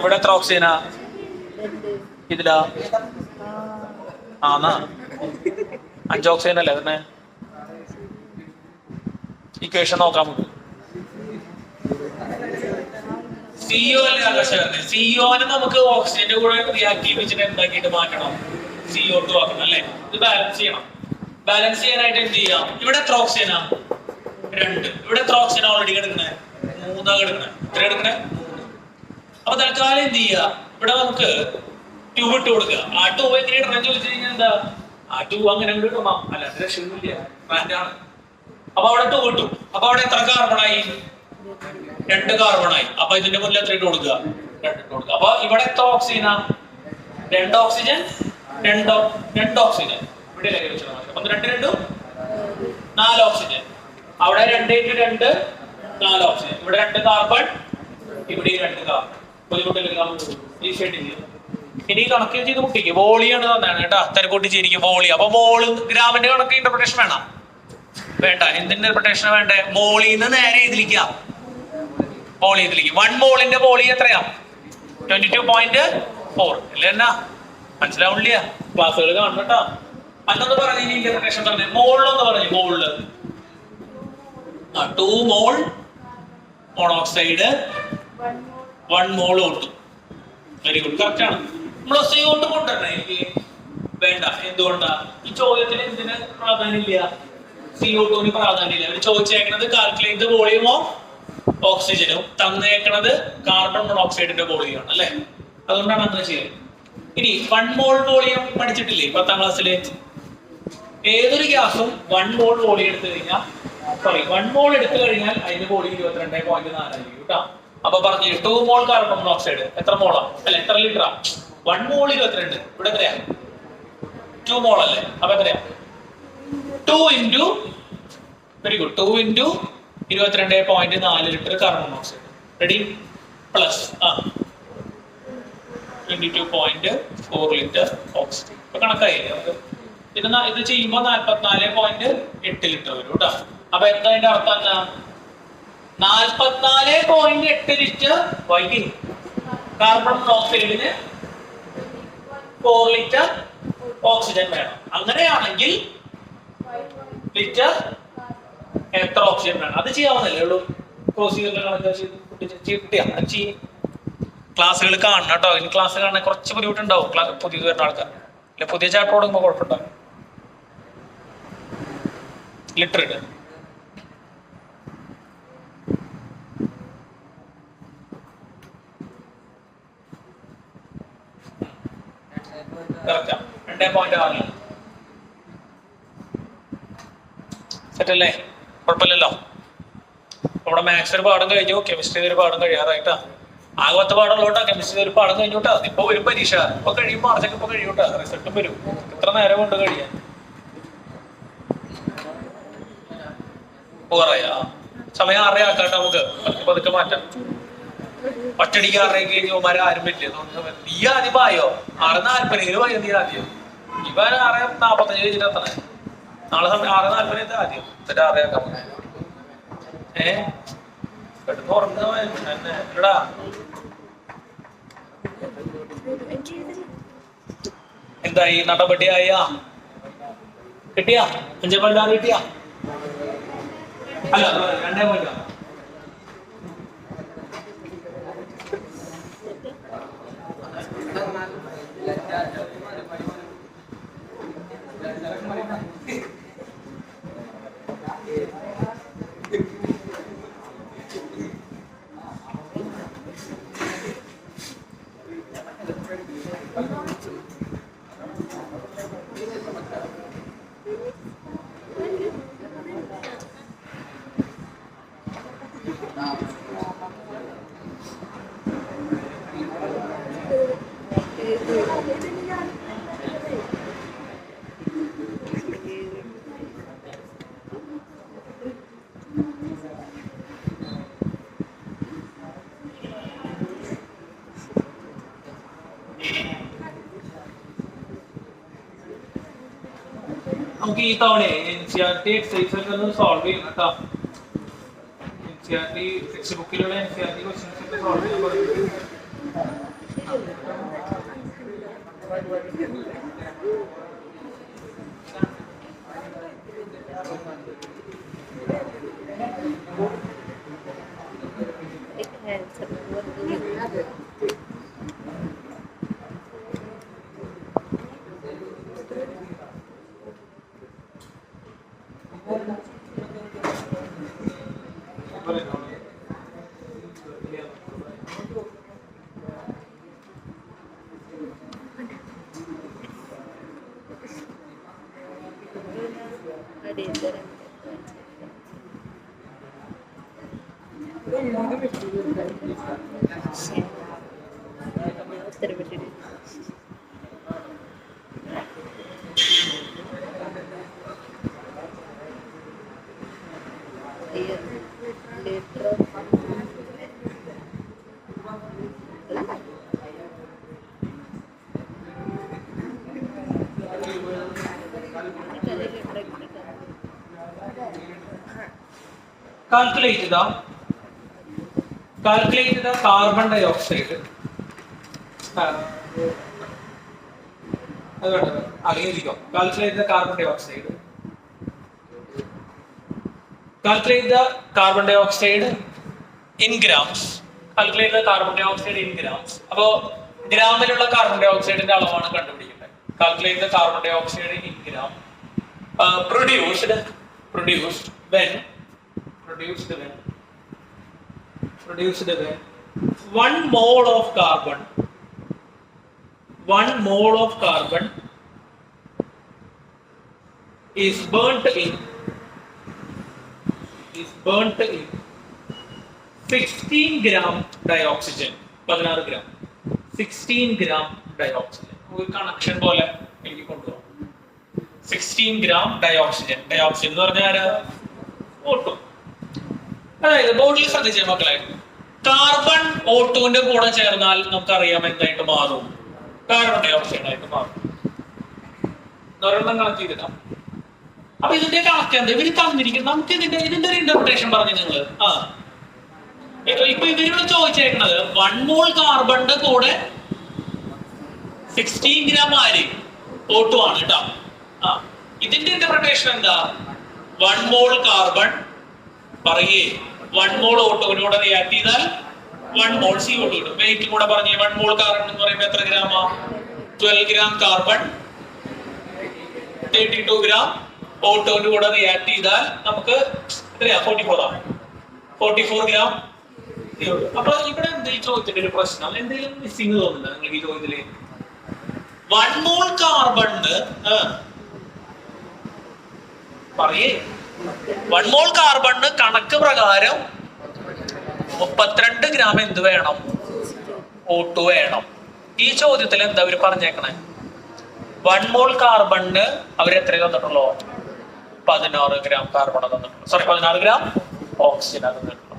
ഇവിടെ എത്ര ഓക്സിജനാ ഇതിലാ? ആന്നാ 5 ഓക്സിജൻ അല്ലേ തന്നെ? ഇക്വേഷൻ നോക്കാം നമുക്ക്. CO അല്ലേ ആകാശകരനെ? CO-നെ നമുക്ക് ഓക്സിജന്റെ കൂടെ റിയാക്ട് ചെയ്യിപ്പിച്ചിട്ട് എന്താക്കിയിട്ട് മാറ്റണം? CO2 ആക്കണം അല്ലേ? ഇത് ബാലൻസ് ചെയ്യണം. ബാലൻസ് ചെയ്യാനായിട്ട് എന്ത് ചെയ്യാം? ഇവിടെ എത്ര ഓക്സിജനാ? 2. ഇവിടെ എത്ര ഓക്സിജൻ ഓൾറെഡി കിടക്കണേ? 3 കിടക്കണേ. എത്ര കിടക്കണേ? 3. അപ്പൊ തൽക്കാലം എന്ത് ചെയ്യാ? ഇവിടെ നമുക്ക് ട്യൂബ് ഇട്ട് കൊടുക്കുക. ആ ട്യൂബ് എങ്ങനെ ഇടണം ചോദിച്ചു കഴിഞ്ഞാൽ എന്താ? ആ ട്യൂബ് അങ്ങനെ ഇടണം, അല്ല രക്ഷയില്ല, ബ്രാൻഡാണ്. അപ്പൊ അവിടെ ട്യൂബ് ഇട്ടു. അപ്പൊ അവിടെ എത്ര കാർബണായി? 2 കാർബണായി. അപ്പൊ ഇതിന്റെ മുന്നിൽ എത്ര ഇട്ട് കൊടുക്കുക? 2 ഇട്ട് കൊടുക്കുക. അപ്പൊ ഇവിടെ എത്ര ഓക്സിജനാ? 2 ഓക്സിജൻ, 2 ഓക്സിജൻ. ഇവിടെ അപ്പൊ 2 2 4 ഓക്സിജൻ. അവിടെ 2 × 2 4 ഓക്സിജൻ. ഇവിടെ 2 കാർബൺ, ഇവിടെ 2 കാർബൺ. ഇനി കണക്ക് ചെയ്ത് മുട്ടിക്ക്. വോളിയാണ് തന്നെയാണ് കേട്ടാ, തിരക്കൊട്ടിച്ചിരിക്കും വോളി. അപ്പൊ മോള് ഗ്രാമിന്റെ കണക്ക് ഇന്റർപ്രിട്ടേഷൻ വേണം? വേണ്ട. എന്തിന്റെ ഇന്റർപ്രിട്ടേഷൻ വേണ്ടേ? മോളിന്ന് നേരെ ഇതിലിക്കാം. മോളി ഇതിലേക്ക് 1 മോളിന്റെ മോളി എത്രയാ? 22.4 ഇല്ല എന്നാ? മനസ്സിലാവില്ല? ക്ലാസ്സുകൾ കാണണം കേട്ടാ. അന്നൊന്ന് പറഞ്ഞു ഇനി ഇന്റർപ്രിട്ടേഷൻ പറഞ്ഞു. മോളിലൊന്ന് പറഞ്ഞു. മോളില് 2 മോൾ മോണോക്സൈഡ് 1 മോൾ ഓട്ടു. വെരി ഗുഡ്, കറക്റ്റ് ആണ്. നമ്മൾ CO2 കൊണ്ടുവരണേ എനിക്ക് വേണ്ട. എന്തുകൊണ്ടാ? ഈ ചോദ്യത്തിന് എന്തിന് പ്രാധാന്യമില്ല? CO2 പ്രാധാന്യമില്ല. അവർ ചോദിച്ചേക്കുന്നത് കാൽക്കുലേറ്റ് വോളിയം ഓഫ് ഓക്സിജനും തന്നേക്കണത് കാർബൺ മോണോക്സൈഡിന്റെ വോളിയം ആണ് അല്ലെ? അതുകൊണ്ടാണ് അങ്ങനെ ചെയ്യുന്നത്. ഇനി 1 മോൾ വോളിയം പഠിച്ചിട്ടില്ലേ 10ാം ക്ലാസ്സില്? ഏതൊരു ഗ്യാസും 1 മോൾ വോളിയം എടുത്തു കഴിഞ്ഞാൽ 1 മോൾ എടുത്തു കഴിഞ്ഞാൽ അതിന്റെ വോളിയം 22.4 ആയിരിക്കും കേട്ടോ. അപ്പൊ പറഞ്ഞു 2 മോൾ കാർബൺ മോണോക്സൈഡ് എത്ര മോളാ? അല്ല എത്ര ലിറ്ററാ? 1 മോൾ 22. ഇവിടെ എത്രയാ? 2 മോൾ അല്ലേ? അപ്പൊ എത്രയാ? 2 × very good 2 × 22.4 litre carbon monoxide. Ready? Plus 22.4 litre oxygen. ഇപ്പൊ കണക്കായില്ലേ നമുക്ക്? ഇത് ചെയ്യുമ്പോൾ 44.8 ലിറ്റർ വരും കേട്ടോ. അപ്പൊ എന്താ അതിന്റെ അർത്ഥം? എന്താ? 44.8 ലിറ്റർ വൈകി കാർബൺ മോണോക്സൈഡിന് 4 ലിറ്റർ ഓക്സിജൻ വേണം. അങ്ങനെയാണെങ്കിൽ ലിറ്റർ എത്ര ഓക്സിജൻ വേണം? അത് ചെയ്യാവുന്നല്ലേ ഉള്ളൂ. ക്ലാസ്സുകൾ കാണണം കേട്ടോ. ഇനി ക്ലാസ് കാണാൻ കുറച്ച് ബുദ്ധിമുട്ടുണ്ടാവും. പുതിയത് വരുന്ന ആൾക്കാർ അല്ലെ? പുതിയ ചാപ്റ്റർ തുടങ്ങുമ്പോൾ കുഴപ്പമുണ്ടാവും. ലിറ്റർ ഇട്. കറക്റ്റാ. 2.6 സെറ്റ് അല്ലേ? കുഴപ്പമില്ലല്ലോ. നമ്മുടെ മാത്സ് ഒരു പാഠം കഴിഞ്ഞു, കെമിസ്ട്രി ഒരു പാഠം കഴിയാറായിട്ടാ. ആകത്തെ പാടുള്ളോട്ടാ കെമിസ്ട്രി ഒരു പാഠം കഴിഞ്ഞോട്ടാ. ഇപ്പൊ ഒരു പരീക്ഷ ഇപ്പൊ കഴിയും, മാർച്ചൊക്കെ ഇപ്പൊ കഴിയൂട്ടാ, റിസൾട്ടും വരും. എത്ര നേരം കൊണ്ട് കഴിയാൻ പറയാ. സമയം 6 ആക്കാട്ടെ, നമുക്ക് പതുക്കെ മാറ്റാം. ഒറ്റടിക്ക് 6 കഴിഞ്ഞ് ഓമാരെ ആരും പറ്റില്ല. നീ ആദ്യം പായോ 6:40 പായോ നീ ആദ്യം. ഇവൻ 6:45 കഴിഞ്ഞിട്ട് എത്തണേ. നാളെ സമയം 6:40 ആദ്യം, എന്നിട്ട് 6 ആക്കാൻ പെട്ടെന്ന് ഉറങ്ങാ. എന്തായി നടപടിയായ കിട്ടിയാ? 5.6 കിട്ടിയാ? അല്ല 2.5. നമുക്ക് ഈ തവണ NCERT എക്സസൈസ് ഒന്ന് സോൾവ് ചെയ്യണം കേട്ടോ. NCERT ടെക്സ്റ്റ് ബുക്കിലുള്ള NCERT ക്വസ്റ്റ്യൻസ് ഒക്കെ സോൾവ് ചെയ്യാൻ പറഞ്ഞു. Calculate the carbon dioxide. Calculate the carbon dioxide. Calculate the carbon dioxide in grams. Calculate the carbon dioxide in grams. Appo ഗ്രാമിലുള്ള കാർബൺ ഡൈ ഓക്സൈഡിന്റെ അളവാണ് കണ്ടുപിടിക്കുന്നത്. Calculate the carbon dioxide in gram. Produced when 1 mole of carbon is burnt in 16 gram dioxygen. 16 gram. 16 gram dioxygen. ഒരു connection പോലെ എനിക്ക് കൊണ്ടുപോകാം. 16 gram dioxygen. Dioxygen എന്ന് പറഞ്ഞാൽ O2. അതായത് ബോർഡിൽ ശ്രദ്ധിച്ചേ മക്കളെ, കാർബൺ O2ന്റെ കൂടെ ചേർന്നാൽ നമുക്കറിയാം എന്തായിട്ട് മാറും, കാർബൺ ഡൈ ഓക്സൈഡ് ആയിട്ട് മാറും. ഒരെണ്ണം കണക്ട് ചെയ്തിടാം. അപ്പൊ ഇതിന്റെ കണക്ട് എന്താ ഇവര് തന്നിരിക്കുന്നത്? നമുക്ക് ഇതിന്റെ ഒരു ഇന്റർപ്രിട്ടേഷൻ പറഞ്ഞു നിങ്ങള്. ഇപ്പൊ ഇവരോട് ചോദിച്ചേക്കുന്നത് 1 മോൾ കാർബണിന്റെ കൂടെ 16 ഗ്രാം ആര് O2 ആണ് കേട്ടോ. ഇതിന്റെ ഇന്റർപ്രിട്ടേഷൻ എന്താ? 1 മോൾ കാർബൺ പറയേ 1 മോൾ O2 റിയാക്ട് ചെയ്താൽ 1 മോൾ CO2 കിട്ടും. വെയിറ്റ് കൂടെ പറഞ്ഞേ. 1 മോൾ കാർബൺ എന്ന് പറയുമ്പോൾ എത്ര ഗ്രാമാ? 12 ഗ്രാം കാർബൺ 32 ഗ്രാം O2 കൂടെ റിയാക്ട് ചെയ്താൽ നമുക്ക് എത്രയാ? 44 ഗ്രാം. അപ്പൊ ഇവിടെ എന്തെങ്കിലും ചോദിച്ചിട്ട് ഒരു പ്രശ്നം, എന്തെങ്കിലും മിസ്സിംഗ് തോന്നുന്നുണ്ട് നിങ്ങൾക്ക് ഈ ചോദ്യത്തില്? 1 മോൾ കാർബണ് പറയേ 1 മോൾ കാർബണിന് കണക്ക് പ്രകാരം 32 ഗ്രാം എന്ത് വേണം? O2 വേണം. ഈ ചോദ്യത്തിൽ എന്താ അവര് പറഞ്ഞേക്കണേ? 1 മോൾ കാർബണിന് അവർ എത്ര തന്നിട്ടുള്ളൂ? 16 ഗ്രാം കാർബൺ തന്നിട്ടുള്ളൂ. സോറി, 16 ഗ്രാം ഓക്സിജൻ തന്നിട്ടുള്ളൂ.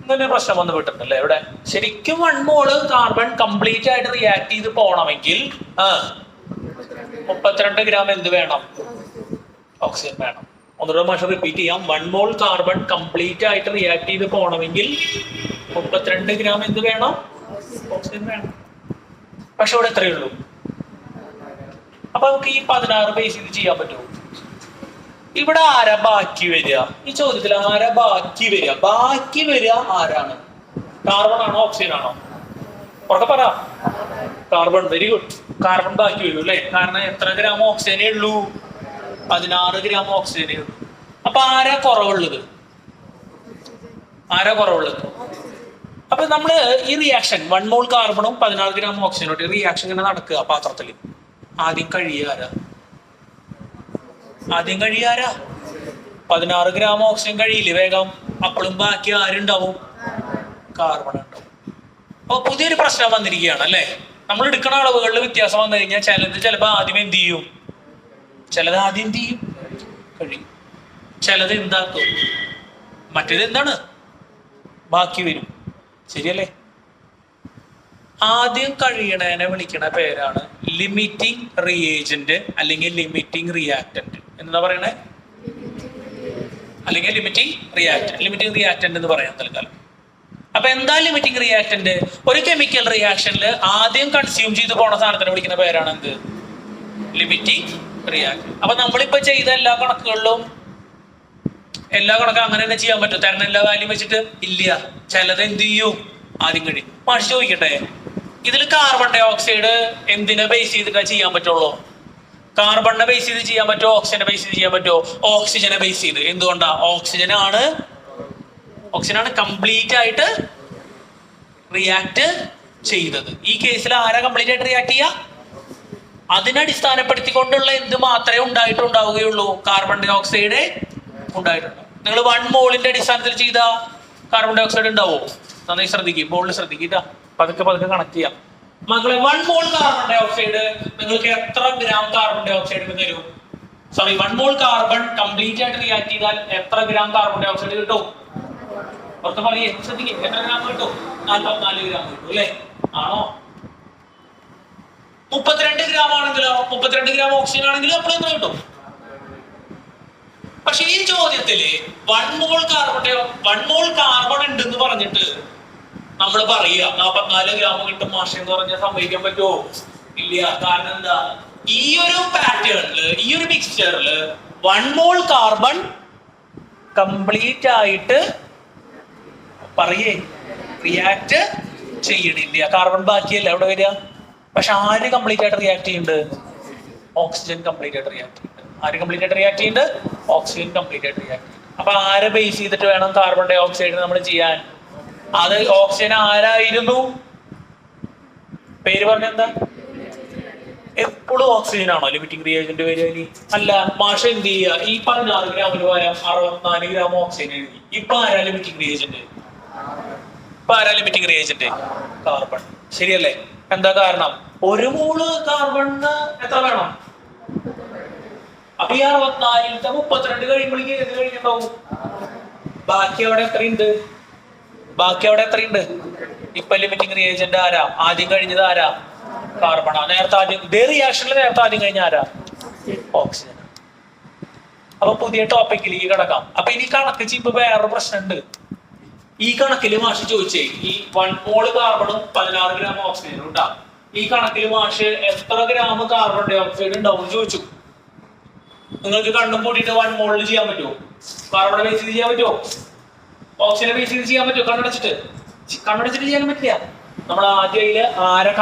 ഇങ്ങനെ പ്രശ്നം വന്ന് വിട്ടിട്ടുണ്ടല്ലേ ഇവിടെ. ശരിക്കും 1 മോള് കാർബൺ കംപ്ലീറ്റ് ആയിട്ട് റിയാക്ട് ചെയ്ത് പോകണമെങ്കിൽ 32 ഗ്രാം എന്ത് വേണം? ഓക്സിജൻ വേണം. ഒന്നുകൂടെ മാഷ് റിപ്പീറ്റ് ചെയ്യാം. 1 മോൾ കാർബൺ കംപ്ലീറ്റ് ആയിട്ട് റിയാക്ട് ചെയ്ത് പോകണമെങ്കിൽ 32 ഗ്രാം എന്ത് വേണം? ഓക്സിജൻ വേണം. പക്ഷെ ഇവിടെ എത്രയേ ഉള്ളൂ? അപ്പൊ നമുക്ക് ഈ 16 ബേസ് ചെയ്ത് ചെയ്യാൻ പറ്റുമോ? ഇവിടെ ആരാ ബാക്കി വരിക? ഈ ചോദ്യത്തിൽ ആരാ ബാക്കി വരിക? ബാക്കി വരിക ആരാണ്? കാർബൺ ആണോ ഓക്സിജൻ ആണോ? ഉറക്കെ പറ. കാർബൺ. Very good. കാർബൺ ബാക്കി വരും അല്ലേ? കാരണം എത്ര ഗ്രാം ഓക്സിജനേ ഉള്ളൂ? 16 ഗ്രാം ഓക്സിജനേ ഉള്ളൂ. അപ്പൊ ആരാ കുറവുള്ളത്? ആരാ കുറവുള്ളത്? അപ്പൊ നമ്മള് ഈ റിയാക്ഷൻ 1 മോൾ കാർബണും 16 ഗ്രാം ഓക്സിജനോട്ട് റിയാക്ഷൻ ഇങ്ങനെ നടക്കുക പാത്രത്തിൽ. ആദ്യം കഴിയാരാ? 16 ഗ്രാം ഓക്സിജൻ കഴിയില്ലേ വേഗം? അപ്പോഴും ബാക്കി ആരുണ്ടാവും? കാർബൺ ഉണ്ടാവും. അപ്പൊ പുതിയൊരു പ്രശ്നം വന്നിരിക്കുകയാണ് അല്ലെ? നമ്മൾ എടുക്കുന്ന അളവുകളിൽ വ്യത്യാസം വന്നു കഴിഞ്ഞാൽ ചിലപ്പോ ആദ്യം എന്ത് ചെയ്യും? കഴിയും. ചിലത് എന്താക്കും? മറ്റേത് എന്താണ്? ബാക്കി വരും. ശരിയല്ലേ? ആദ്യം കഴിയണേനെ വിളിക്കണ പേരാണ് ലിമിറ്റിംഗ് റിയേജന്റ് അല്ലെങ്കിൽ ലിമിറ്റിംഗ് റിയാക്ടന്റ്. എന്താ പറയണേ? അല്ലെങ്കിൽ ലിമിറ്റിംഗ് റിയാക്ടന്റ് എന്ന് പറയാം തൽക്കാലം. അപ്പൊ എന്താ ലിമിറ്റിംഗ് റിയാക്ടന്റ്? ഒരു കെമിക്കൽ റിയാക്ഷനിൽ ആദ്യം കൺസ്യൂം ചെയ്ത് പോണ സാധനത്തിനെ വിളിക്കുന്ന പേരാണ് എന്ത്? Limiting reactant. അപ്പൊ നമ്മളിപ്പോ ചെയ്ത എല്ലാ കണക്കും അങ്ങനെ തന്നെ ചെയ്യാൻ പറ്റും? തരണ എല്ലാ വാല്യൂ വെച്ചിട്ട് ഇല്ല. ചിലത് എന്ത് ചെയ്യും? ആദ്യം കഴിയും. മാഷ് ചോദിക്കട്ടെ, ഇതിൽ കാർബൺ ഡൈ ഓക്സൈഡ് എന്തിനെ ബേസ് ചെയ്തിട്ടാ ചെയ്യാൻ പറ്റുള്ളൂ? കാർബണിനെ ബേസ് ചെയ്ത് ചെയ്യാൻ പറ്റുമോ? ഓക്സിജനെ ബേസ് ചെയ്ത് ചെയ്യാൻ പറ്റുമോ? ഓക്സിജനെ ബേസ് ചെയ്ത്. എന്തുകൊണ്ടാ? ഓക്സിജനാണ് കംപ്ലീറ്റ് ആയിട്ട് റിയാക്ട് ചെയ്തത്. ഈ കേസിൽ ആരാ കംപ്ലീറ്റ് ആയിട്ട് റിയാക്ട് ചെയ്യുക? അതിനടിസ്ഥാനപ്പെടുത്തിക്കൊണ്ടുള്ള എന്ത് മാത്രമേ ഉണ്ടായിട്ടുണ്ടാവുകയുള്ളൂ? കാർബൺ ഡൈ ഓക്സൈഡ് ഉണ്ടായിട്ടുണ്ട്. നിങ്ങൾ 1 മോളിന്റെ അടിസ്ഥാനത്തിൽ ചെയ്ത കാർബൺ ഡൈ ഓക്സൈഡ് ഉണ്ടാവോ? നന്നായി ശ്രദ്ധിക്കും. ബോളിൽ ശ്രദ്ധിക്കുക. പതുക്കെ കണക്ട് ചെയ്യാം മക്കളെ. 1 മോൾ കാർബൺ ഡൈ ഓക്സൈഡ് നിങ്ങൾക്ക് എത്ര ഗ്രാം കാർബൺ ഡൈ ഓക്സൈഡ് തരും? 1 മോൾ കാർബൺ കംപ്ലീറ്റ് ആയിട്ട് റിയാക്ട് ചെയ്താൽ എത്ര ഗ്രാം കാർബൺ ഡൈ ഓക്സൈഡ് കിട്ടും? പുറത്ത് പറയേ, ശ്രദ്ധിക്കും. എത്ര ഗ്രാം കിട്ടും? 44 ഗ്രാം കിട്ടും അല്ലേ? ആണോ? 32 ഗ്രാം ആണെങ്കിലോ? 32 ഗ്രാം ഓക്സിജൻ ആണെങ്കിലോ അപ്പോൾ എത്ര കിട്ടും? പക്ഷെ ഈ ചോദ്യത്തില് 1 മോൾ കാർബൺ ഉണ്ടെന്ന് പറഞ്ഞിട്ട് നമ്മൾ പറയുക 44 ഗ്രാം കിട്ടും മാഷ് എന്ന് പറഞ്ഞാൽ സംഭവിക്കാൻ പറ്റുമോ? ഇല്ല. കാരണം എന്താ? ഈ ഒരു പാറ്റേണില്, ഈ ഒരു മിക്സ്ചറില് 1 മോൾ കാർബൺ കംപ്ലീറ്റ് ആയിട്ട് റിയാക്ട് ചെയ്യണില്ല. കാർബൺ ബാക്കിയല്ല അവിടെ വരിക. പക്ഷെ ആര് കംപ്ലീറ്റ് ആയിട്ട് റിയാക്ട് ചെയ്യുന്നുണ്ട്? ഓക്സിജൻ കംപ്ലീറ്റ് ആയിട്ട് റിയാക്ട് ചെയ്യുന്നുണ്ട്. ആര് കംപ്ലീറ്റ് ആയിട്ട് റിയാക്ട് ചെയ്യുന്നുണ്ട്? ഓക്സിജൻ കംപ്ലീറ്റ് ആയിട്ട് റിയാക്ട് ചെയ്യുന്നുണ്ട്. അപ്പൊ ആരെ ബേസ് ചെയ്തിട്ട് വേണം കാർബൺ ഡൈ ഓക്സൈഡ് നമ്മൾ ചെയ്യാൻ? അത് ഓക്സിജൻ ആരായിരുന്നു? പേര് പറഞ്ഞെന്താ? എപ്പോഴും ഓക്സിജൻ ആണോ ലിമിറ്റിംഗ് റിയേജന്റ് വരിക? അല്ല. മാഷ എന്ത് ചെയ്യുക? ഈ 16 ഗ്രാമിന് പകരം 64 ഗ്രാം ഓക്സിജൻ എഴുതി. ഇപ്പൊ ആരാ ലിമിറ്റിംഗ് റിയേജന്റ്? കാർബൺ. ശരിയല്ലേ? എന്താ കാരണം? 1 മോള് കാർബണിന് എത്ര വേണം? അപ്പൊ ഈ 64-ത്തെ 32 കഴിയുമ്പോഴേക്ക് ഏത് കഴിഞ്ഞിട്ടുണ്ടാവും? ബാക്കി അവിടെ എത്രയുണ്ട്? ഇപ്പൊ ലിമിറ്റിംഗ് റിയേജന്റ് ആരാ? ആദ്യം കഴിഞ്ഞത് ആരാ? കാർബണാ. നേരത്തെ ആദ്യം കഴിഞ്ഞ ആരാ? ഓക്സിജൻ. അപ്പൊ പുതിയ ടോപ്പിക്കിലേക്ക് കിടക്കാം. അപ്പൊ ഇനി കണക്ക് ചെയ്യുമ്പോ വേറൊരു പ്രശ്നമുണ്ട്. ഈ കണക്കിൽ മാഷ് ചോദിച്ചേ, ഈ 1 മോള് കാർബണും 16 ഗ്രാം ഓക്സിജനും ഉണ്ടാവും. ഈ കണക്കിൽ മാഷ് എത്ര ഗ്രാം കാർബൺ ഡൈ ഓക്സൈഡ് ഉണ്ടാവും ചോദിച്ചു. നിങ്ങൾക്ക് കണ്ണും കൂട്ടിയിട്ട് 1 മോളിൽ ചെയ്യാൻ പറ്റുമോ? കാർബൺ ബേസ് ചെയ്ത് ചെയ്യാൻ പറ്റുമോ? ഓക്സിജനെ ബേസ് ചെയ്ത് ചെയ്യാൻ പറ്റുമോ? കണ്ണടച്ചിട്ട് ചെയ്യാൻ പറ്റില്ല. നമ്മൾ ആദ്യം അതില് ആരെ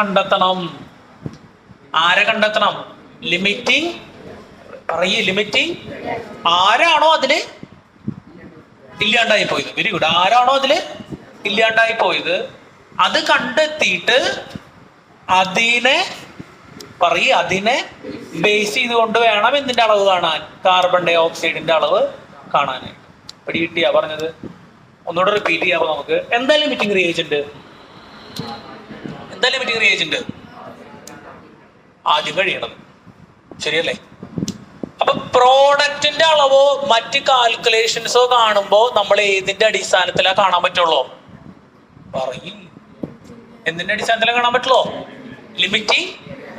കണ്ടെത്തണം? ലിമിറ്റിംഗ് ആരാണോ അതില് ഇല്ലാണ്ടായി പോയത്? Very good. ആരാണോ അതില് ഇല്ലാണ്ടായി പോയത് അത് കണ്ടെത്തിയിട്ട് അതിനെ ബേസ് ചെയ്തുകൊണ്ട് വേണം എന്തിന്റെ അളവ് കാണാൻ? കാർബൺ ഡൈ ഓക്സൈഡിന്റെ അളവ് കാണാനായിട്ട്. പിടി കിട്ടിയാ പറഞ്ഞത്? ഒന്നുകൂടെ റിപ്പീറ്റ് ചെയ്യാം. നമുക്ക് എന്താ ലിമിറ്റിംഗ് റിയേജന്റ്? എന്താ ലിമിറ്റിംഗ് റിയേജന്റ്? ആദ്യം കഴിയണത്. ശരിയല്ലേ? അപ്പൊ പ്രോഡക്റ്റിന്റെ അളവോ മറ്റ് കാൽക്കുലേഷൻസോ കാണുമ്പോ നമ്മൾ ഏതിന്റെ അടിസ്ഥാനത്തിലാ കാണാൻ പറ്റുള്ളൂ? പറയും. എന്തിന്റെ അടിസ്ഥാനത്തിലാ കാണാൻ പറ്റുള്ളൂ? ലിമിറ്റിംഗ്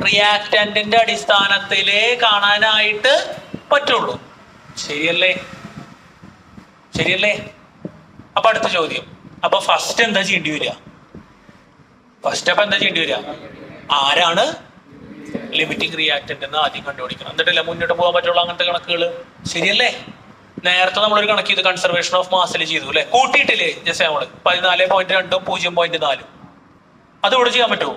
റിയാക്ടന്റിന്റെ അടിസ്ഥാനത്തിലേ കാണാനായിട്ട് പറ്റുള്ളൂ. ശരിയല്ലേ? ശരിയല്ലേ? അപ്പൊ അടുത്ത ചോദ്യം. അപ്പൊ ഫസ്റ്റ് എന്താ ചെയ്യേണ്ടി വരിക? അപ്പൊ എന്താ ചെയ്യേണ്ടി വരിക? ആരാണ് ലിമിറ്റിംഗ് റിയാക്ടന്റ് എന്ന് ആദ്യം കണ്ടുപിടിക്കണം. എന്നിട്ടല്ലേ മുന്നോട്ട് പോകാൻ പറ്റുള്ളൂ അങ്ങനത്തെ കണക്കുകൾ. ശരിയല്ലേ? നേരത്തെ നമ്മളൊരു കണക്ക് ചെയ്ത് കൺസർവേഷൻ ഓഫ് മാസിൽ ചെയ്തു അല്ലെ? കൂട്ടിയിട്ടില്ലേ ജസ്റ്റ് നമ്മള് 14.2 0.4. അത് ഇവിടെ ചെയ്യാൻ പറ്റുമോ?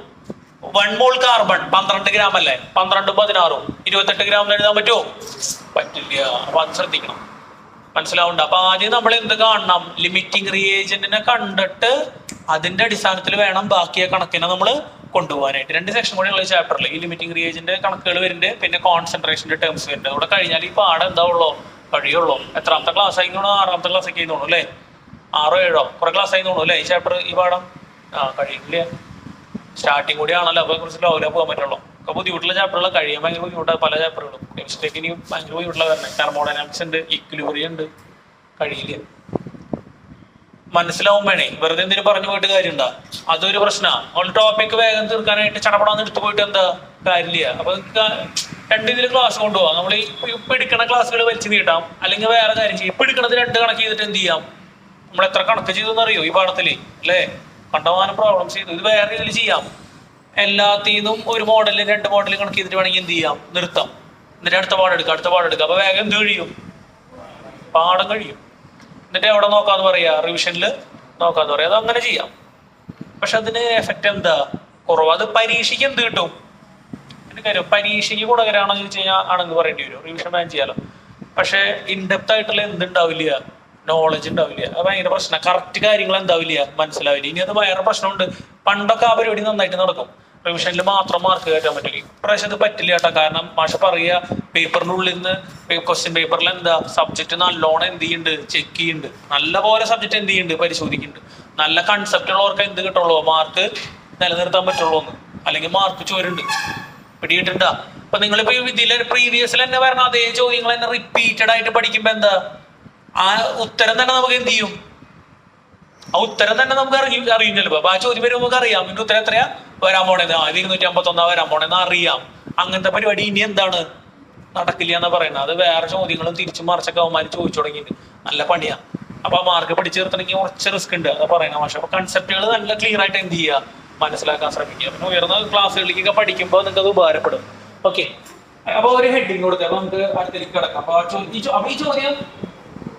1 മോൾ കാർബൺ 12 ഗ്രാം അല്ലേ? 12 16 28 ഗ്രാം എഴുതാൻ പറ്റുമോ? പറ്റില്ല. അപ്പൊ അത് ശ്രദ്ധിക്കണം. മനസ്സിലാവുണ്ട്? അപ്പൊ ആദ്യം നമ്മൾ എന്ത് കാണണം? ലിമിറ്റിംഗ് റിയേജന്റിനെ കണ്ടിട്ട് അതിന്റെ അടിസ്ഥാനത്തിൽ വേണം ബാക്കിയ കണക്കിനെ നമ്മൾ കൊണ്ടുപോകാനായിട്ട്. 2 സെക്ഷൻ കൂടെ ഉള്ള ചാപ്റ്ററിൽ ഈ ലിമിറ്റിംഗ് റിയേജന്റ് കണക്കുകൾ വരുന്നുണ്ട്, പിന്നെ കോൺസെൻട്രേഷന്റെ ടേംസ് വരുന്നുണ്ട്. അവിടെ കഴിഞ്ഞാൽ ഈ പാഠം എന്താ ഉള്ളോ? കഴിയുള്ളൂ. എത്രാമത്തെ ക്ലാസ് ആയി തോന്നുന്നു? 6ാമത്തെ ക്ലാസ് ഒക്കെ തോന്നുന്നു അല്ലേ? 6ഓ 7ഓ കുറെ ക്ലാസ് ആയി തോന്നുന്നു അല്ലേ ഈ ചാപ്റ്റർ, ഈ പാഠം? കഴിയില്ല. സ്റ്റാർട്ടിങ് കൂടി ആണല്ലോ, അപ്പൊ കുറച്ച് ലോവിലേ പോകാൻ പറ്റുള്ളൂ. ഒക്കെ ബുദ്ധിമുട്ടുള്ള ചാപ്റ്ററുകൾ കഴിയാൻ ഭയങ്കര ബുദ്ധിമുട്ടാണ് പല ചാപ്റ്ററുകളും. കെമിസ്ട്രിക്ക് ഇനിയും ഭയങ്കര ബുദ്ധിമുട്ടുള്ള വരുന്നത്. തെർമോഡൈനാമിക്സ് ഉണ്ട്, ഇക്വിലിബ്രിയം ഉണ്ട്. കഴിയില്ല. മനസ്സിലാവും വേണേ. വെറുതെ എന്തിനു പറഞ്ഞു പോയിട്ട് കാര്യമുണ്ടാ? അതൊരു പ്രശ്നമാണ്. അവൾ ടോപ്പിക്ക് വേഗം തീർക്കാനായിട്ട് ചടപടാന്ന് എടുത്തു പോയിട്ട് എന്താ കാര്യമില്ല. അപ്പൊ 2 ഇതിൽ ക്ലാസ് കൊണ്ടുപോകാം. നമ്മൾ ഇപ്പൊ എടുക്കണ ക്ലാസ്സുകൾ വലിച്ചു നീട്ടാം, അല്ലെങ്കിൽ വേറെ കാര്യം ചെയ്യും. ഇപ്പൊ എടുക്കണത് 2 കണക്ക് ചെയ്തിട്ട് എന്ത് ചെയ്യാം? നമ്മൾ എത്ര കണക്ക് ചെയ്തെന്ന് അറിയോ ഈ പാഠത്തില്? അല്ലേ? കണ്ടമാനം പ്രോബ്ലംസ് ചെയ്തു. ഇത് വേറെ ഇതിൽ ചെയ്യാം. എല്ലാത്തിനും ഒരു മോഡലിൽ 2 മോഡൽ കണക്ക് ചെയ്തിട്ട് വേണമെങ്കിൽ എന്ത് ചെയ്യാം? നിർത്താം. എന്നിട്ട് അടുത്ത പാഠം എടുക്കുക. അപ്പൊ വേഗം എന്ത് കഴിയും? പാഠം കഴിയും. എന്നിട്ട് എവിടെ നോക്കാന്ന് പറയാ? റിവിഷനിൽ നോക്കാന്ന് പറയാം. അത് അങ്ങനെ ചെയ്യാം. പക്ഷെ അതിന് എഫക്റ്റ് എന്താ? കുറവ്. അത് പരീക്ഷയ്ക്ക് എന്ത് കിട്ടും? എന്റെ കാര്യം പരീക്ഷയ്ക്ക് ഗുണകരമാണോ ചോദിച്ചു കഴിഞ്ഞാൽ ആണെന്ന് പറയേണ്ടി വരും. റിവിഷൻ ബാൻ ചെയ്യാലോ. പക്ഷെ ഇൻഡെപ്ത് ആയിട്ടുള്ള എന്തുണ്ടാവില്ല? നോളജ് ഉണ്ടാവില്ല. അത് ഭയങ്കര പ്രശ്നം. കറക്റ്റ് കാര്യങ്ങൾ എന്താവില്ല? മനസ്സിലാവില്ല. ഇനി അത് വേറെ പ്രശ്നമുണ്ട്. പണ്ടൊക്കെ ആ പരിപാടി നന്നായിട്ട് നടക്കും. റിവിഷനിൽ മാത്രം മാർക്ക് കയറ്റാൻ പറ്റില്ല. ഇപ്രാവശ്യം അത് പറ്റില്ല കേട്ടോ. കാരണം മാഷ പറയുക, പേപ്പറിന്റെ ഉള്ളിൽ നിന്ന് ക്വസ്റ്റ്യൻ പേപ്പറിൽ എന്താ സബ്ജക്ട് നല്ലോണം എന്ത് ചെയ്യുന്നുണ്ട്? ചെക്ക് ചെയ്യുന്നുണ്ട്. നല്ല പോലെ സബ്ജക്ട് എന്ത് ചെയ്യുന്നുണ്ട്? പരിശോധിക്കുന്നുണ്ട്. നല്ല കൺസെപ്റ്റ് ഉള്ളവർക്ക് എന്ത് കിട്ടുള്ളൂ? മാർക്ക് നിലനിർത്താൻ പറ്റുള്ളൂ എന്ന്. അല്ലെങ്കിൽ മാർക്ക് ചോരുണ്ട്. പിടികിട്ടുണ്ടാ? അപ്പൊ നിങ്ങളിപ്പോ ഇതിലെ പ്രീവിയസിൽ തന്നെ വരണം അതേ ചോദ്യങ്ങൾ തന്നെ റിപ്പീറ്റഡ് ആയിട്ട് പഠിക്കുമ്പോ എന്താ? ആ ഉത്തരം തന്നെ നമുക്ക് എന്ത് ചെയ്യും? ആ ഉത്തരം തന്നെ നമുക്ക് അറിയും ചിലപ്പോ. അപ്പൊ ആ ചോദ്യം വരുമ്പോൾ നമുക്ക് അറിയാം ഇതിന്റെ ഉത്തരം എത്രയാ വരാൻ പോണേന്ന്. 251 വരാൻ പോണേന്ന് അറിയാം. അങ്ങനത്തെ പരിപാടി ഇനി എന്താണ്? നടക്കില്ല എന്നാ പറയുന്നത്. അത് വേറെ ചോദ്യങ്ങളും തിരിച്ചു മറിച്ചൊക്കെ അവന്മാര് ചോദിച്ചു തുടങ്ങിയിട്ട് നല്ല പണിയാ. അപ്പൊ ആ മാർക്ക് പിടിച്ചു നിർത്തണമെങ്കിൽ കുറച്ച് റിസ്ക് ഉണ്ട്. അതാ പറയുന്ന പക്ഷെ അപ്പൊ കൺസെപ്റ്റുകൾ നല്ല ക്ലിയർ ആയിട്ട് എന്ത് ചെയ്യുക? മനസ്സിലാക്കാൻ ശ്രമിക്കുക. പിന്നെ ഉയർന്ന ക്ലാസ്സുകളിലേക്കൊക്കെ പഠിക്കുമ്പോൾ നിങ്ങൾക്ക് അത് ഉപകാരപ്പെടും. ഓക്കെ. അപ്പൊ ഒരു ഹെഡിങ് കൊടുക്കുക. അപ്പൊ നമുക്ക് അടുത്തേക്ക് കിടക്കാം. അപ്പൊ ഈ ചോദ്യം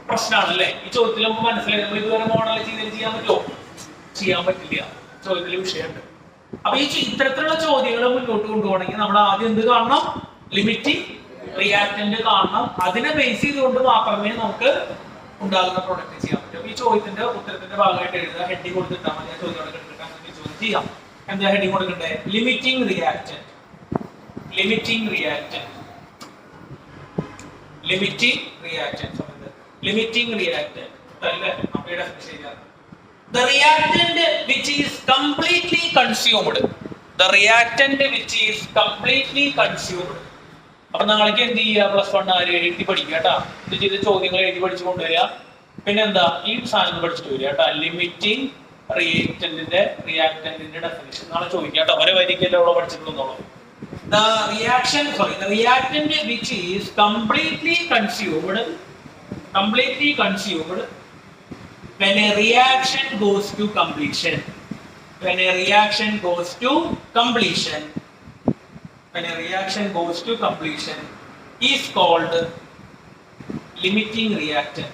പ്രശ്നമാണല്ലേ? ഈ ചോദ്യത്തിൽ നമുക്ക് മനസ്സിലായി നമ്മൾ ഇതുവരെ മോഡൽ ചെയ്യാൻ പറ്റുമോ? ചെയ്യാൻ പറ്റില്ല. ചോദ്യത്തിൽ വിഷയമുണ്ട്. അപ്പൊ ഈ ഇത്തരത്തിലുള്ള ചോദ്യങ്ങൾ മുന്നോട്ട് കൊണ്ടുപോകണമെങ്കിൽ നമ്മൾ ആദ്യം എന്ത് കാണണം? ലിമിറ്റിംഗ് റിയാക്ടന്റ് കാണണം. അതിനെ ബേസ് ചെയ്തുകൊണ്ട് മാത്രമേ നമുക്ക് ഉണ്ടാകുന്ന പ്രൊഡക്റ്റ് ചെയ്യാൻ പറ്റും. ഈ ചോദ്യത്തിന്റെ ഉത്തരത്തിന്റെ ഭാഗമായിട്ട് എഴുതുക. ഹെഡിങ് കൊടുത്തിട്ടാൽ മതി. ചോദ്യം ചോദ്യം ചെയ്യാം. എന്താ ഹെഡിങ് കൊടുക്കണ്ടേ? Limiting reactant. Limiting reactant. Limiting reactant. Limiting reactant. The reactant which is completely consumed. The reactant which is completely consumed. അപ്പൊ നിങ്ങൾക്ക് എന്ത് ചെയ്യുക? +1 എഴുതി പഠിക്കുക കേട്ടാ. ഇത് ചെയ്ത് ചോദ്യങ്ങൾ എഴുതി പഠിച്ചു കൊണ്ടുവരിക. പിന്നെന്താ? ഈ സാധനം പഠിച്ചിട്ട് വരിക കേട്ടാ. ലിമിറ്റിംഗ് റിയാക്ടന്റിന്റെ ഡെഫിനിഷൻ നാളെ ചോദിക്കുക കേട്ടോ. ഒരേ വരിക്കല്ലേ അവിടെ പഠിച്ചിട്ടുള്ളൂ. The reactant which is completely consumed when a reaction goes to completion. When a reaction goes to completion is called limiting reactant.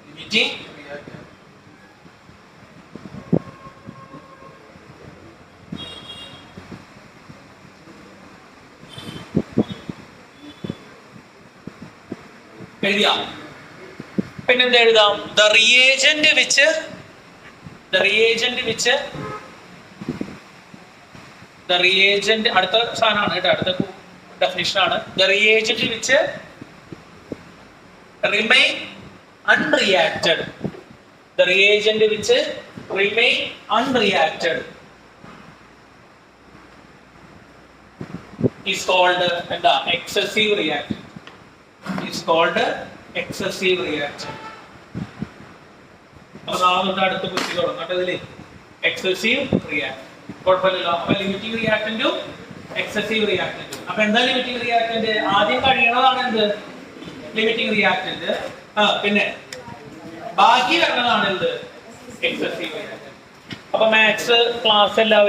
Limiting reactant. എഴുതിയാ? പിന്നെന്താ എഴുതാം? The reagent അടുത്ത സാധനമാണ് കേട്ടോ. അടുത്ത ഡെഫിനിഷൻ ആണ്. The reagent which remain unreacted. The reagent which remain unreacted is called എന്താ excessive reactant is called excessive reactant. അപ്പൊ നാളെ അടുത്ത കുറിച്ച് തുടങ്ങാം ഇതില് excessive reactant കുഴപ്പമില്ലല്ലോ. അപ്പൊ ലിമിറ്റിംഗ് റിയാക്ടന്റും എക്സസീവ് റിയാക്ടന്റും. അപ്പൊ എന്താ ലിമിറ്റിംഗ് റിയാക്ടന്റ്? ആദ്യം കഴിയണതാണ് എന്ത്? Limiting reactant. പിന്നെ ബാക്കി വരുന്നതാണ് എന്ത്? Excessive reactant. അപ്പൊ മാത്സ് ക്ലാസ് എല്ലാവരും